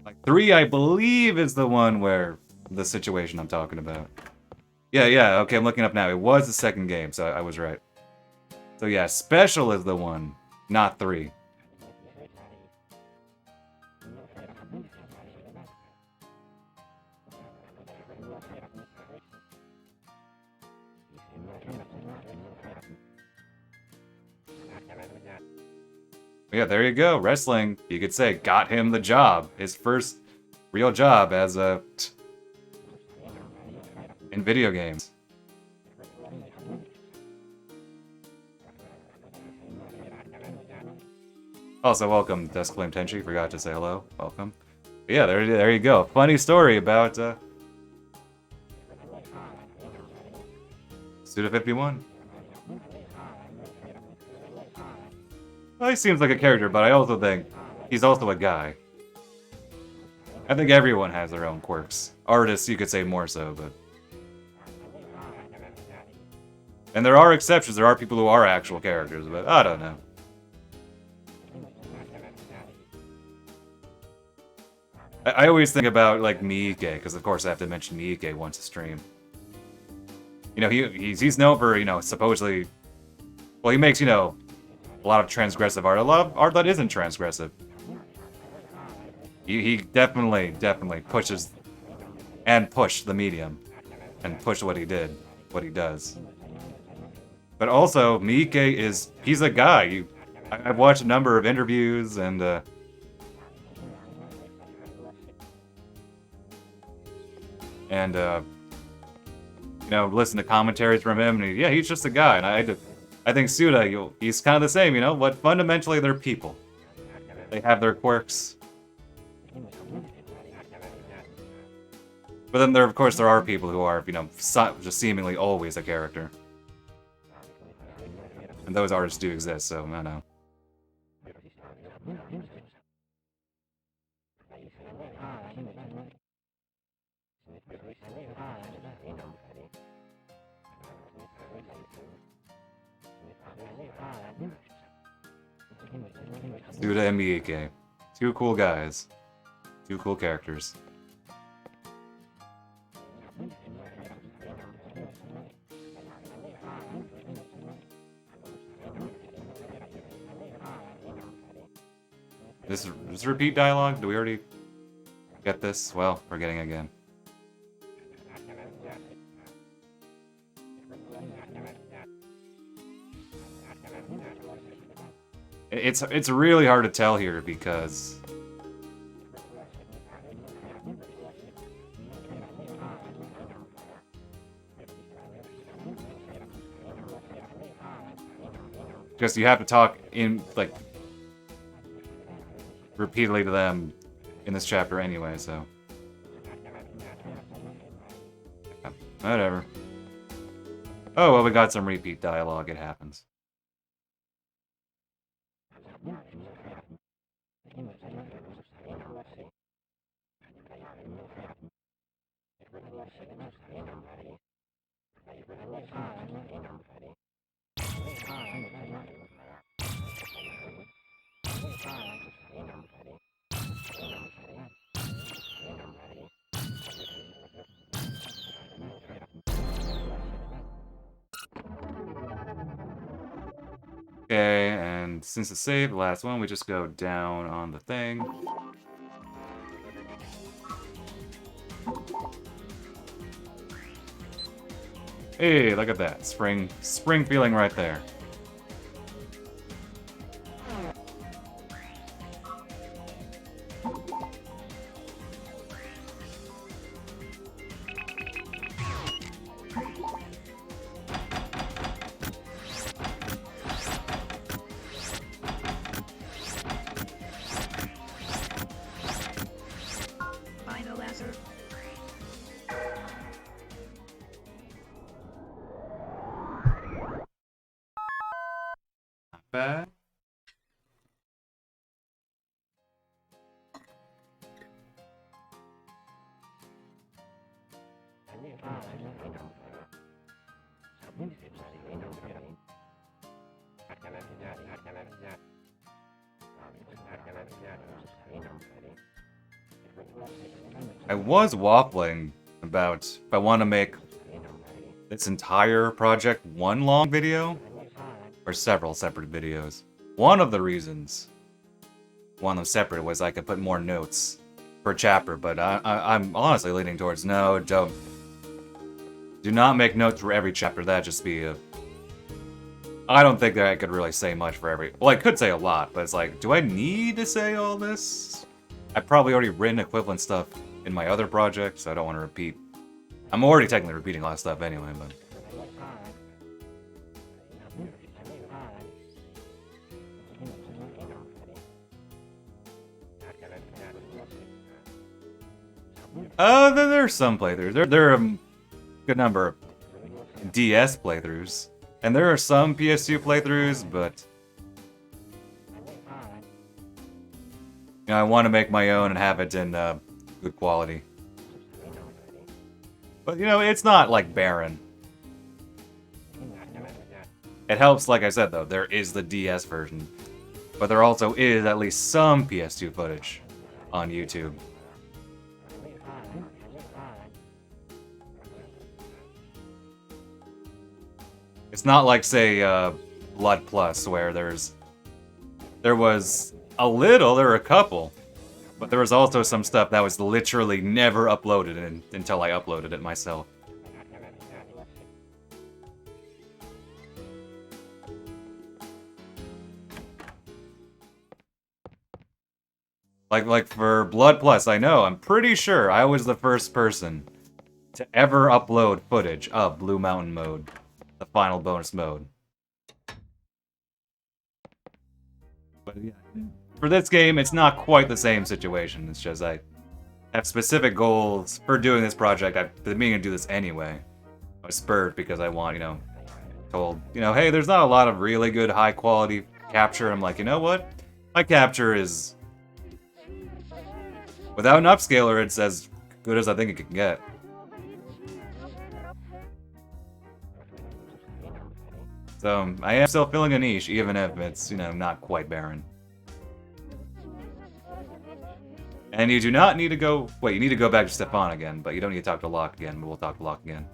Like 3, I believe, is the one where the situation I'm talking about. Yeah, okay, I'm looking up now. It was the second game, so I was right. So yeah, Special is the one, not 3. Yeah, there you go. Wrestling, you could say, got him the job. His first real job as in video games. Also, welcome, Duskflame Tenchi. Forgot to say hello. Welcome. But yeah, there you go. Funny story about Suda 51. Well, he seems like a character, but I also think he's also a guy. I think everyone has their own quirks. Artists, you could say more so, but... And there are exceptions. There are people who are actual characters, but I don't know. I always think about, like, Miike, because of course I have to mention Miike once a stream. You know, he's known for, you know, supposedly... Well, he makes, you know, a lot of transgressive art. A lot of art that isn't transgressive. He definitely pushes and pushed the medium and pushed what he does. But also, Miike he's a guy. I've watched a number of interviews and you know, listen to commentaries from him, and he's just a guy. And I think Suda, he's kind of the same, you know, but fundamentally they're people. They have their quirks. But then of course there are people who are, you know, just seemingly always a character. And those artists do exist, so I know. Suda and Miike. Two cool guys. Two cool characters. This repeat dialogue? Do we already get this? Well, we're getting it again. It's really hard to tell here because you have to talk in like repeatedly to them in this chapter anyway, so yeah, whatever. Oh well, we got some repeat dialogue. It happens. Okay, and since it's saved, the last one, we just go down on the thing. Hey, look at that. Spring feeling right there. Final answer. Not bad. I was waffling about if I want to make this entire project one long video or several separate videos. One of the reasons one of them separate was I could put more notes per chapter, but I'm honestly leaning towards no, do not make notes for every chapter. That'd just be a... I don't think that I could really say much for every... Well, I could say a lot, but it's like, do I need to say all this? I've probably already written equivalent stuff in my other projects, so I don't want to repeat. I'm already technically repeating a lot of stuff anyway, but... There are some playthroughs. There are a good number of DS playthroughs. And there are some PS2 playthroughs, but... You know, I want to make my own and have it in good quality. But, you know, it's not, like, barren. It helps, like I said, though, there is the DS version. But there also is at least some PS2 footage on YouTube. It's not like, say, Blood Plus, where there was a little, there were a couple, but there was also some stuff that was literally never uploaded until I uploaded it myself. Like for Blood Plus, I'm pretty sure I was the first person to ever upload footage of Blue Mountain mode. The final bonus mode. But yeah, for this game, it's not quite the same situation. It's just I have specific goals for doing this project. I've been meaning to do this anyway. I was spurred because I want, told, hey, there's not a lot of really good high quality capture. I'm like, you know what? My capture is, without an upscaler, it's as good as I think it can get. So, I am still filling a niche, even if it's, not quite barren. And you do not need to go... Wait, you need to go back to Stefan again, but you don't need to talk to Locke again, but we'll talk to Locke again.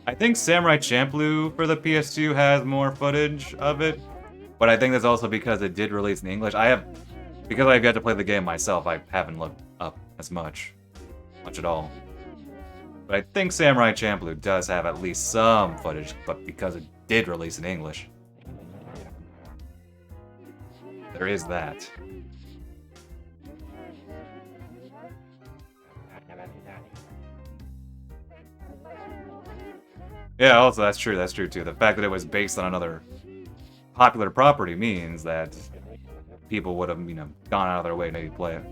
I think Samurai Champloo for the PS2 has more footage of it, but I think that's also because it did release in English. Because I've got to play the game myself, I haven't looked up as much at all. But I think Samurai Champloo does have at least some footage, but because it did release in English. There is that. Yeah, also that's true too. The fact that it was based on another popular property means that people would have, gone out of their way to maybe play it.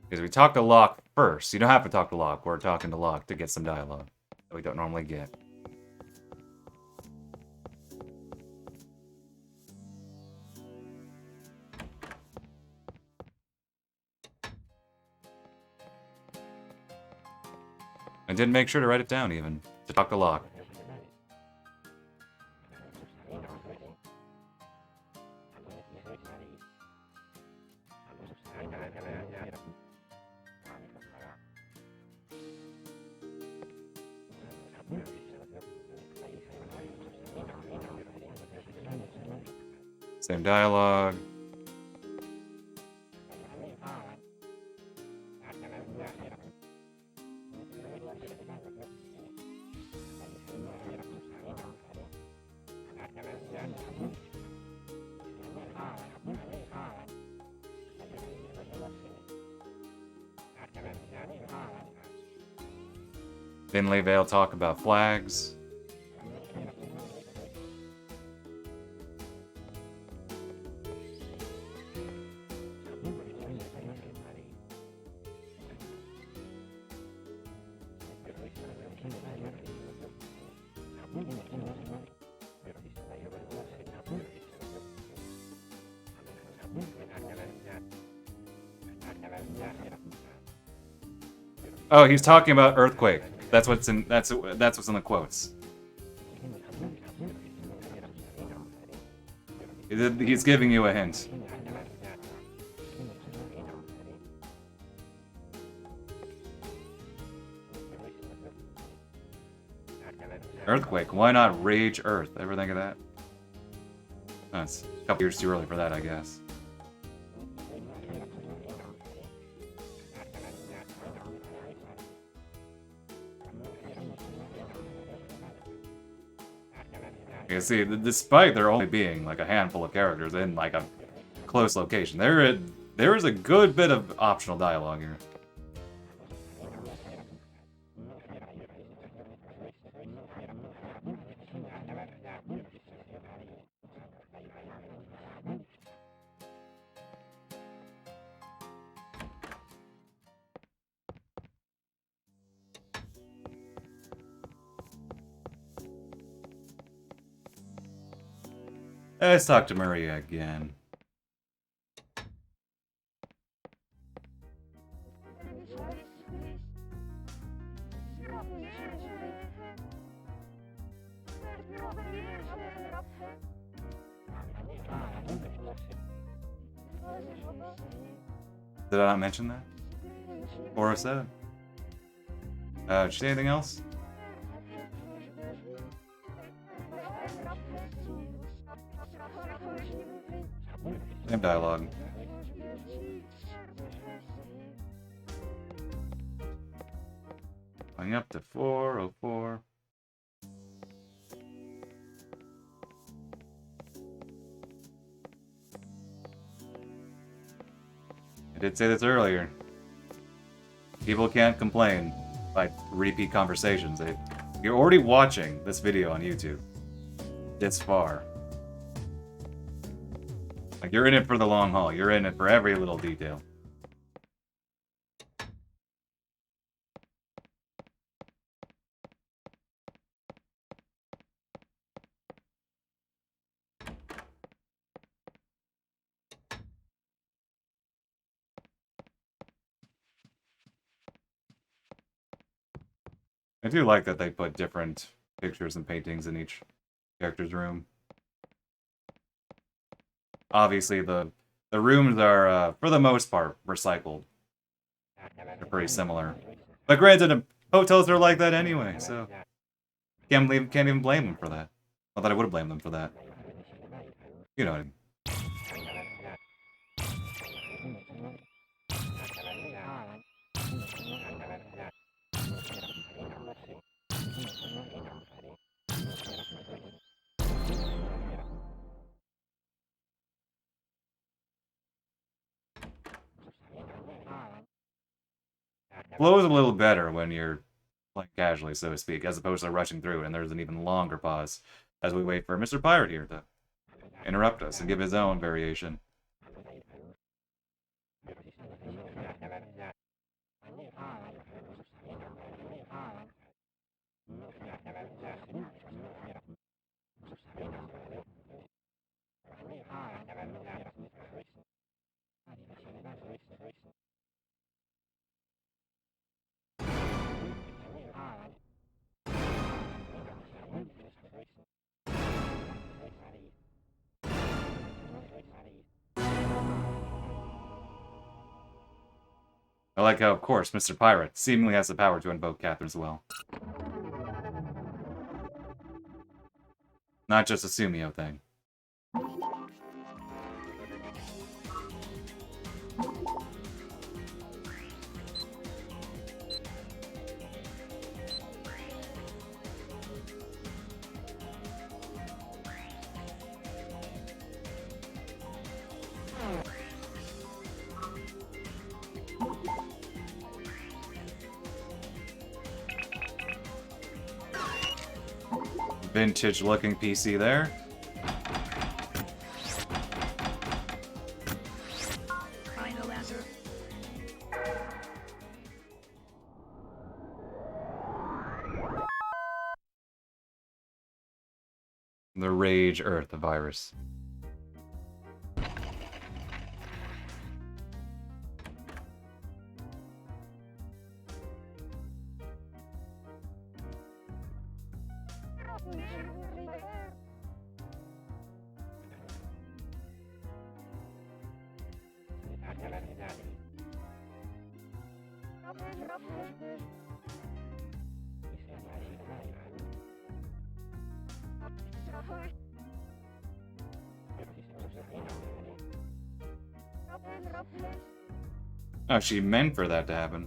Because we talk to Locke first. You don't have to talk to Locke. We're talking to Locke to get some dialogue that we don't normally get. I did make sure to write it down even, to talk to Locke. Same dialogue. Finlay Vale talk about flags. Oh, he's talking about earthquake. That's what's in. That's what's in the quotes. He's giving you a hint. Earthquake. Why not rage Earth? Ever think of that? That's a couple years too early for that, I guess. You see, despite there only being like a handful of characters in like a close location, there is a good bit of optional dialogue here. Let's talk to Maria again. Did I not mention that? 407. Did you say anything else? Same dialogue. Going up to 404. I did say this earlier. People can't complain by repeat conversations. You're already watching this video on YouTube. this far. Like, you're in it for the long haul. You're in it for every little detail. I do like that they put different pictures and paintings in each character's room. Obviously, the rooms are, for the most part, recycled. They're pretty similar. But granted, hotels are like that anyway, so... Can't even blame them for that. Not that I would blame them for that. You know what I mean. Flow is a little better when you're playing casually, so to speak, as opposed to rushing through, and there's an even longer pause as we wait for Mr. Pirate here to interrupt us and give his own variation. I like how, of course, Mr. Pirate seemingly has the power to invoke Catherine's will. Not just a Sumio thing. Vintage looking PC there. Final answer. The Rage Earth virus. Oh, she meant for that to happen.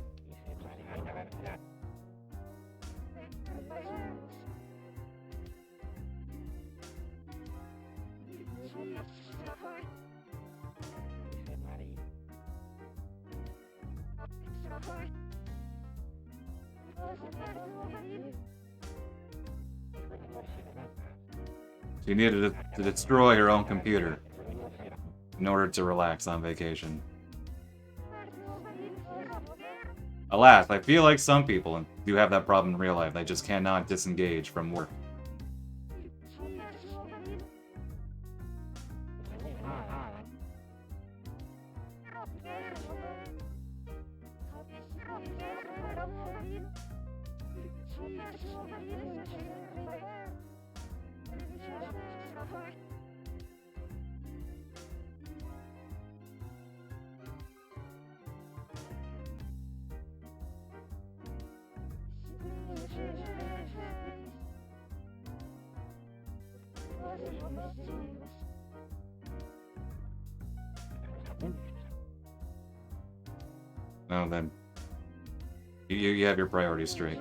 She needed to destroy her own computer in order to relax on vacation. Alas, I feel like some people do have that problem in real life. They just cannot disengage from work. No, then you have your priorities straight.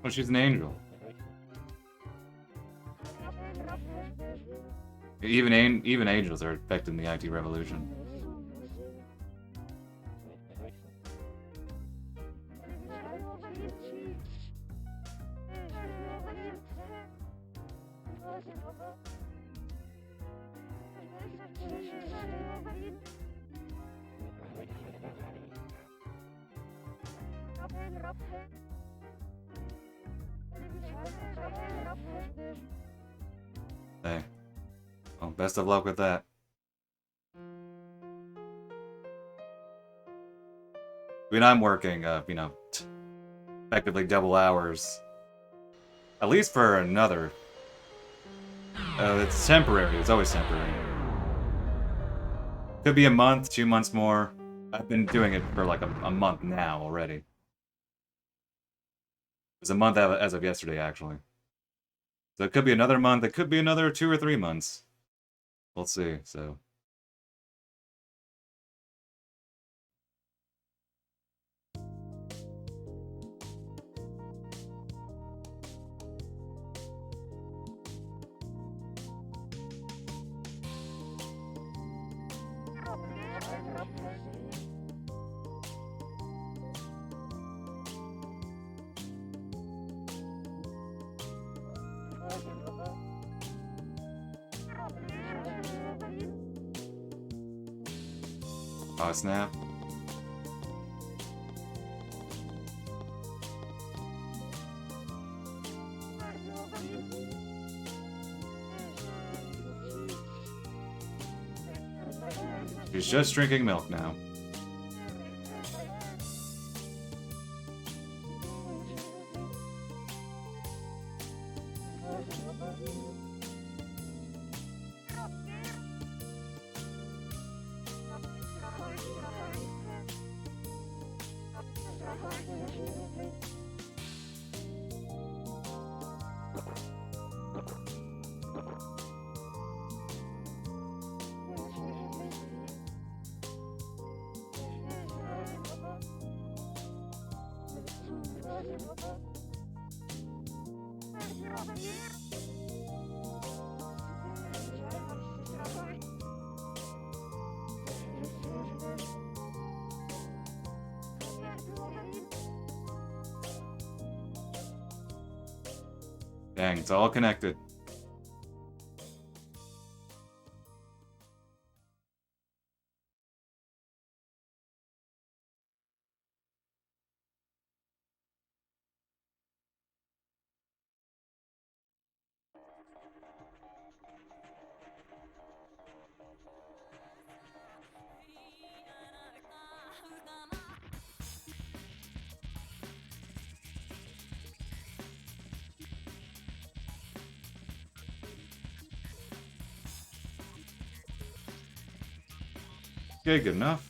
Well, she's an angel. Even angels are affecting the IT revolution. Hey. Well, best of luck with that. I mean, I'm working, you know, effectively double hours. At least for another. It's temporary. It's always temporary. Could be a month, 2 months more. I've been doing it for like a month now already. It was a month as of yesterday, actually. So it could be another month. It could be another 2 or 3 months. We'll see, so. Oh, snap. She's just drinking milk now. Dang, it's all connected. Okay, good enough.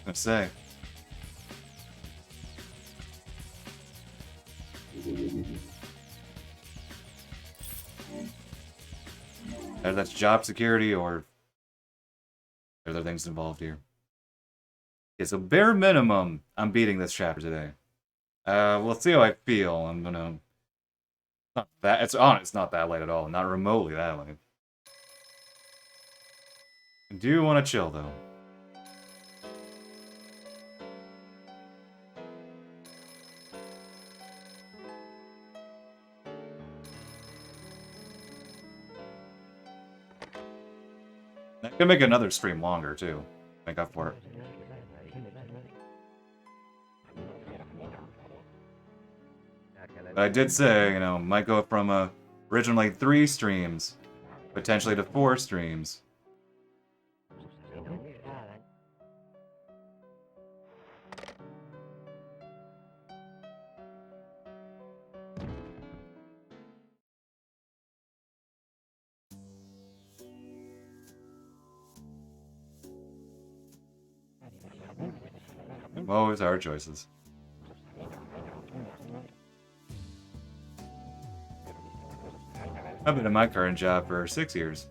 I say. Either that's job security or other things involved here. Okay, so bare minimum, I'm beating this chapter today. We'll see how I feel. I'm gonna. Not that it's not that late at all. Not remotely that late. I do want to chill though. I can make another stream longer too. Make up for it. But I did say, you know, might go from originally 3 streams, potentially to 4 streams. Always hard choices. I've been in my current job for 6 years.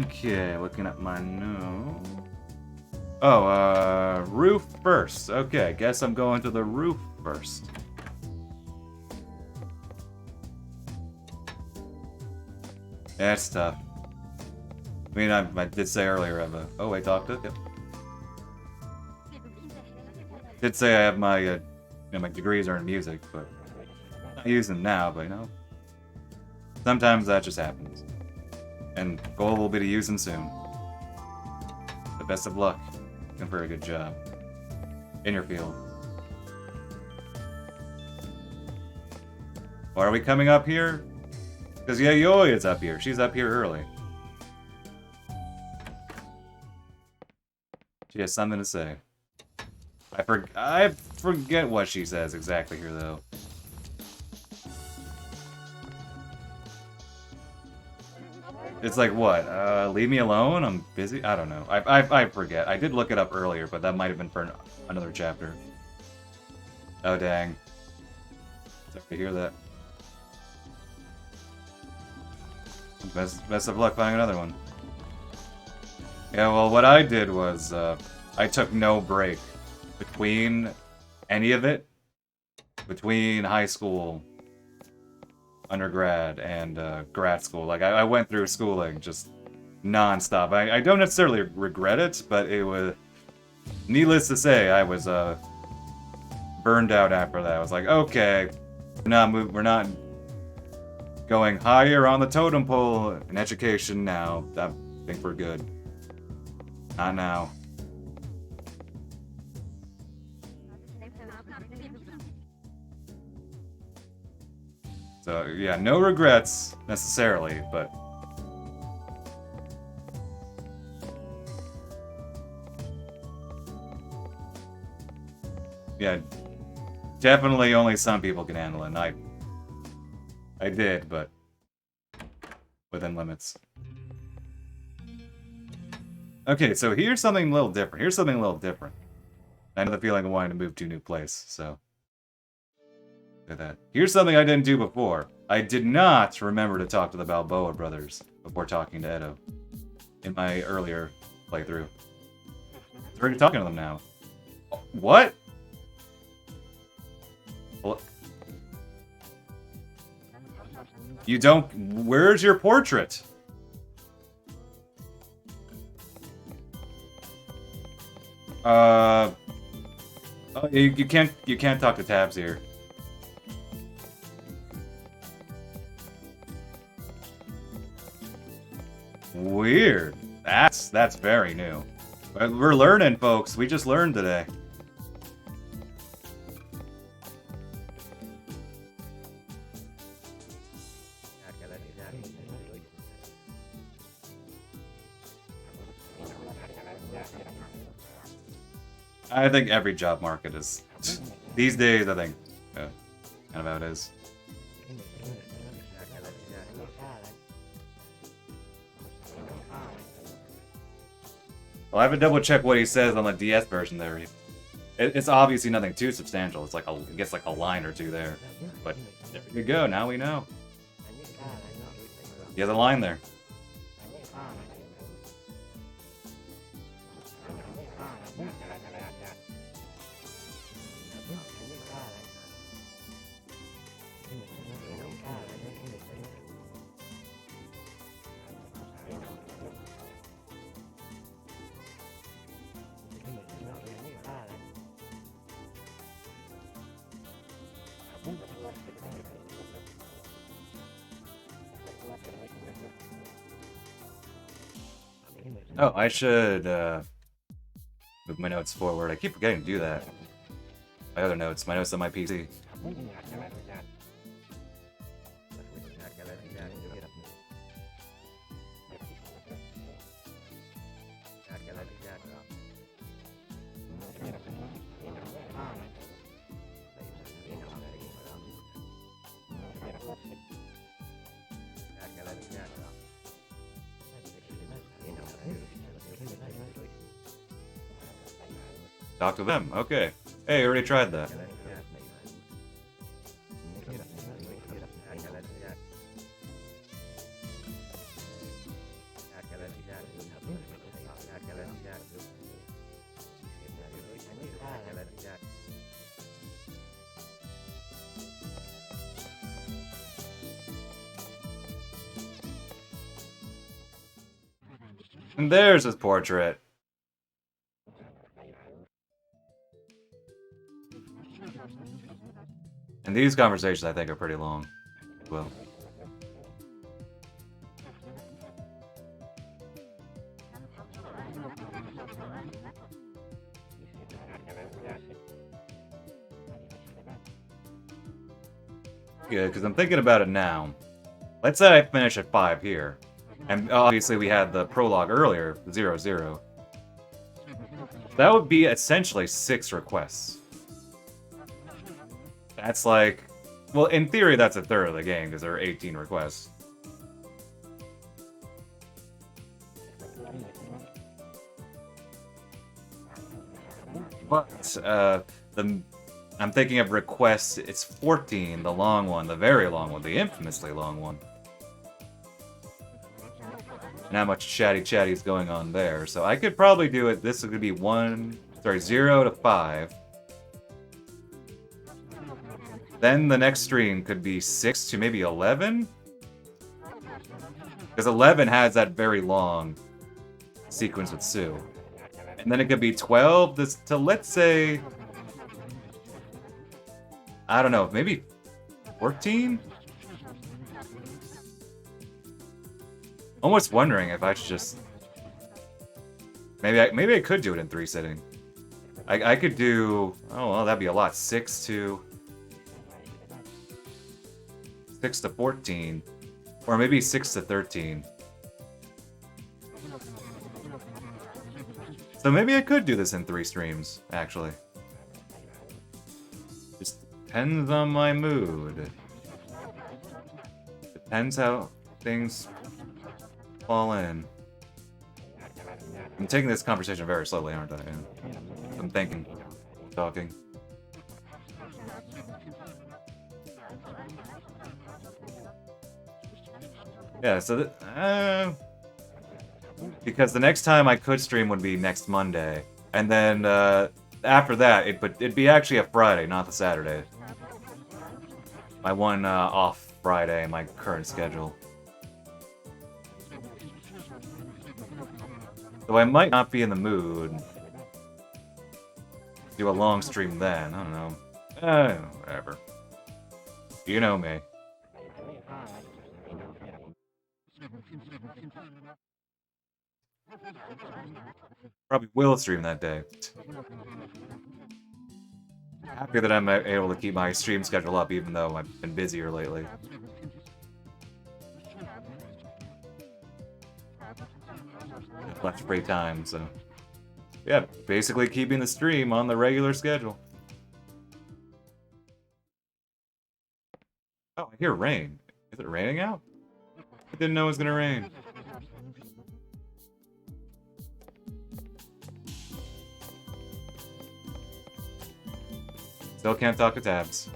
Okay, looking at my notes. Oh, roof first. Okay, guess I'm going to the roof first. That's tough. I mean, I did say earlier I have a... Oh, wait, doctor? Yep. Did say I have my, my degrees are in music, but... Not using them now, but, you know... Sometimes that just happens. And goal will be to use them soon. The best of luck. And for a good job. In your field. Why are we coming up here? Because Yayoi is up here. She's up here early. She has something to say. I forget what she says exactly here, though. It's like, what? Leave me alone? I'm busy? I don't know. I forget. I did look it up earlier, but that might have been for another chapter. Oh, dang. Sorry to hear that. Best of luck finding another one. Yeah, well, what I did was, I took no break between any of it. Between high school, undergrad, and grad school. Like, I went through schooling just non-stop. I don't necessarily regret it, but it was... Needless to say, I was burned out after that. I was like, okay, we're not going higher on the totem pole in education now. I think we're good. Not now. So, yeah, no regrets, necessarily, but... Yeah, definitely only some people can handle it, and I did, but... within limits. Okay, so here's something a little different. I know the feeling of wanting to move to a new place, so... Look at that. Here's something I didn't do before. I did not remember to talk to the Balboa brothers before talking to Edo. In my earlier playthrough. I'm already talking to them now. What? You don't... Where's your portrait? Oh, you can't talk to tabs here. Weird. That's very new. But we're learning, folks. We just learned today. I think every job market is... These days, I think, kind of how it is. Well, I have to double check what he says on the DS version there. It's obviously nothing too substantial. It's like I guess like a line or two there. But there you go, now we know. He has a line there. Oh, I should move my notes forward. I keep forgetting to do that. My other notes, my notes on my PC. Talk to them. Okay. Hey, I already tried that. And there's his portrait. And these conversations, I think, are pretty long. Well. Yeah, because I'm thinking about it now. Let's say I finish at 5 here. And obviously we had the prologue earlier, 0-0. That would be essentially 6 requests. That's like... Well, in theory, that's a third of the game, because there are 18 requests. But, I'm thinking of requests, it's 14, the long one, the very long one, the infamously long one. And how much chatty is going on there. So I could probably do it, this is going to be 0 to 5. Then the next stream could be 6 to maybe 11? Because 11 has that very long sequence with Sue. And then it could be 12 to let's say... I don't know, maybe 14? Almost wondering if I should just... Maybe I could do it in 3 sitting. I could do... Oh, well, that'd be a lot. 6 to 14. Or maybe 6 to 13. So maybe I could do this in 3 streams, actually. Just depends on my mood. Depends how things fall in. I'm taking this conversation very slowly, aren't I? I'm thinking, talking. Yeah, so because the next time I could stream would be next Monday, and then after that it'd be actually a Friday, not the Saturday. My one off Friday in my current schedule. So I might not be in the mood to do a long stream then. I don't know. Whatever. You know me. Probably will stream that day. Happy that I'm able to keep my stream schedule up even though I've been busier lately. Left free time, so... Yeah, basically keeping the stream on the regular schedule. Oh, I hear rain. Is it raining out? I didn't know it was gonna rain. Still can't talk to tabs.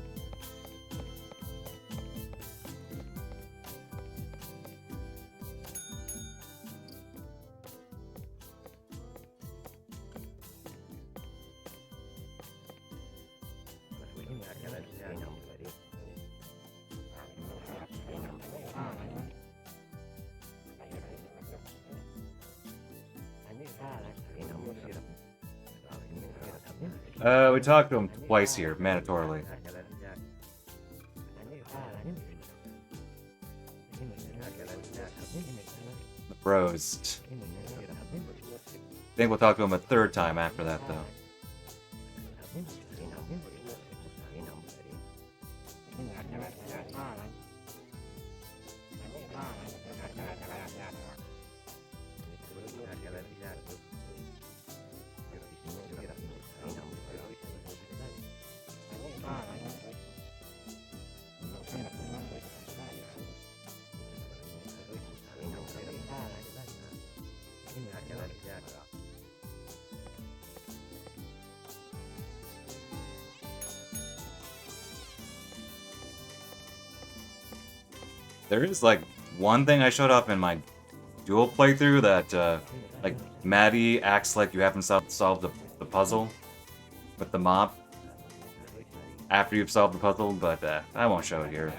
We talked to him twice here, mandatorily. The bros. I think we'll talk to him a third time after that, though. There is, like, one thing I showed up in my dual playthrough that, like, Maddie acts like you haven't solved the puzzle with the mop after you've solved the puzzle, but I won't show it here.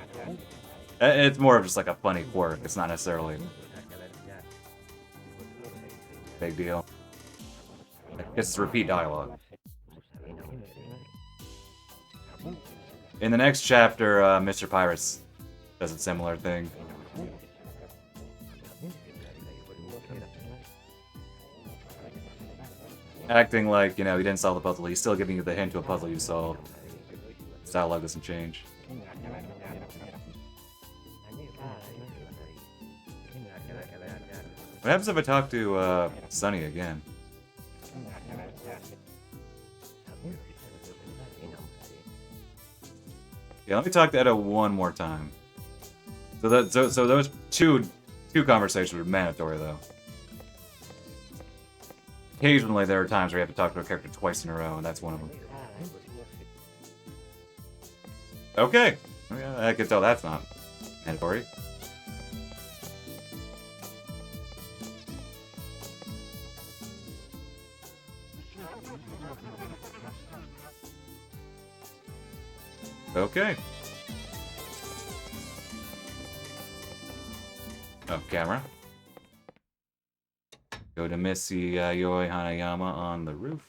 It's more of just like a funny quirk. It's not necessarily Big deal. It's repeat dialogue. In the next chapter, Mr. Pirates does a similar thing. Acting like, you know, he didn't solve the puzzle, he's still giving you the hint to a puzzle you solved. His dialogue doesn't change. What happens if I talk to, Sunny again? Yeah, let me talk to Edo one more time. So those two conversations were mandatory, though. Occasionally, there are times where you have to talk to a character twice in a row, and that's one of them. Okay. I can tell that's not mandatory. Okay. Oh, camera. Go to Missy Yoi Hanayama on the roof.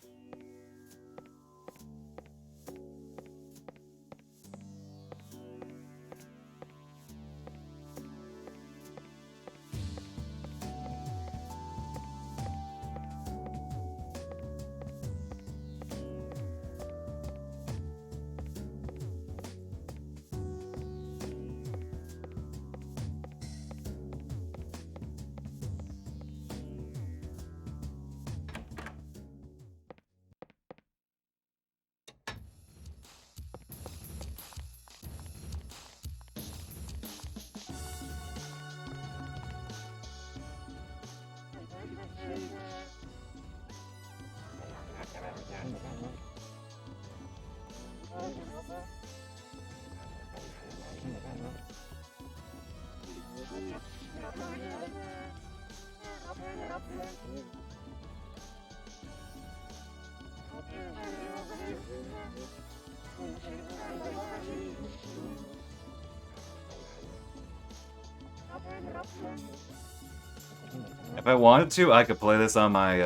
If I wanted to, I could play this on my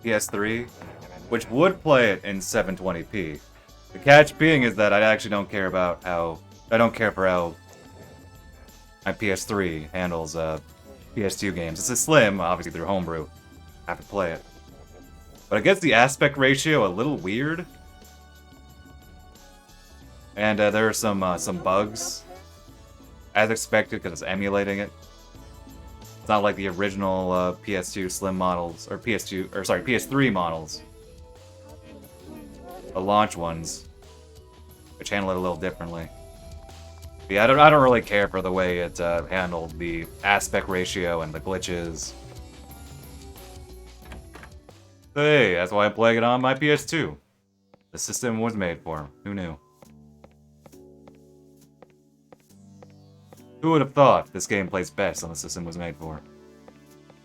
PS3, which would play it in 720p. The catch being is that I actually don't care about how I don't care for how my PS3 handles PS2 games. It's a slim, obviously through homebrew. I have to play it, but it gets the aspect ratio a little weird, and there are some bugs, as expected, because it's emulating it. It's not like the original PS2 Slim models, or PS3 models. The launch ones, which handle it a little differently. But yeah, I don't really care for the way it handled the aspect ratio and the glitches. Hey, that's why I'm playing it on my PS2. The system was made for 'em. Who knew? Who would have thought this game plays best on the system was made for?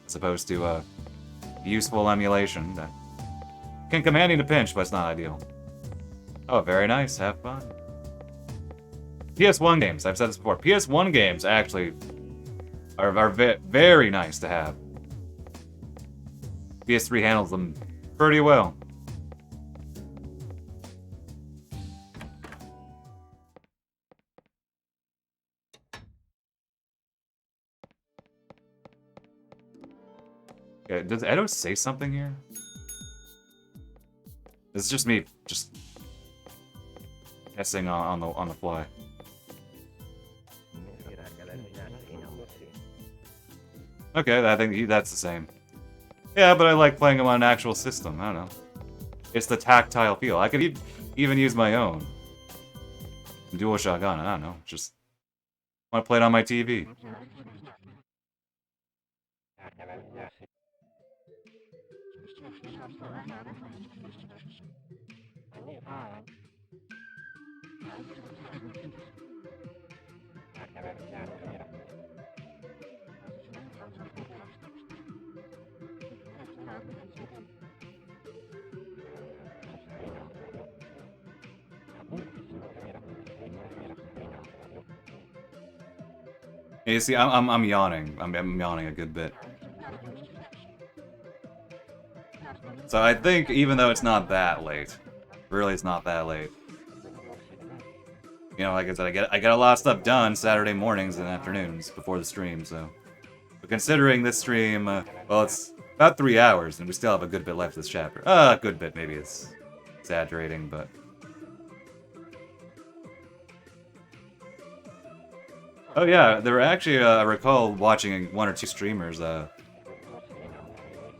As opposed to useful emulation that can command you to pinch, but it's not ideal. Oh, very nice. Have fun. PS1 games. I've said this before. PS1 games actually are very nice to have. PS3 handles them pretty well. Okay, does Edo say something here? This is just me just guessing on the fly. Okay, I think that's the same. Yeah, but I like playing them on an actual system. I don't know. It's the tactile feel. I could even use my own DualShock on. I don't know. Just want to play it on my TV. You see, I'm yawning. I'm yawning a good bit. So I think even though it's not that late, really it's not that late. You know, like I said, I get a lot of stuff done Saturday mornings and afternoons before the stream, so. But considering this stream, well, it's about 3 hours, and we still have a good bit left of this chapter. A good bit, maybe it's exaggerating, but... Oh yeah, there were actually, I recall watching one or two streamers,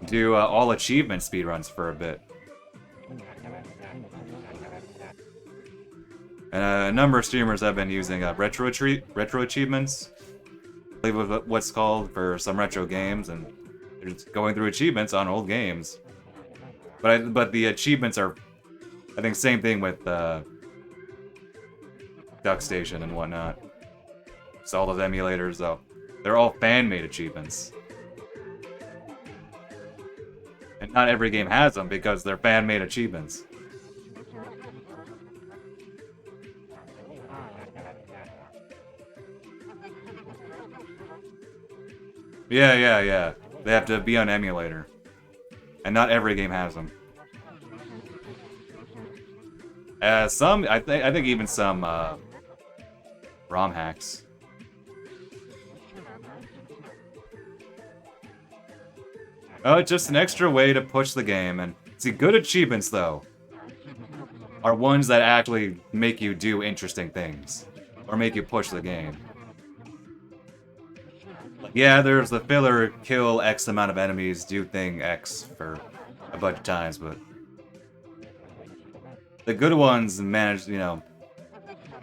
do all achievement speedruns for a bit. And a number of streamers have been using retro achievements, I believe what's called, for some retro games, and they're just going through achievements on old games. But the achievements are, I think, same thing with Duck Station and whatnot. So all those emulators, though, they're all fan-made achievements. And not every game has them because they're fan-made achievements. Yeah. They have to be on emulator. And not every game has them. Some, I think even some, ROM hacks. Oh, it's just an extra way to push the game, and see, good achievements, though, are ones that actually make you do interesting things, or make you push the game. Yeah, there's the filler, kill X amount of enemies, do thing X for a bunch of times, but the good ones manage to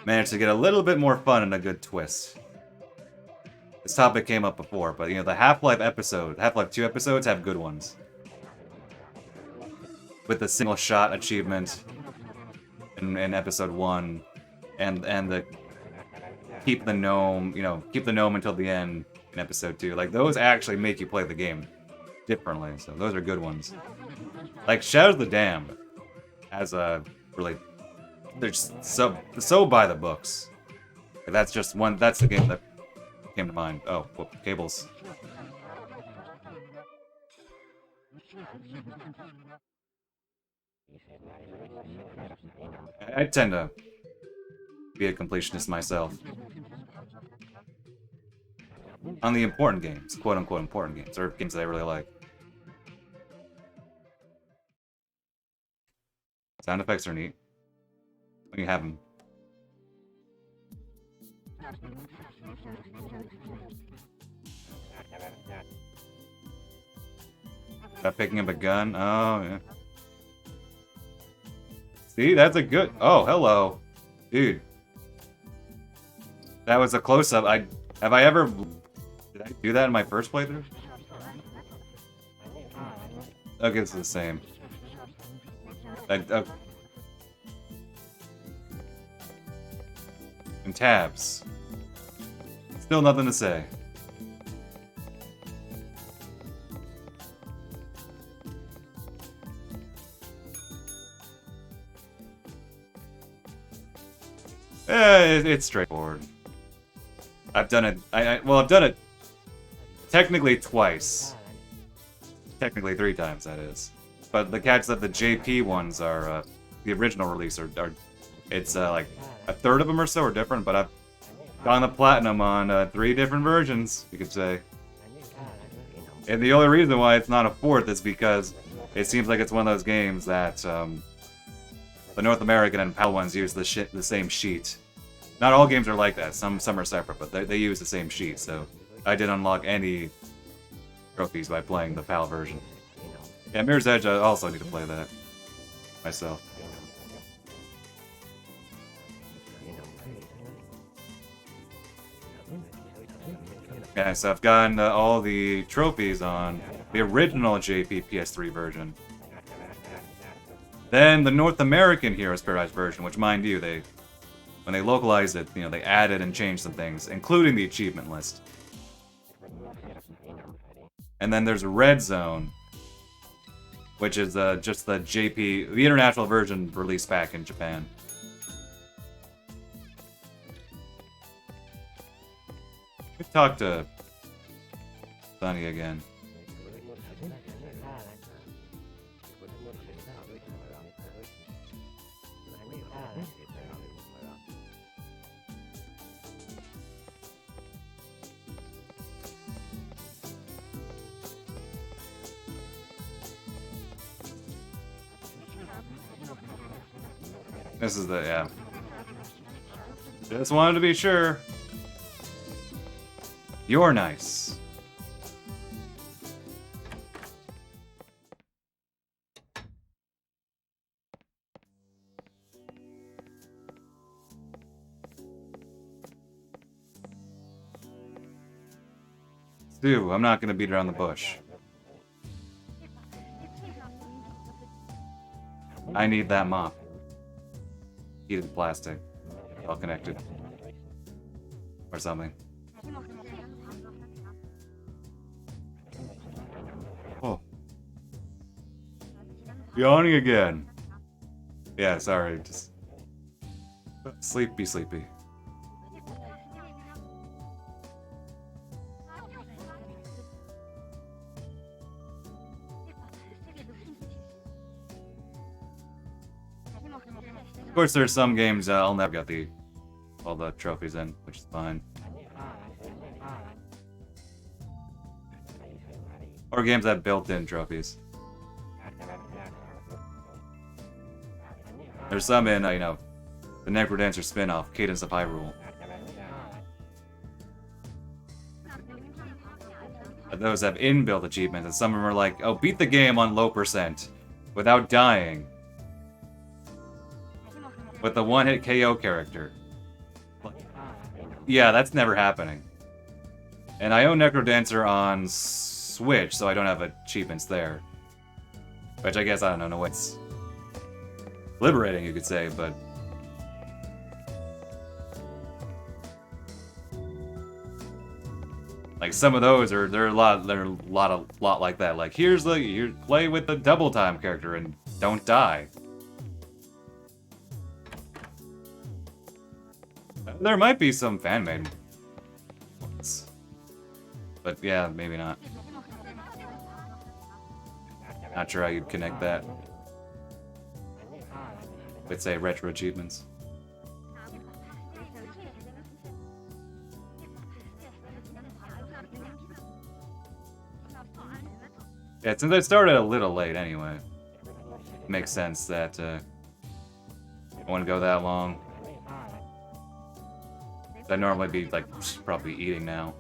get a little bit more fun and a good twist. This topic came up before, but the Half-Life 2 episodes have good ones. With the single shot achievement in episode 1, and the keep the gnome until the end in episode 2. Like, those actually make you play the game differently, so those are good ones. Like, Shadows of the Damned has a really... They're just so by the books. Like, that's the game that came to mind. Oh, whoop, cables. I tend to be a completionist myself. On the important games, quote-unquote important games, or games that I really like. Sound effects are neat. When you have them. Stop picking up a gun? Oh, yeah. See, that's a good... Oh, hello. Dude. That was a close-up. Have I ever... Did I do that in my first playthrough? Okay, it's the same. And tabs. Still nothing to say. It's straightforward. I've done it. Well, I've done it technically twice. Technically 3 times, that is. But the catch that the JP ones are the original release it's like a third of them or so are different. But I've gotten the platinum on 3 different versions, you could say. And the only reason why it's not a 4th is because it seems like it's one of those games that the North American and PAL ones use the same sheet. Not all games are like that. Some are separate, but they use the same sheet. So I didn't unlock any trophies by playing the PAL version. Yeah, Mirror's Edge, I also need to play that myself. Yeah, so I've gotten all the trophies on the original JP PS3 version. Then the North American Heroes Paradise version, which, mind you, when they localized it, they added and changed some things, including the achievement list. And then there's Red Zone, which is just the international version released back in Japan. We talked to Sunny again. This is the, yeah. Just wanted to be sure. You're nice. Stu, I'm not gonna beat around the bush. I need that mop. Heated plastic. All connected. Or something. Oh. Yawning again. Yeah, sorry, just... Sleepy, sleepy. Of course, there's some games I'll never get all the trophies in, which is fine. Or games that have built-in trophies. There's some in, you know, the Necrodancer spin-off, Cadence of Hyrule. Those have inbuilt achievements, and some of them are like, oh, beat the game on low percent without dying. With the one-hit KO character. Yeah, that's never happening. And I own Necrodancer on Switch, so I don't have achievements there. Which I guess, I don't know what's liberating, you could say, but... Like, some of those they're a lot like that. Like, you play with the double time character and don't die. There might be some fan-made ones. But yeah, maybe not. Not sure how you'd connect that with, say, retro achievements. Yeah, since I started a little late anyway, it makes sense that I wouldn't go that long. I'd normally be, like, probably eating now.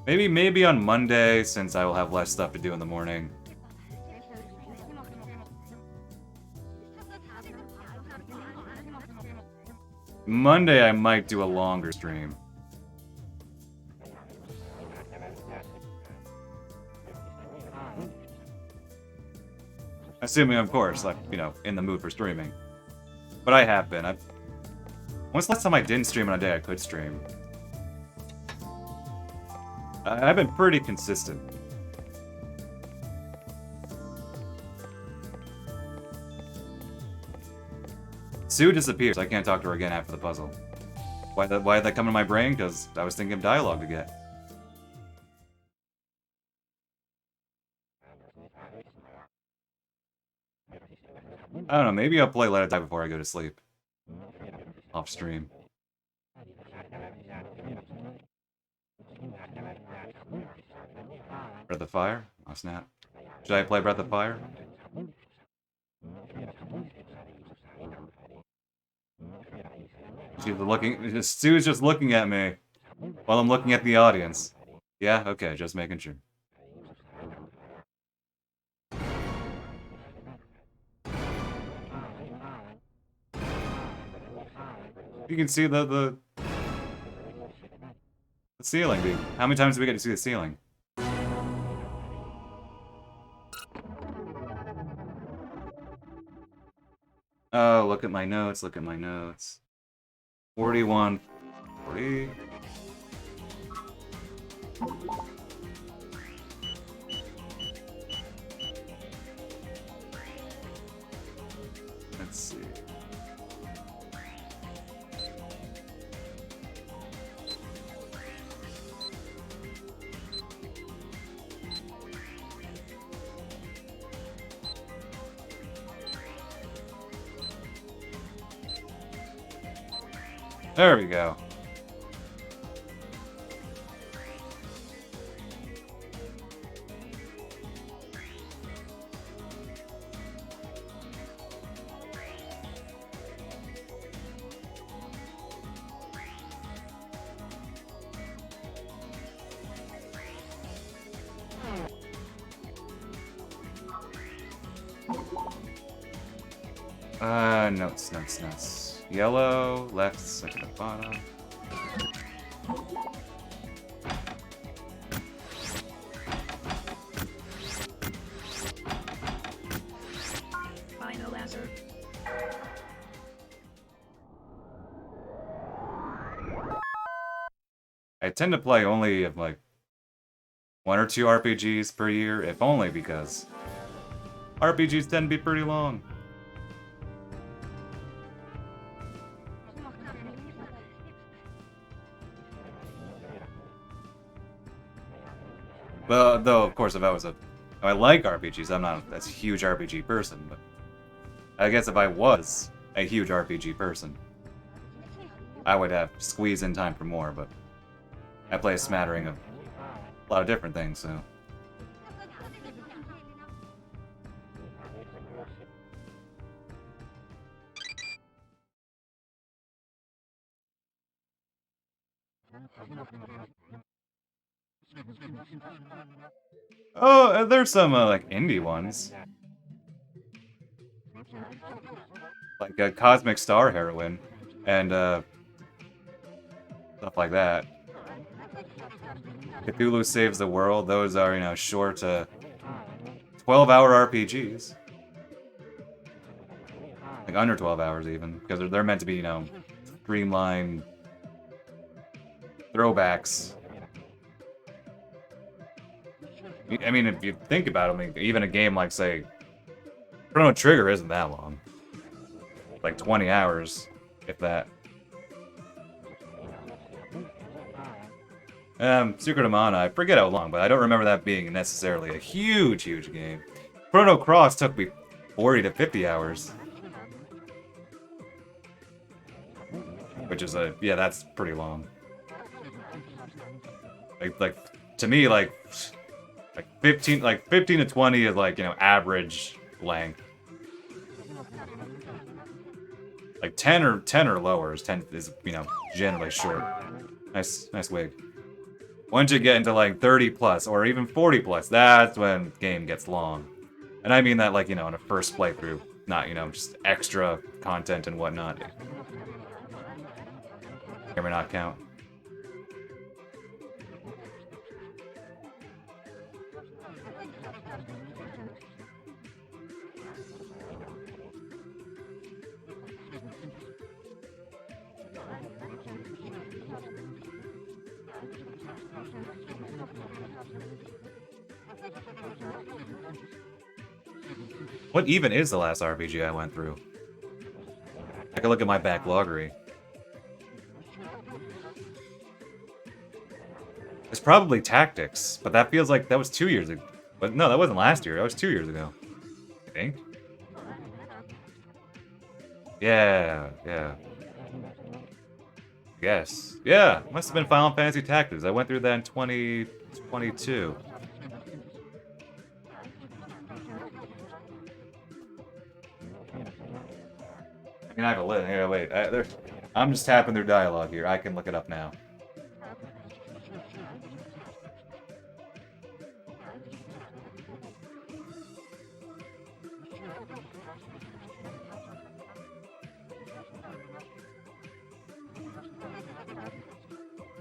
Maybe on Monday, since I will have less stuff to do in the morning. Monday, I might do a longer stream. Assuming, of course, like, you know, in the mood for streaming. But I have been. When's the last time I didn't stream on a day I could stream? I've been pretty consistent. Sue disappears. I can't talk to her again after the puzzle. Why did that come in my brain? Because I was thinking of dialogue to get. I don't know, maybe I'll play Let It Die before I go to sleep. Off stream. Breath of Fire? Oh snap. Should I play Breath of Fire? Stu's just looking at me while I'm looking at the audience. Yeah? Okay, just making sure. You can see the ceiling, dude. How many times do we get to see the ceiling? Oh, look at my notes, look at my notes. 41, 40. Let's see. There we go. Notes, notes, notes. Yellow, left, second to bottom. Final answer. I tend to play only like 1 or 2 RPGs per year, if only because RPGs tend to be pretty long. Well, though, of course, if I like RPGs, I'm not a huge RPG person, but I guess if I was a huge RPG person, I would have squeezed in time for more, but I play a smattering of a lot of different things, so. Oh, there's some like indie ones, like Cosmic Star Heroine, and stuff like that. Cthulhu Saves the World. Those are, you know, short 12-hour RPGs, like under 12 hours even, because they're meant to be, you know, streamlined throwbacks. I mean, if you think about it, I mean, even a game like, say, Chrono Trigger isn't that long. Like 20 hours, if that. Secret of Mana, I forget how long, but I don't remember that being necessarily a huge, huge game. Chrono Cross took me 40 to 50 hours. Which is yeah, that's pretty long. Like to me, like 15 to 20 is like, you know, average length. Like 10 or lower is 10 is, you know, generally short. Nice wig. Once you get into like 30 plus or even 40 plus, that's when the game gets long. And I mean that, like, you know, in a first playthrough, not, you know, just extra content and whatnot. May or may not count. What even is the last RPG I went through? I can look at my backloggery. It's probably Tactics, but that feels like that was 2 years ago. But no, that wasn't last year. That was 2 years ago. I think. Yeah. Yes. Yeah, must have been Final Fantasy Tactics. I went through that in 2022. I mean, I have a list. Here, wait. I'm just tapping through dialogue here. I can look it up now.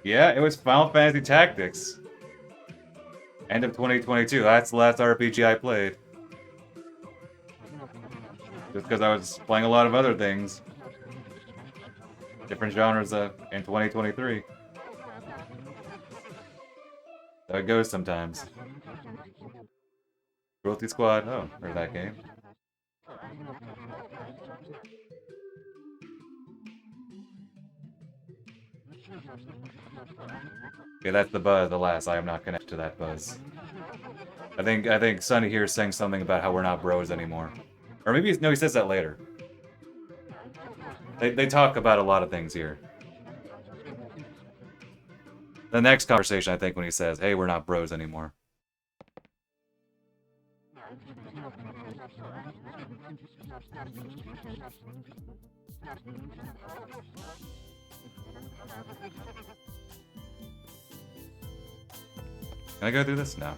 Yeah, it was Final Fantasy Tactics. End of 2022. That's the last RPG I played. Just because I was playing a lot of other things. Different genres in 2023. So it goes sometimes. Cruelty Squad. Oh, heard that game. Yeah, that's the buzz. Alas, I am not connected to that buzz. I think Sonny here is saying something about how we're not bros anymore. Or maybe, no, he says that later. They talk about a lot of things here. The next conversation, I think, when he says, hey, we're not bros anymore. Can I go through this? No.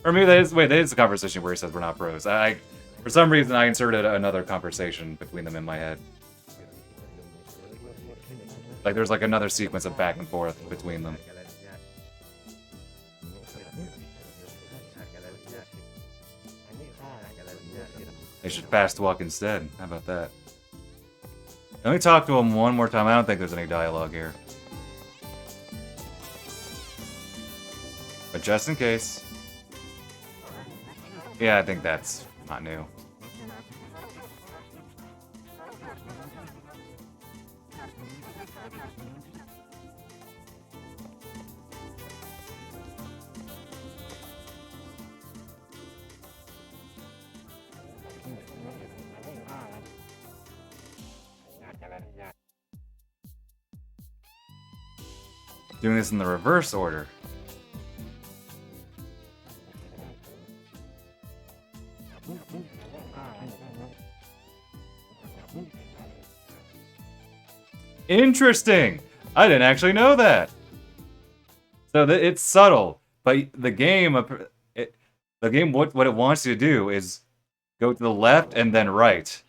Or maybe that is, wait, that is the conversation where he says we're not bros. For some reason, I inserted another conversation between them in my head. Like, there's like another sequence of back and forth between them. They should fast walk instead. How about that? Let me talk to him one more time. I don't think there's any dialogue here. But just in case. Yeah, I think that's not new. Doing this in the reverse order. Interesting! I didn't actually know that! So it's subtle, but the game, what it wants you to do is go to the left and then right.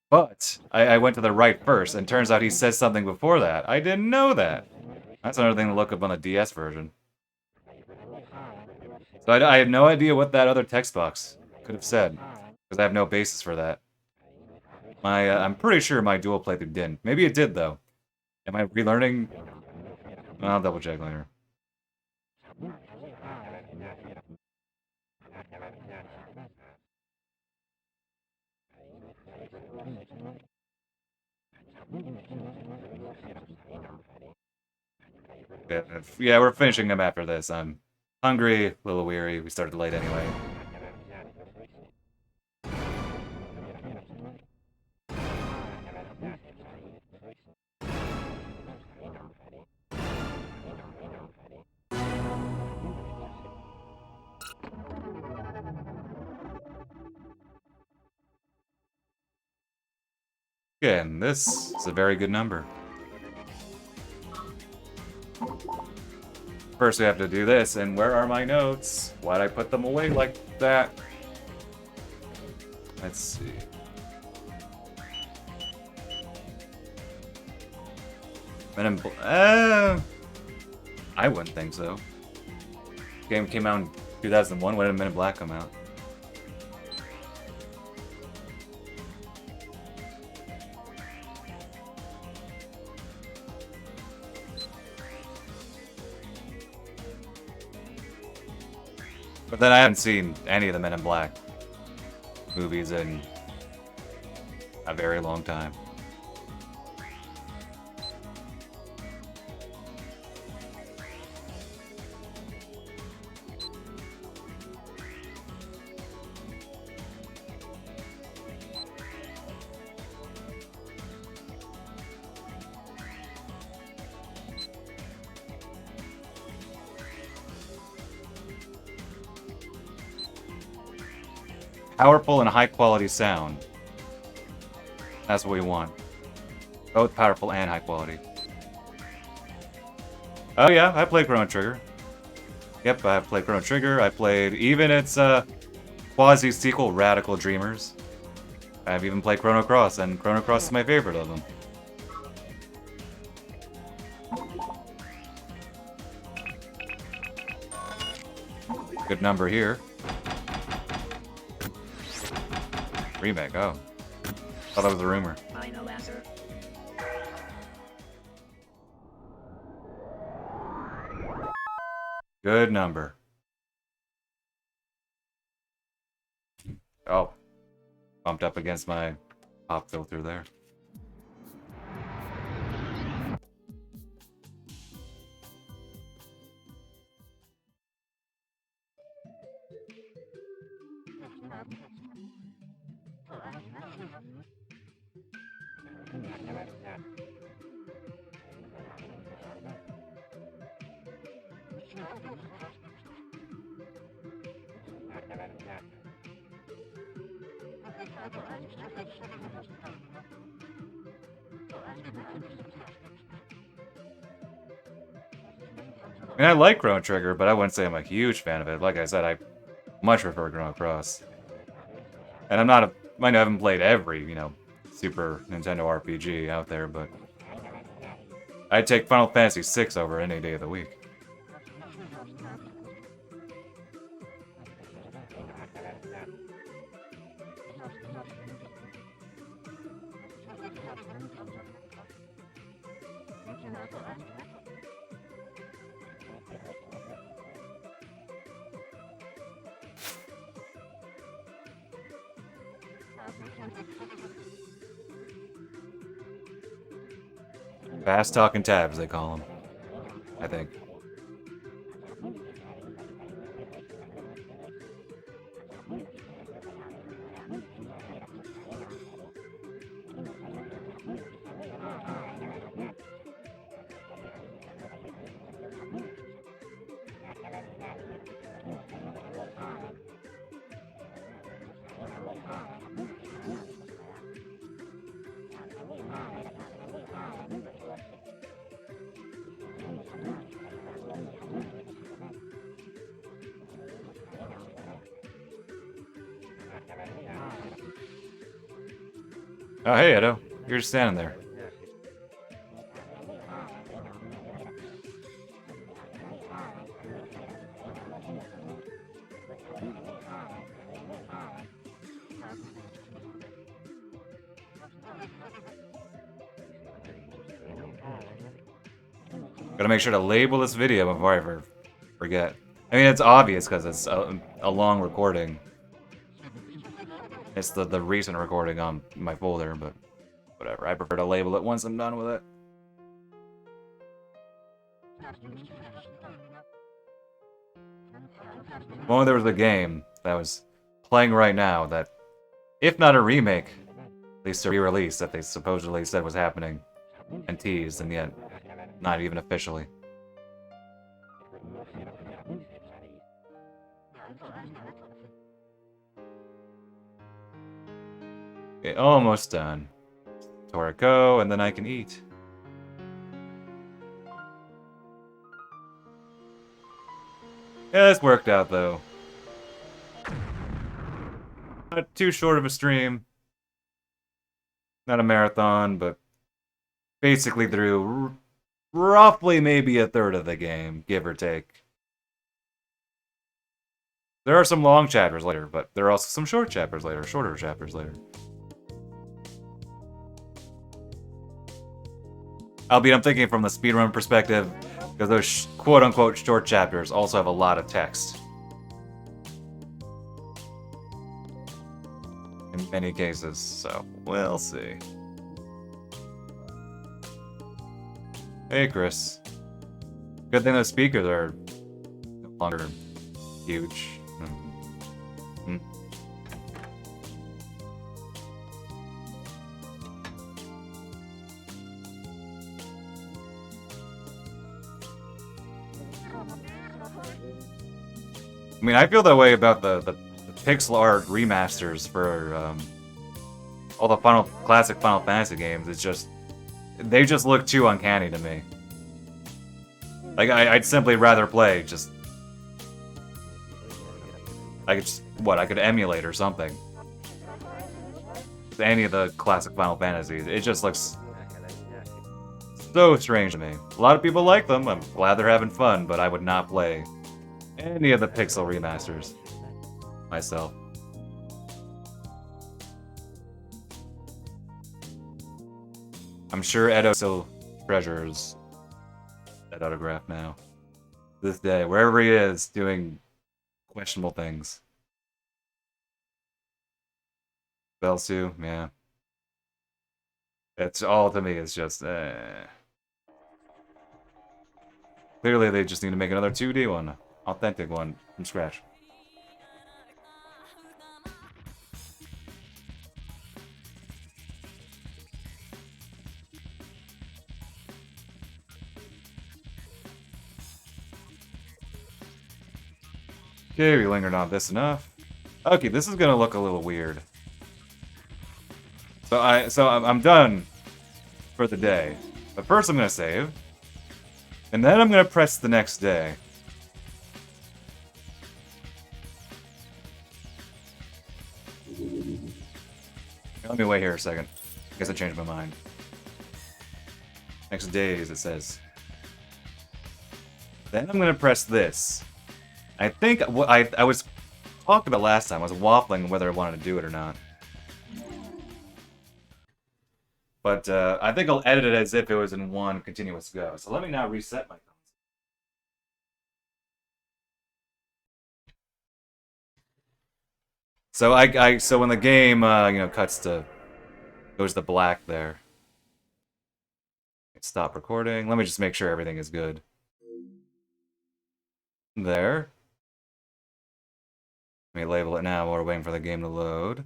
But I went to the right first, and turns out he says something before that. I didn't know that. That's another thing to look up on the DS version. So I have no idea what that other text box could have said, because I have no basis for that. I'm pretty sure my dual playthrough didn't. Maybe it did, though. Am I relearning? I'll double check later. Yeah, we're finishing them after this. I'm hungry, a little weary. We started late anyway. Again, this is a very good number. First we have to do this, and where are my notes? Why'd I put them away like that? Let's see. I wouldn't think so. The game came out in 2001. When did Men in Black come out? But then I haven't seen any of the Men in Black movies in a very long time. Powerful and high quality sound. That's what we want. Both powerful and high quality. Oh yeah, I played Chrono Trigger. Yep, I played Chrono Trigger. I played even its quasi-sequel, Radical Dreamers. I've even played Chrono Cross, and Chrono Cross is my favorite of them. Good number here. Remake, oh. Thought that was a rumor. Final answer. Good number. Oh. Bumped up against my pop filter there. I mean, I like Chrono Trigger, but I wouldn't say I'm a huge fan of it. Like I said, I much prefer Chrono Cross. And I'm not a... I haven't played every, you know, Super Nintendo RPG out there, but... I'd take Final Fantasy VI over any day of the week. Fast talking tabs, they call them. I think. Oh, hey, Edo. You're just standing there. Gotta make sure to label this video before I ever forget. I mean, it's obvious because it's a long recording. It's the recent recording on my folder, but whatever. I prefer to label it once I'm done with it. Well, there was a game that was playing right now that, if not a remake, at least a re-release that they supposedly said was happening and teased, and yet not even officially. Okay, almost done. Toriko, and then I can eat. Yeah, this worked out, though. Not too short of a stream. Not a marathon, but basically through roughly maybe a third of the game, give or take. There are some long chapters later, but there are also some short chapters later, shorter chapters later. Albeit I'm thinking from the speedrun perspective, because those quote-unquote short chapters also have a lot of text. In many cases, so we'll see. Hey, Chris. Good thing those speakers are no longer huge. I mean, I feel that way about the pixel art remasters for all the classic Final Fantasy games. It's just, they just look too uncanny to me. Like, I'd simply rather play just... I could emulate or something. Any of the classic Final Fantasies. It just looks so strange to me. A lot of people like them. I'm glad they're having fun, but I would not play any of the pixel remasters myself. I'm sure Edo still treasures that autograph now. This day, wherever he is, doing questionable things. Belsu, yeah. It's all, to me, it's just, Clearly they just need to make another 2D one. Authentic one from scratch. Okay, we lingered on this enough. Okay, this is gonna look a little weird. So I'm done for the day. But first I'm gonna save. And then I'm gonna press the next day. Let me wait here a second. I guess I changed my mind. Next days, it says. Then I'm gonna press this. I think what I was talking about last time. I was waffling whether I wanted to do it or not. But I think I'll edit it as if it was in one continuous go. So let me now reset my console. So so when the game you know cuts to goes to black there. Stop recording. Let me just make sure everything is good. There. Let me label it now while we're waiting for the game to load.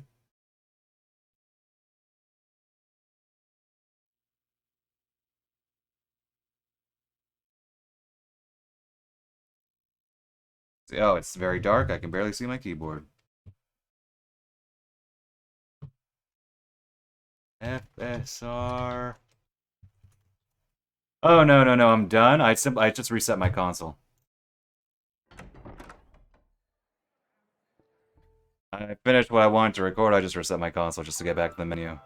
Oh, it's very dark. I can barely see my keyboard. FSR. Oh, no, no, no, I'm done. I just reset my console. I finished what I wanted to record. I just reset my console just to get back to the menu.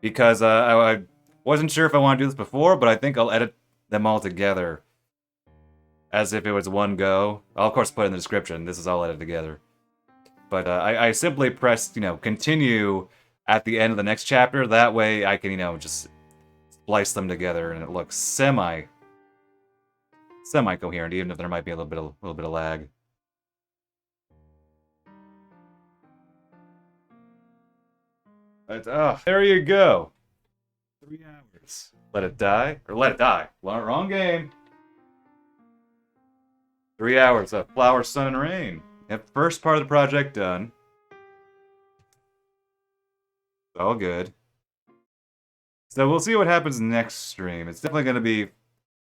Because I wasn't sure if I want to do this before, but I think I'll edit them all together. As if it was one go. I'll of course put it in the description. This is all edited together. But I simply pressed, you know, continue at the end of the next chapter. That way I can, you know, just splice them together and it looks semi-coherent, even if there might be a little bit of lag. But, there you go. 3 hours. Let it die, or let it die. Wrong game. 3 hours of Flower, Sun, and Rain. Yep, first part of the project done. All good. So we'll see what happens next stream. It's definitely going to be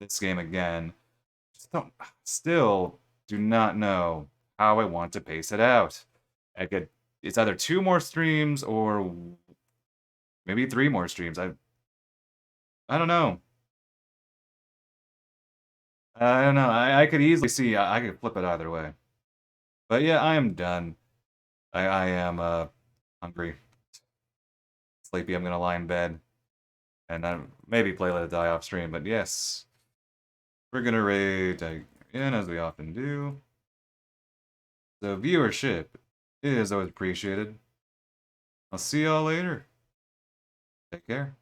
this game again. Still do not know how I want to pace it out. It's either 2 more streams or maybe 3 more streams. I don't know. I don't know. I could easily see I could flip it either way. But yeah, I am done. I am hungry, sleepy. I'm gonna lie in bed and maybe play Let It Die off stream. But yes, we're gonna raid again as we often do. So viewership is always appreciated. I'll see y'all later. Take care.